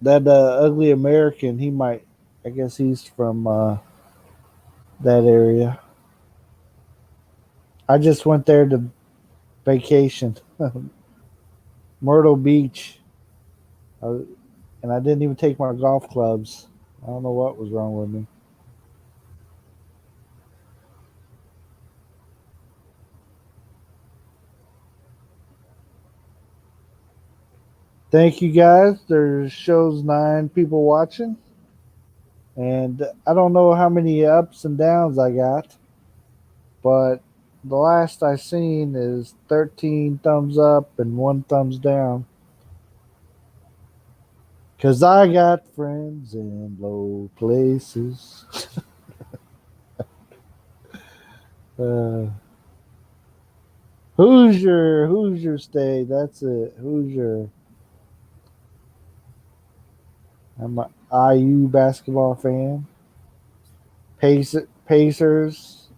that ugly American, he might. I guess he's from that area. I just went there to vacation, Myrtle Beach, and I didn't even take my golf clubs. I don't know what was wrong with me. Thank you guys. There shows 9 people watching, and I don't know how many ups and downs I got, but the last I seen is 13 thumbs up and 1 thumbs down. Cause I got friends in low places. uh, Hoosier State. That's it. Hoosier. I'm an IU basketball fan. Pacers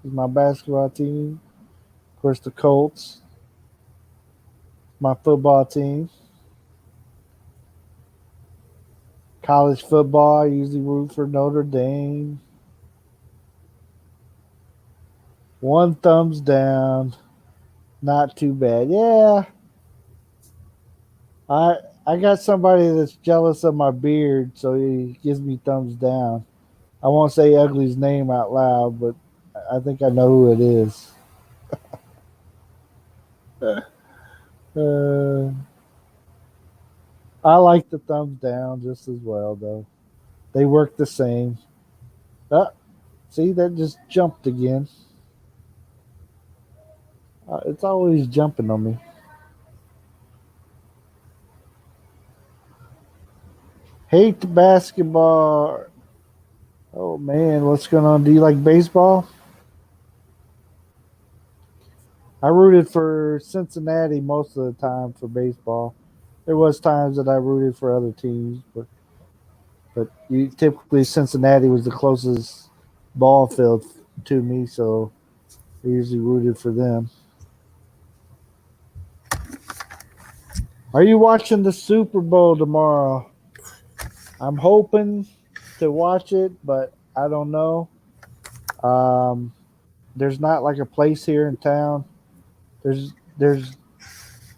is my basketball team. Of course, the Colts, my football team. College football, I usually root for Notre Dame. 1 thumbs down. Not too bad. Yeah. I got somebody that's jealous of my beard, so he gives me thumbs down. I won't say Ugly's name out loud, but I think I know who it is. uh, I like the thumbs down just as well, though. They work the same. See, that just jumped again. It's always jumping on me. Hate the basketball. Oh man, what's going on? Do you like baseball? I rooted for Cincinnati most of the time for baseball. There was times that I rooted for other teams, but typically Cincinnati was the closest ball field to me, so I usually rooted for them. Are you watching the Super Bowl tomorrow? I'm hoping to watch it, but I don't know. There's not like a place here in town. There's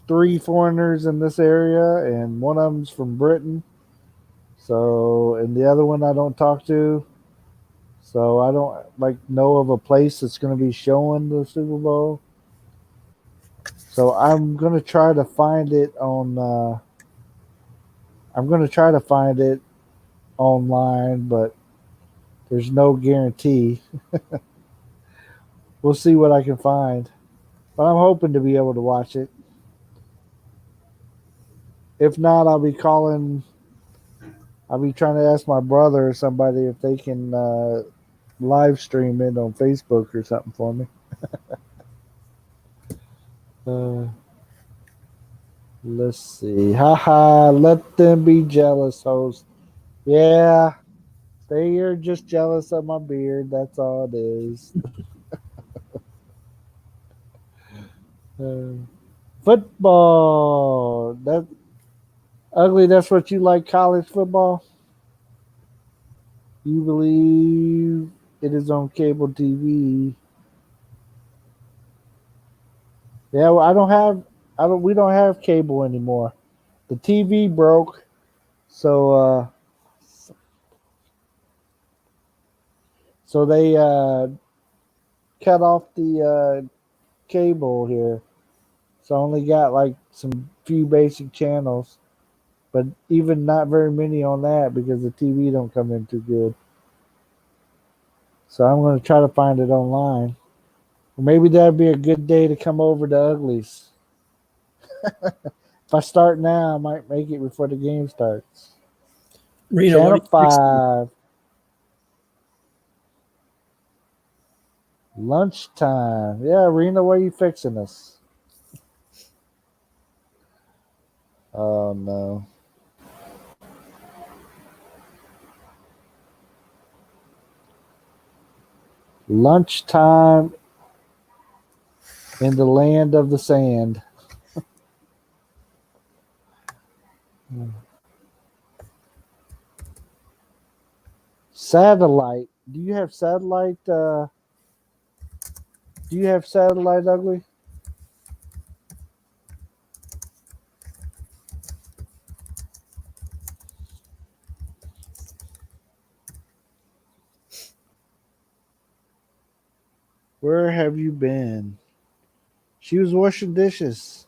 3 foreigners in this area, and one of them's from Britain. So, and the other one I don't talk to. So I don't like know of a place that's going to be showing the Super Bowl. So I'm going to try to find it on. I'm going to try to find it online, but there's no guarantee. We'll see what I can find. But I'm hoping to be able to watch it. If not, I'll be trying to ask my brother or somebody if they can live stream it on Facebook or something for me. Uh, let's see. Haha, let them be jealous, host. Yeah, they are just jealous of my beard. That's all it is. Uh, football. That ugly. That's what you like, college football. You believe it is on cable TV. Yeah, well, we don't have cable anymore. The TV broke, so they cut off the cable here. So I only got like some few basic channels, but even not very many on that because the TV don't come in too good. So I'm going to try to find it online. Or maybe that'd be a good day to come over to Uglies. If I start now, I might make it before the game starts. Reno, Channel what are you fixing? 5. Lunchtime. Yeah, Rena, what are you fixing us? Oh, no. Lunchtime in the land of the sand. Satellite. Do you have satellite? Ugly? Where have you been? She was washing dishes.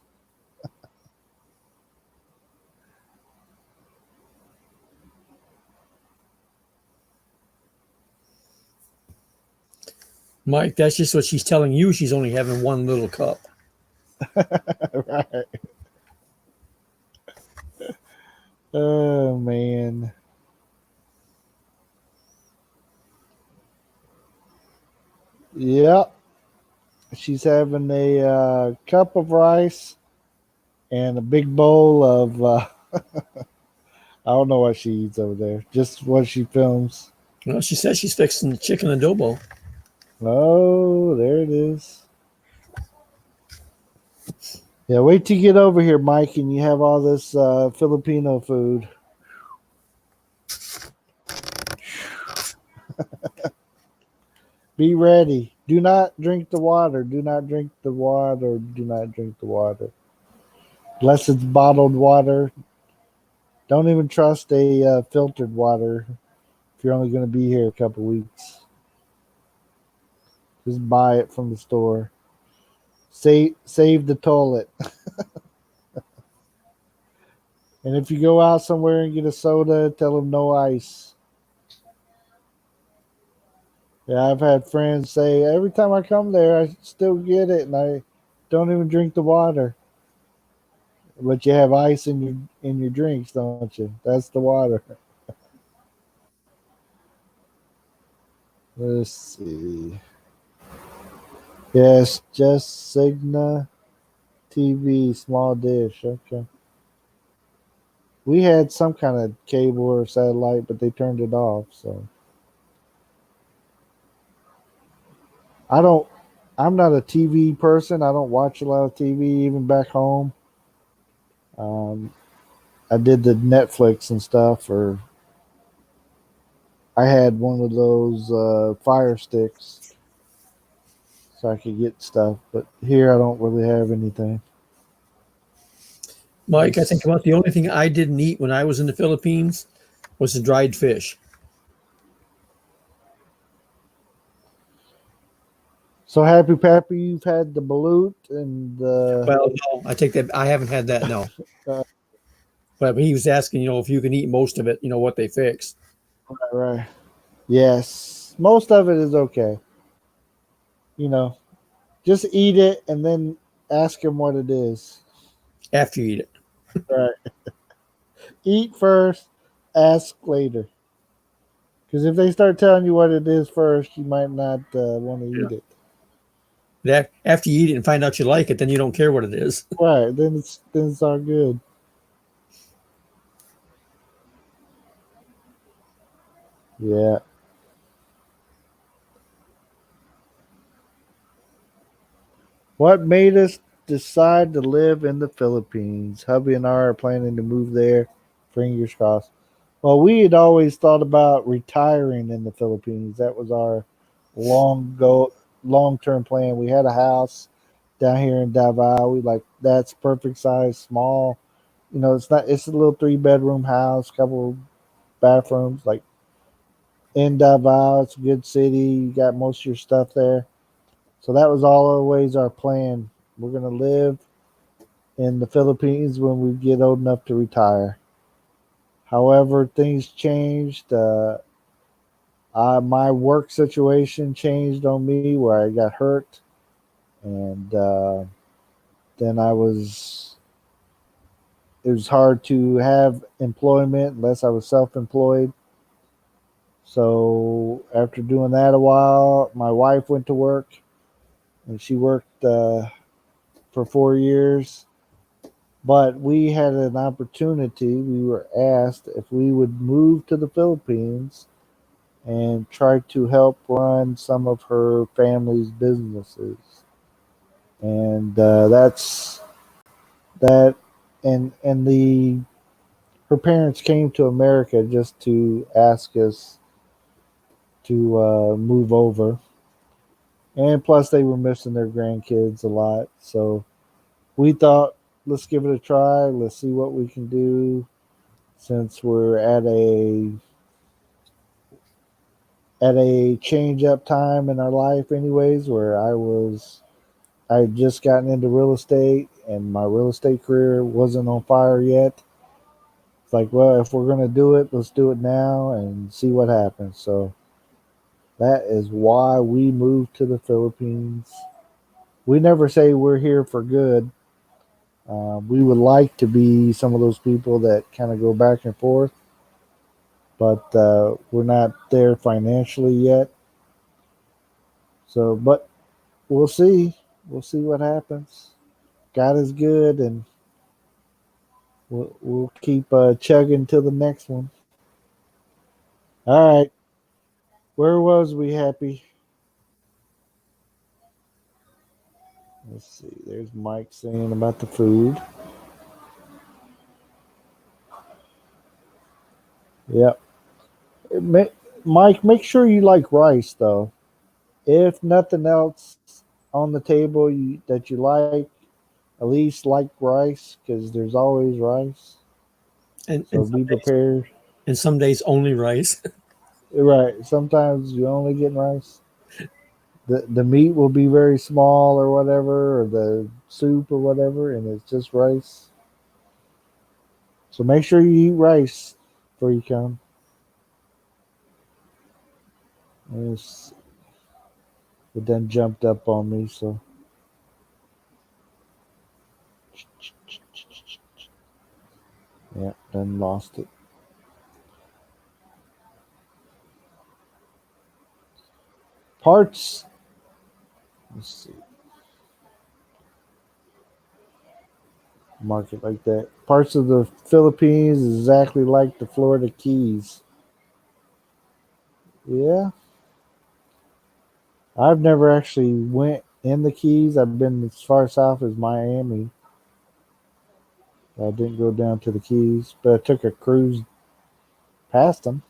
Mike, that's just what she's telling you. She's only having one little cup. Right. Oh, man. Yep. She's having a cup of rice and a big bowl of, I don't know what she eats over there, just what she films. Well, she says she's fixing the chicken adobo. Oh, there it is. Yeah, wait till you get over here, Mike, and you have all this Filipino food. Be ready. Do not drink the water. Do not drink the water. Do not drink the water. Unless it's bottled water. Don't even trust a filtered water if you're only going to be here a couple weeks. Just buy it from the store. Save the toilet. And if you go out somewhere and get a soda, tell them no ice. Yeah, I've had friends say every time I come there, I still get it, and I don't even drink the water. But you have ice in your drinks, don't you? That's the water. Let's see. Yes, just Cigna TV, small dish. Okay. We had some kind of cable or satellite, but they turned it off. So I'm not a TV person. I don't watch a lot of TV, even back home. I did the Netflix and stuff, or I had one of those Fire Sticks so I could get stuff. But here I don't really have anything. Mike, I think about the only thing I didn't eat when I was in the Philippines was the dried fish. So Happy Pappy, you've had the balut and the. Well, no, I take that. I haven't had that. No. But he was asking, if you can eat most of it, what they fix. Right. Yes. Most of it is okay. You know, just eat it and then ask him what it is. after you eat it. Right. Eat first, ask later. Because if they start telling you what it is first, you might not want to Yeah. eat it. That after you eat it and find out you like it, then you don't care what it is. Right. Then it's all good. Yeah. What made us decide to live in the Philippines? Hubby and I are planning to move there. Fingers crossed. Well, we had always thought about retiring in the Philippines. That was our long term plan. We had a house down here in Davao. We like that's perfect size, small. It's a little 3 bedroom house, couple bathrooms, like in Davao. It's a good city. You got most of your stuff there. So that was always our plan. We're gonna live in the Philippines when we get old enough to retire. However, things changed. My work situation changed on me where I got hurt, and then it was hard to have employment unless I was self employed. So after doing that a while, my wife went to work, and she worked for 4 years. But we had an opportunity. We were asked if we would move to the Philippines and try to help run some of her family's businesses. And that's that. And the her parents came to America just to ask us to move over. And plus, they were missing their grandkids a lot. So we thought, let's give it a try. Let's see what we can do since we're at a change up time in our life anyways where I had just gotten into real estate and my real estate career wasn't on fire yet. It's like, well, if we're gonna do it, let's do it now and see what happens. So that is why we moved to the Philippines. We never say we're here for good. We would like to be some of those people that kind of go back and forth, but we're not there financially yet. So, but we'll see. We'll see what happens. God is good, and we'll keep chugging to the next one. All right. Where was we, Happy? Let's see. There's Mike saying about the food. Yep. Mike, make sure you like rice, though. If nothing else on the table that you like, at least like rice because there's always rice. And So be prepared. some days only rice. Right. Sometimes you only get rice. The meat will be very small or whatever, or the soup or whatever, and it's just rice. So make sure you eat rice before you come. It's, it done jumped up on me, so yeah, done lost it. Parts. Let's see. Mark it like that. Parts of the Philippines is exactly like the Florida Keys. Yeah, I've never actually went in the Keys. I've been as far south as Miami. I didn't go down to the Keys, but I took a cruise past them.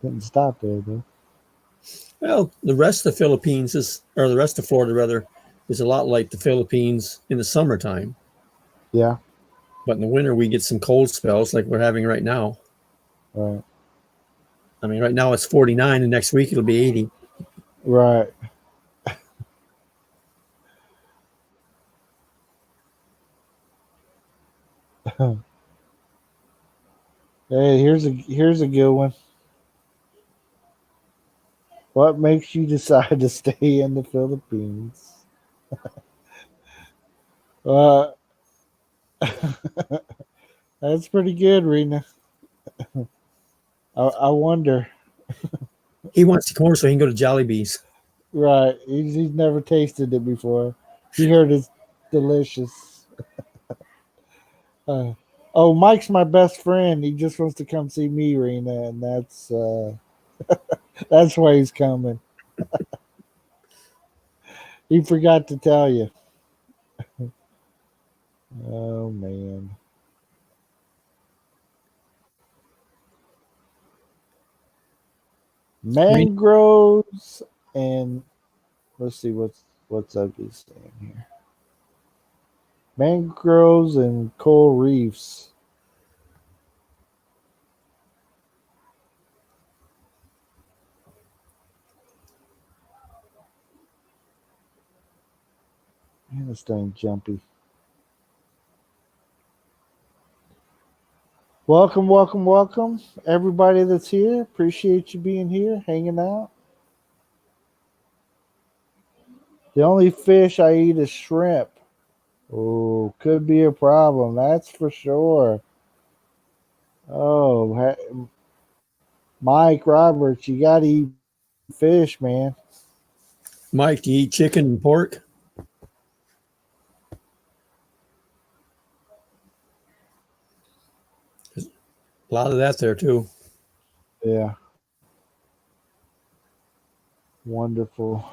Didn't stop there though. Well, the rest of the Philippines or the rest of Florida rather, is a lot like the Philippines in the summertime. Yeah, But in the winter, we get some cold spells like we're having right now. right, I mean, right now it's 49, and next week it'll be 80. right. Hey, here's a good one. What makes you decide to stay in the Philippines? Uh, that's pretty good, Rena. I wonder. He wants to come over so he can go to Jollibee's. Right, he's never tasted it before. He heard it's delicious. Uh, oh, Mike's my best friend. He just wants to come see me, Rena, and that's why he's coming. He forgot to tell you. Oh man. Mangroves and let's see what's ugly saying here. Mangroves and coral reefs. Man, this thing jumpy. Welcome, welcome, welcome. Everybody that's here. Appreciate you being here, hanging out. The only fish I eat is shrimp. Oh, could be a problem. That's for sure. Oh, Mike Roberts, you got to eat fish, man. Mike, do you eat chicken and pork? A lot of that there too. Yeah. Wonderful.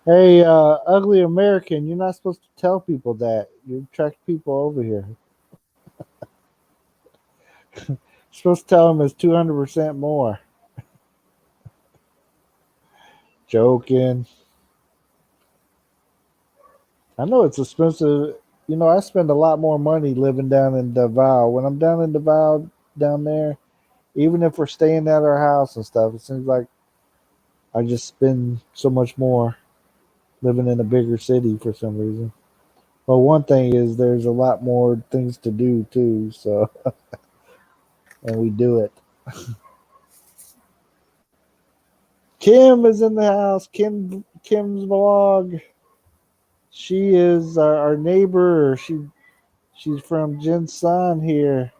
Hey, ugly American, you're not supposed to tell people that. You attract people over here. You're supposed to tell them it's 200% more. Joking. I know it's expensive. You know, I spend a lot more money living down in Davao. When I'm down in Davao, down there, even if we're staying at our house and stuff, it seems like I just spend so much more living in a bigger city for some reason. Well, one thing is there's a lot more things to do too, so and we do it. Kim is in the house. Kim's vlog. She is our neighbor. She's from Jinsan here.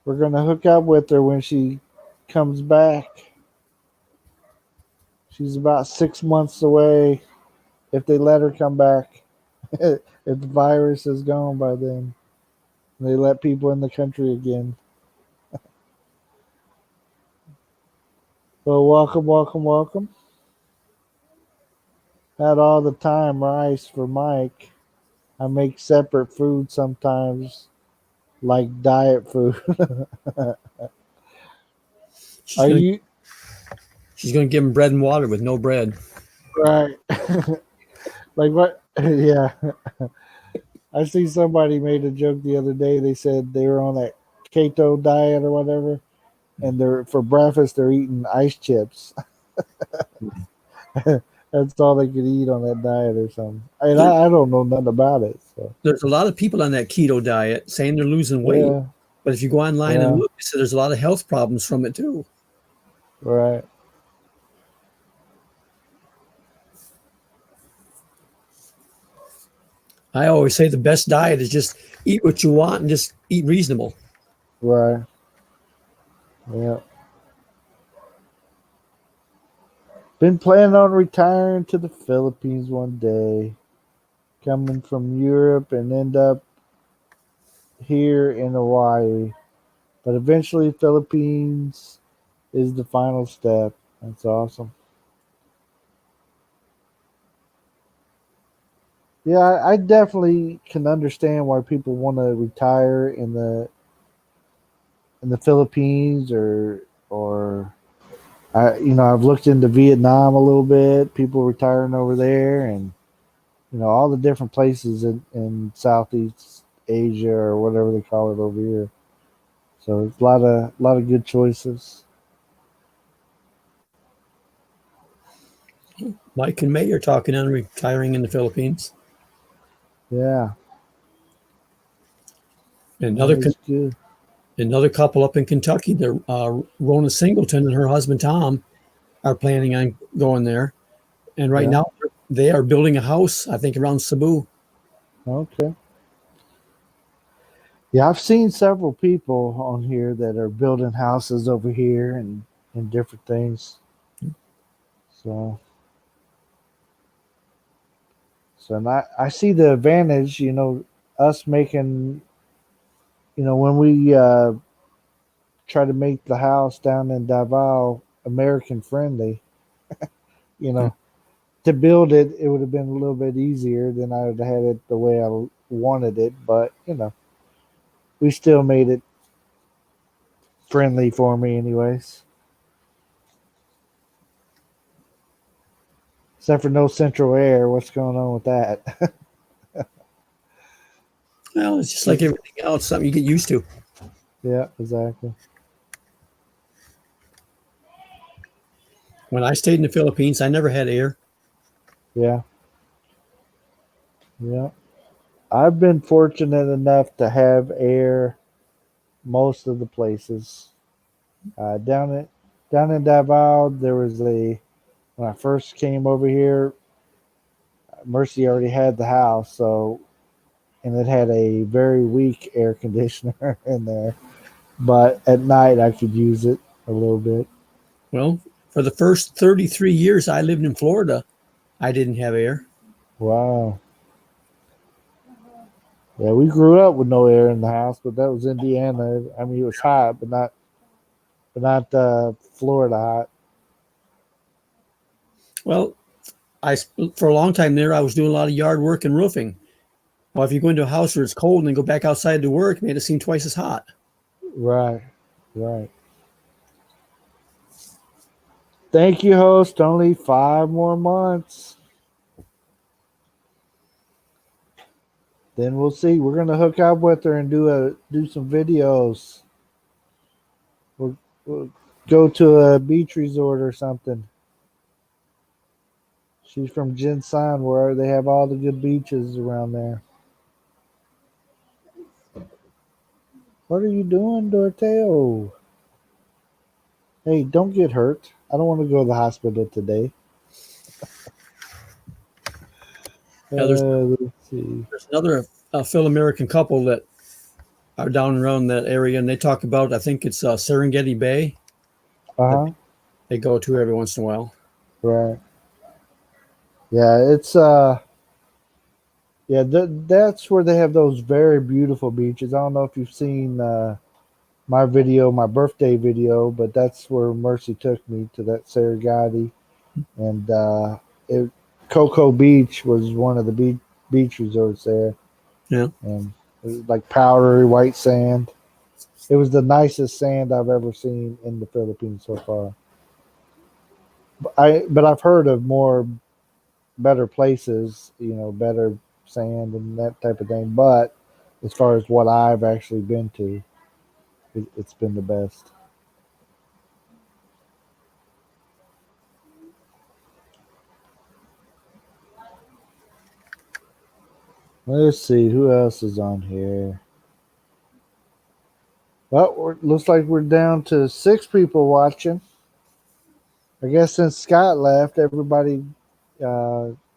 We're gonna hook up with her when she comes back. She's about 6 months away. If they let her come back, if the virus is gone by then, they let people in the country again. Well, welcome, welcome, welcome. Had all the time rice for Mike. I make separate food sometimes, like diet food. She's Are gonna you she's gonna give him bread and water with no bread. right? Like what? Yeah. I see somebody made a joke the other day. They said they were on that keto diet or whatever, and they're for breakfast they're eating ice chips. That's all they could eat on that diet or something. And There, I don't know nothing about it. So there's a lot of people on that keto diet saying they're losing weight, yeah, but if you go online and yeah, look, so there's a lot of health problems from it too. right. I always say the best diet is just eat what you want and just eat reasonable. Right. Yeah. Been planning on retiring to the Philippines one day. Coming from Europe and end up here in Hawaii. But eventually Philippines is the final step. That's awesome. Yeah, I definitely can understand why people want to retire in the Philippines or I've looked into Vietnam a little bit. People retiring over there, and all the different places in Southeast Asia or whatever they call it over here. So it's a lot of good choices. Mike and May are talking on retiring in the Philippines. Yeah. Another That is good. another couple up in Kentucky, Rona Singleton and her husband Tom are planning on going there. And right Yeah. now they are building a house, I think, around Cebu. Okay. Yeah, I've seen several people on here that are building houses over here and different things. So, and I see the advantage, us making, when we try to make the house down in Davao American friendly, you know, to build it, it would have been a little bit easier than I would have had it the way I wanted it. But, we still made it friendly for me, anyways. Except for no central air. What's going on with that? Well, it's just like everything else, something you get used to. Yeah, exactly. When I stayed in the Philippines, I never had air. Yeah. Yeah. I've been fortunate enough to have air most of the places. Down in Davao, there was when I first came over here, Mercy already had the house, and it had a very weak air conditioner in there. But at night, I could use it a little bit. Well, for the first 33 years I lived in Florida, I didn't have air. Wow. Yeah, we grew up with no air in the house, but that was Indiana. I mean, it was hot, but not Florida hot. Well, for a long time there, I was doing a lot of yard work and roofing. Well, if you go into a house where it's cold and then go back outside to work, it made it seem twice as hot. Right, right. Thank you, host. Only 5 more months. Then we'll see. We're gonna hook up with her and do some videos. We'll go to a beach resort or something. She's from Jinsan, where they have all the good beaches around there. What are you doing, Dorteo? Hey, don't get hurt. I don't want to go to the hospital today. Yeah, Let's see. there's another Phil American couple that are down around that area, and they talk about, I think it's Serengeti Bay. Uh-huh. They go to every once in a while. Right. Yeah, it's yeah, that's where they have those very beautiful beaches. I don't know if you've seen my birthday video, but that's where Mercy took me to that Serengeti, and Cocoa Beach was one of the beach resorts there. Yeah. And it was like powdery white sand. It was the nicest sand I've ever seen in the Philippines so far. But I've heard of better places, better sand and that type of thing. But as far as what I've actually been to, it's been the best. Let's see who else is on here. Well, looks like we're down to 6 people watching. I guess since Scott left, everybody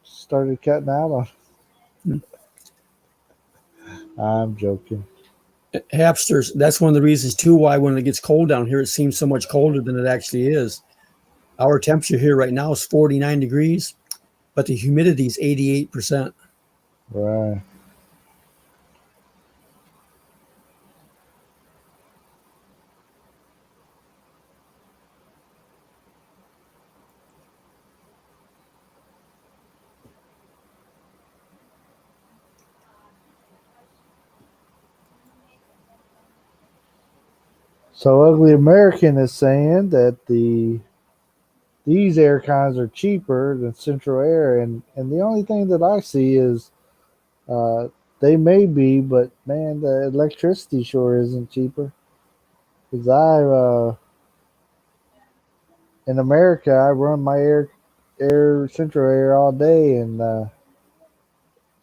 started cutting out on. I'm joking. Hapsters, that's one of the reasons too why when it gets cold down here, it seems so much colder than it actually is. Our temperature here right now is 49 degrees, but the humidity is 88%. Right. So Ugly American is saying that these air cons are cheaper than Central Air, and the only thing that I see is they may be, but man, the electricity sure isn't cheaper. Because in America, I run my air, central air all day and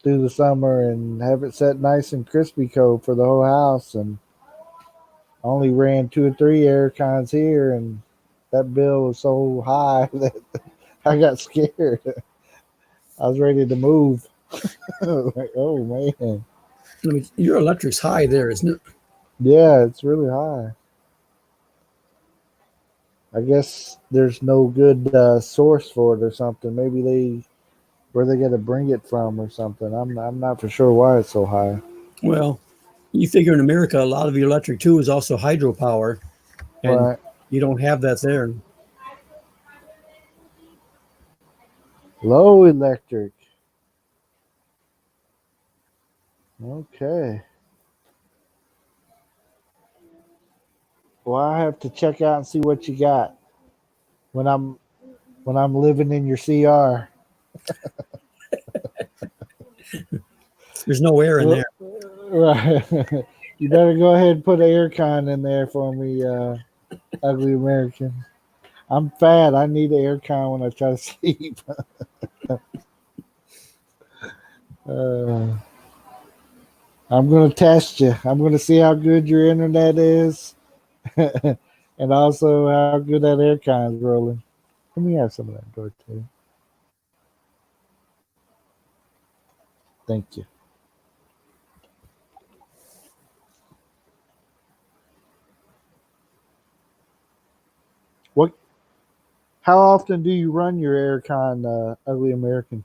through the summer, and have it set nice and crispy cold for the whole house. And only ran 2 or 3 air cons here, and that bill was so high that I got scared. I was ready to move. Like, oh man, I mean, your electric's high there, isn't it? yeah, it's really high. I guess there's no good source for it or something. Maybe where they got to bring it from or something. I'm not for sure why it's so high. Well, you figure in America, a lot of your electric too is also hydropower, and Right. you don't have that there. Low electric. Okay. Well, I have to check out and see what you got when I'm living in your CR. There's no air in there. Right. You better go ahead and put an air con in there for me, ugly American. I'm fat. I need an air con when I try to sleep. uh, I'm going to test you. I'm going to see how good your internet is and also how good that air con is rolling. Let me have some of that, Dorothy. Thank you. What? How often do you run your air con, ugly American?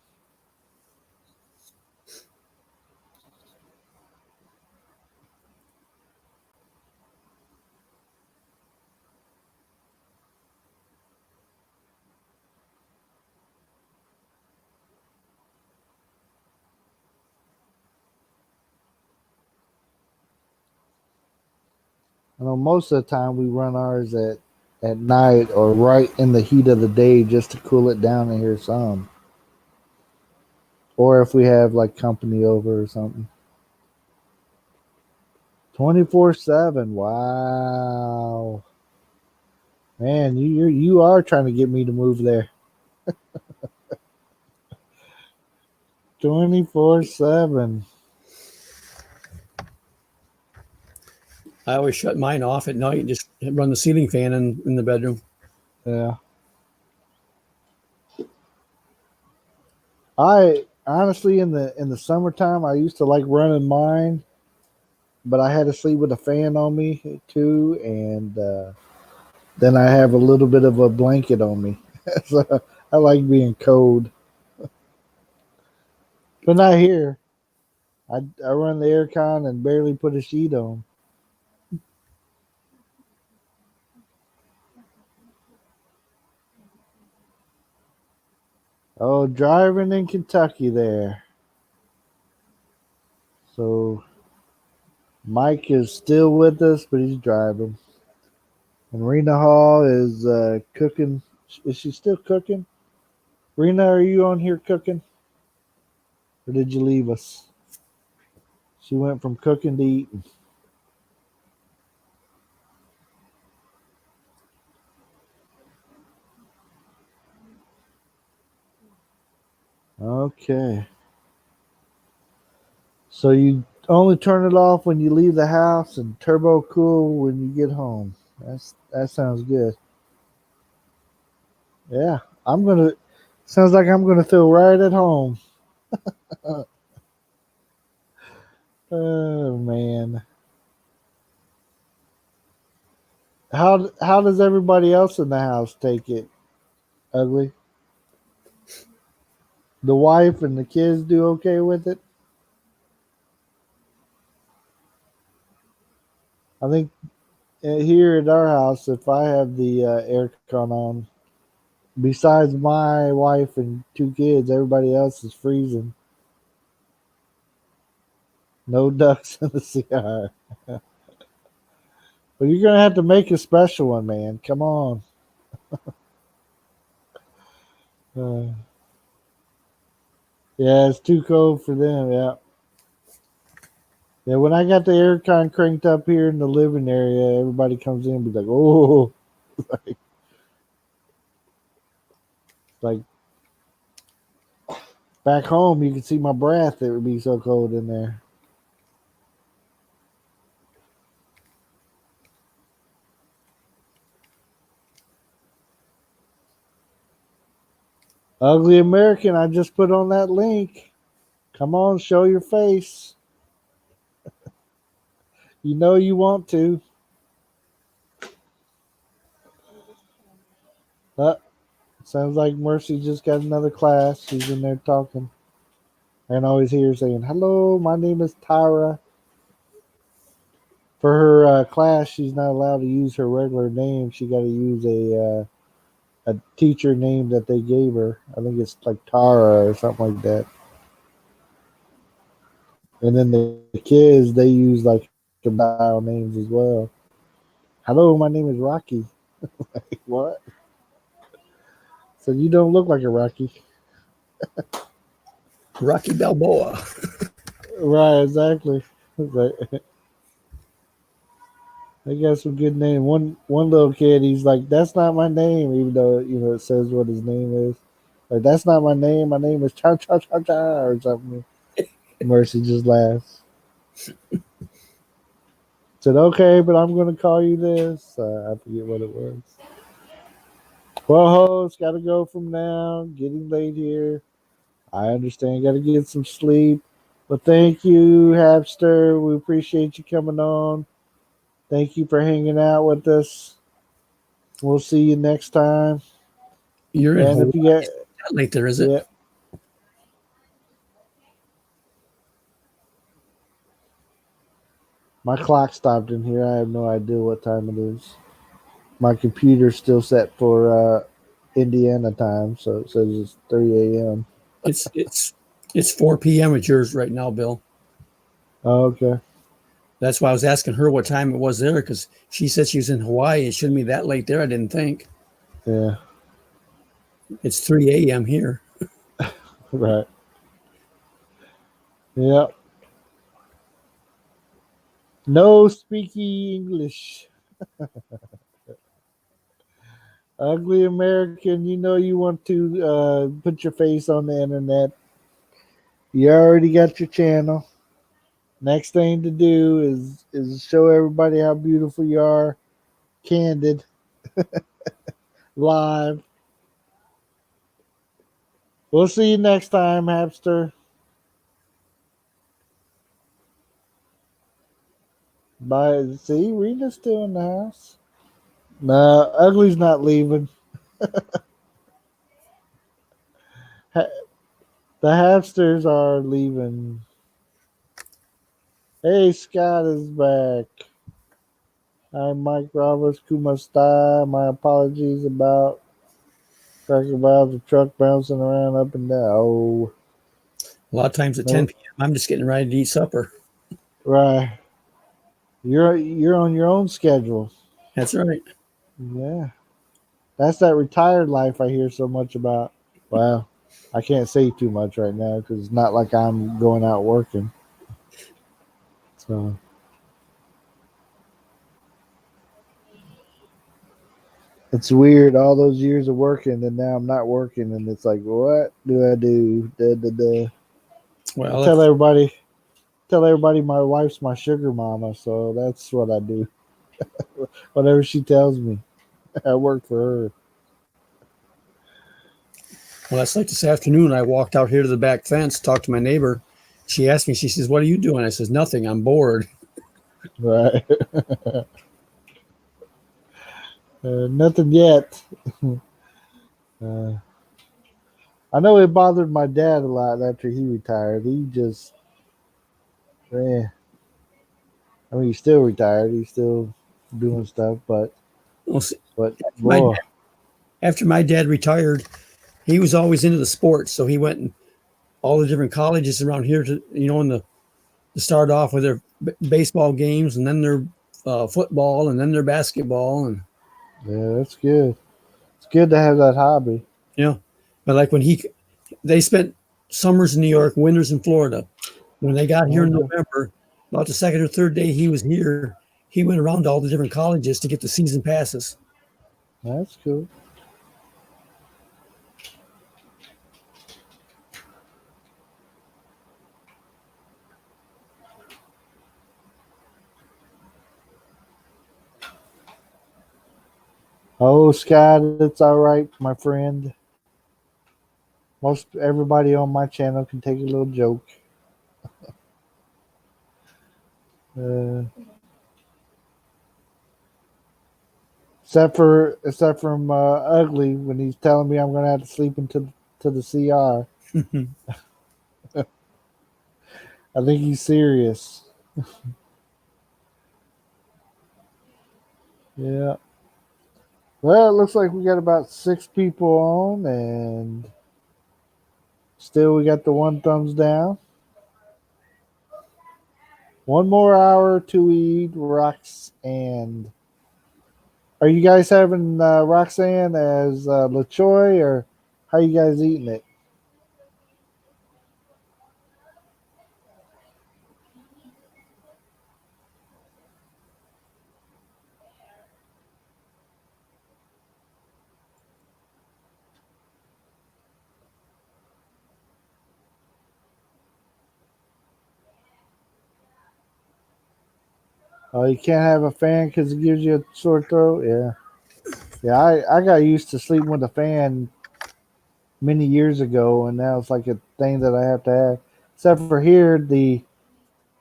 I know most of the time we run ours at night or right in the heat of the day just to cool it down in here some. Or if we have like company over or something. 24/7. Wow. Man, you are trying to get me to move there. 24/7. I always shut mine off at night and just run the ceiling fan in the bedroom. Yeah. I honestly in the summertime I used to like running mine, but I had to sleep with a fan on me too, and then I have a little bit of a blanket on me. So I like being cold, but not here. I run the aircon and barely put a sheet on. Oh, driving in Kentucky there. So Mike is still with us, but he's driving. And Rena Hall is cooking. Is she still cooking? Rena, are you on here cooking? Or did you leave us? She went from cooking to eating. Okay. So you only turn it off when you leave the house and turbo cool when you get home. That sounds good. Yeah. Sounds like I'm gonna feel right at home. Oh man. How does everybody else in the house take it, ugly? The wife and the kids do okay with it? I think here at our house, if I have the aircon on, besides my wife and 2 kids, everybody else is freezing. No ducks in the CR. But you're gonna have to make a special one, man. Come on. Uh, yeah, it's too cold for them. Yeah. Yeah, when I got the aircon cranked up here in the living area, everybody comes in and be like, "Oh," like Back home, you could see my breath. It would be so cold in there. Ugly American, I just put on that link. Come on, show your face. You know you want to. Sounds like Mercy just got another class. She's in there talking. And I always hear her saying, "Hello, my name is Tyra." For her class, she's not allowed to use her regular name. She got to use a teacher name that they gave her. I think it's like Tara or something like that. And then the kids, they use like dial names as well. "Hello, my name is Rocky." Like, what? So you don't look like a Rocky. Rocky Balboa. Right, exactly. They got some good name. One little kid, he's like, "That's not my name," even though it says what his name is. Like, "That's not my name. My name is Cha Cha Cha Cha," or something. Mercy just laughs. Said, "Okay, but I'm gonna call you this." I forget what it was. Well, host, gotta go from now. Getting late here. I understand. Gotta get some sleep. But thank you, Hapster. We appreciate you coming on. Thank you for hanging out with us. We'll see you next time. You're in And Hawaii. if you get, Not late there, is it? yeah. My clock stopped in here. I have no idea what time it is. My computer's still set for Indiana time, so it says it's 3 a.m. It's 4 p.m. at yours right now, Bill. Oh, okay. That's why I was asking her what time it was there, because she said she was in Hawaii. It shouldn't be that late there. I didn't think. Yeah, It's 3 a.m. here. right. Yep. No speaking English. Ugly American, you want to put your face on the internet. You already got your channel. Next thing to do is show everybody how beautiful you are. Candid. Live. We'll see you next time, Hapster. Bye. See, Rena's still in the house. No, Ugly's not leaving. The Hapsters are leaving. Hey, Scott is back. I'm Mike Roberts. Kumasta. My apologies about the truck bouncing around up and down. Oh, A lot of times at 10 p.m., I'm just getting ready to eat supper. right. You're on your own schedule. That's right. Yeah. That's that retired life I hear so much about. Well, I can't say too much right now because it's not like I'm going out working. So it's weird, all those years of working, and now I'm not working, and it's like, what do I do? Well, Tell everybody my wife's my sugar mama, so that's what I do. Whatever she tells me, I work for her. well, that's like this afternoon. I walked out here to the back fence, talked to my neighbor. She asked me, she says, "What are you doing?" I says, "Nothing. I'm bored." Right. Nothing yet. I know it bothered my dad a lot after he retired. He just, I mean, he's still retired. He's still doing stuff, but Well, see, my boy, after my dad retired, he was always into the sports, so he went in all the different colleges around here to to start off with their baseball games, and then their football, and then their basketball, and yeah, that's good. It's good to have that hobby. but like when they spent summers in New York, winters in Florida. When they got here in November, about the second or third day he was here, he went around to all the different colleges to get the season passes. That's cool. Oh, Scott, it's all right, my friend. Most everybody on my channel can take a little joke. Uh, except from Ugly when he's telling me I'm gonna have to sleep into to the CR. I think he's serious. Yeah. Well, it looks like we got about 6 people on, and still we got the one thumbs down. One more hour to eat rocks. And are you guys having Roxanne as LaChoy, or how you guys eating it? Oh, you can't have a fan because it gives you a sore throat. Yeah, yeah. I got used to sleeping with a fan many years ago, and now it's like a thing that I have to have. Except for here,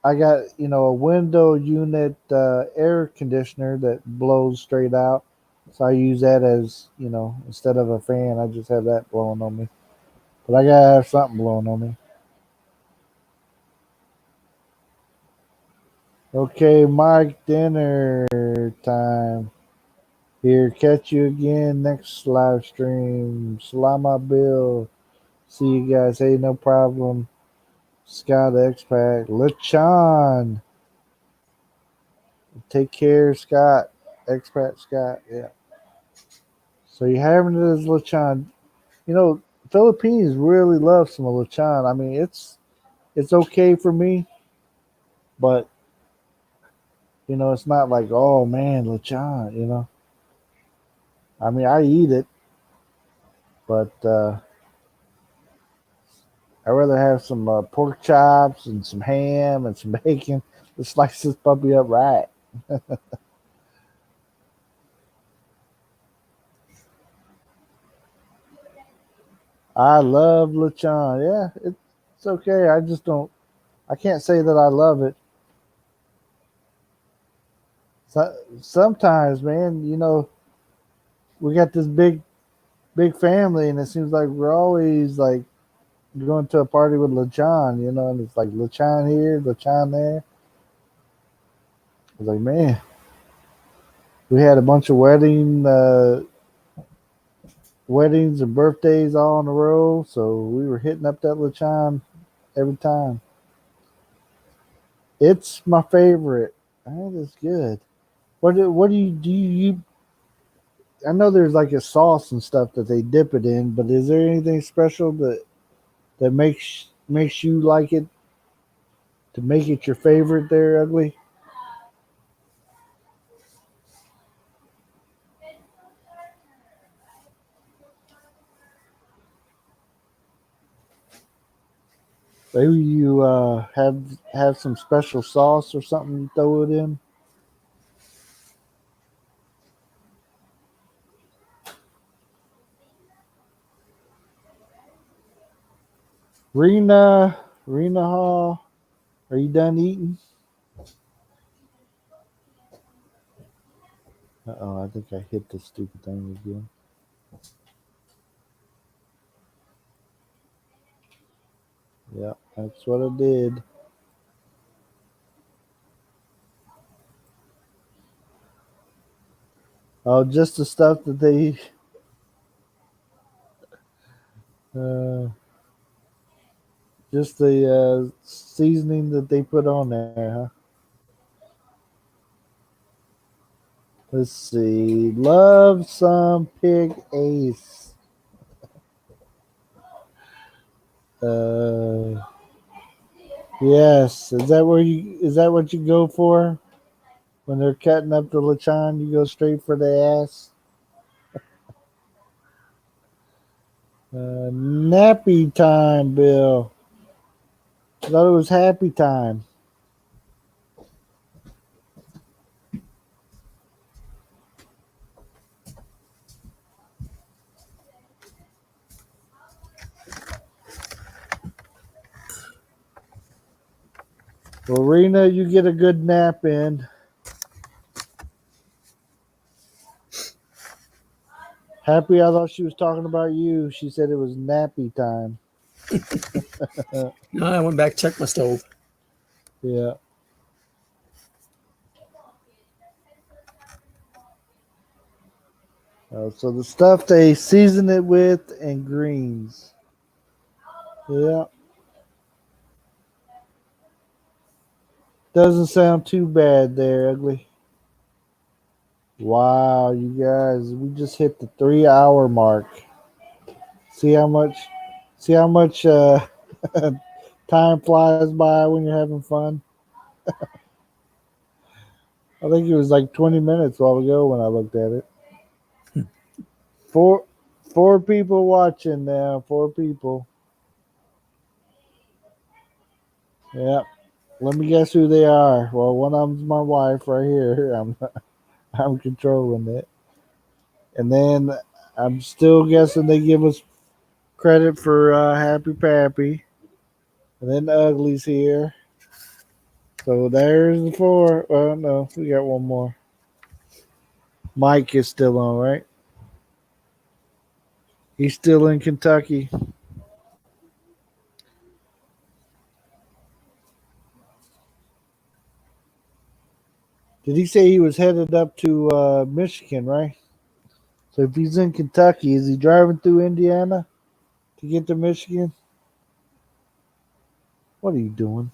I got a window unit air conditioner that blows straight out, so I use that as instead of a fan, I just have that blowing on me. But I gotta have something blowing on me. Okay, Mike, dinner time. Here, catch you again next live stream. Salama Bill. See you guys. Hey, no problem. Scott X-Pac. Lechon. Take care, Scott. X-Pac Scott. Yeah. So you're having it as lechon. You know, Philippines really love some lechon. I mean, it's okay for me, but it's not like, oh man, lechon. I mean, I eat it, but I rather have some pork chops and some ham and some bacon to slice this puppy up right. I love lechon. Yeah, it's okay. I just don't. I can't say that I love it. Sometimes, man, we got this big family, and it seems like we're always like going to a party with lechon, and it's like lechon here, lechon there. I was like, man, we had a bunch of weddings and birthdays all in a row, so we were hitting up that lechon every time. It's my favorite. That is good. What do you? I know there's like a sauce and stuff that they dip it in, but is there anything special that makes you like it to make it your favorite? There, Ugly. Maybe you have some special sauce or something you throw it in. Rena Hall, are you done eating? Oh, I think I hit the stupid thing again. Yeah, that's what I did. Oh, just the stuff that uh, just the seasoning that they put on there, huh? Let's see. Love some pig ace. Uh, yes. Is that what you go for? When they're cutting up the lechon, you go straight for the ass. Nappy time, Bill. I thought it was happy time. Well, Rena, you get a good nap in. Happy, I thought she was talking about you. She said it was nappy time. No, I went back, checked my stove. Yeah. So the stuff they season it with and greens. Yeah. Doesn't sound too bad there, Ugly. Wow, you guys, we just hit the 3 hour mark. See how much time flies by when you're having fun. I think it was like 20 minutes a while ago when I looked at it. Four people watching now. 4 people. Yeah. Let me guess who they are. Well, one of them's my wife right here. I'm controlling it. And then I'm still guessing they give us credit for Happy Pappy. And then Ugly's here. So there's the 4. Well, no, we got one more. Mike is still on, right? He's still in Kentucky. Did he say he was headed up to Michigan, right? So if he's in Kentucky, is he driving through Indiana to get to Michigan? What are you doing?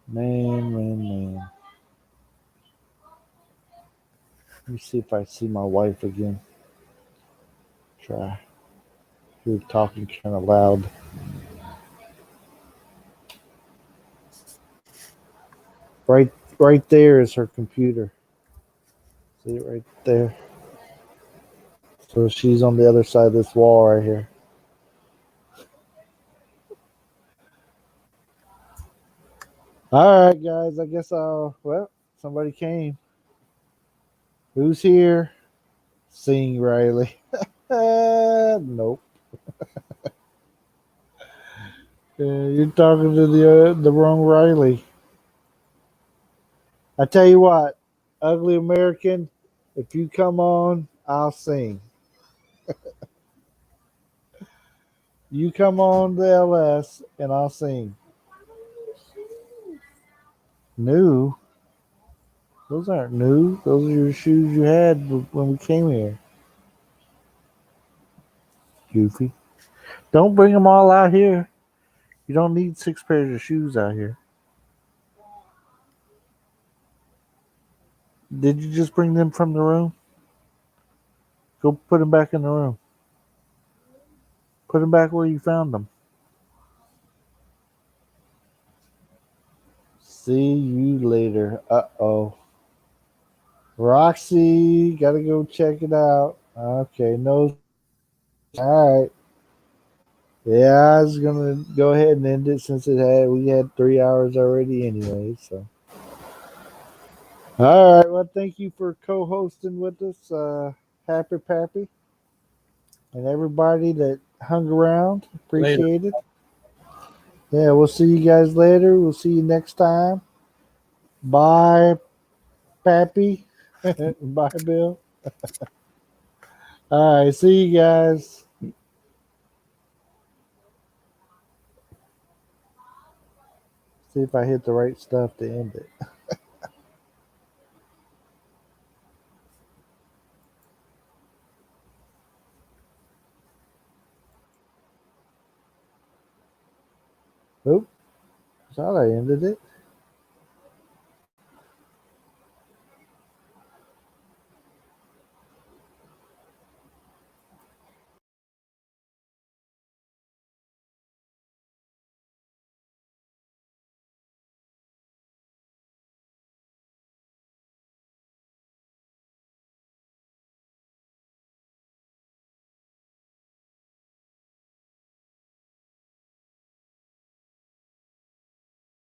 Man. Let me see if I see my wife again. Try. You're talking kind of loud. Right there is her computer. See it right there. So she's on the other side of this wall right here. All right, guys. I guess somebody came. Who's here? Sing, Riley. Nope. You're talking to the wrong Riley. I tell you what, Ugly American, if you come on, I'll sing. You come on the LS and I'll sing. New? Those aren't new. Those are your shoes you had when we came here. Goofy. Don't bring them all out here. You don't need 6 pairs of shoes out here. Did you just bring them from the room? Go put them back in the room. Put them back where you found them. See you later. Uh-oh. Roxy, gotta go check it out. Okay, no. All right. Yeah, I was gonna go ahead and end it since we had 3 hours already anyway. So, all right. Well, thank you for co-hosting with us, Happy Pappy, and everybody that hung around. Appreciate it. Yeah, we'll see you guys later. We'll see you next time. Bye, Pappy. Bye, Bill. All right, see you guys. See if I hit the right stuff to end it. Oop, thought I ended it.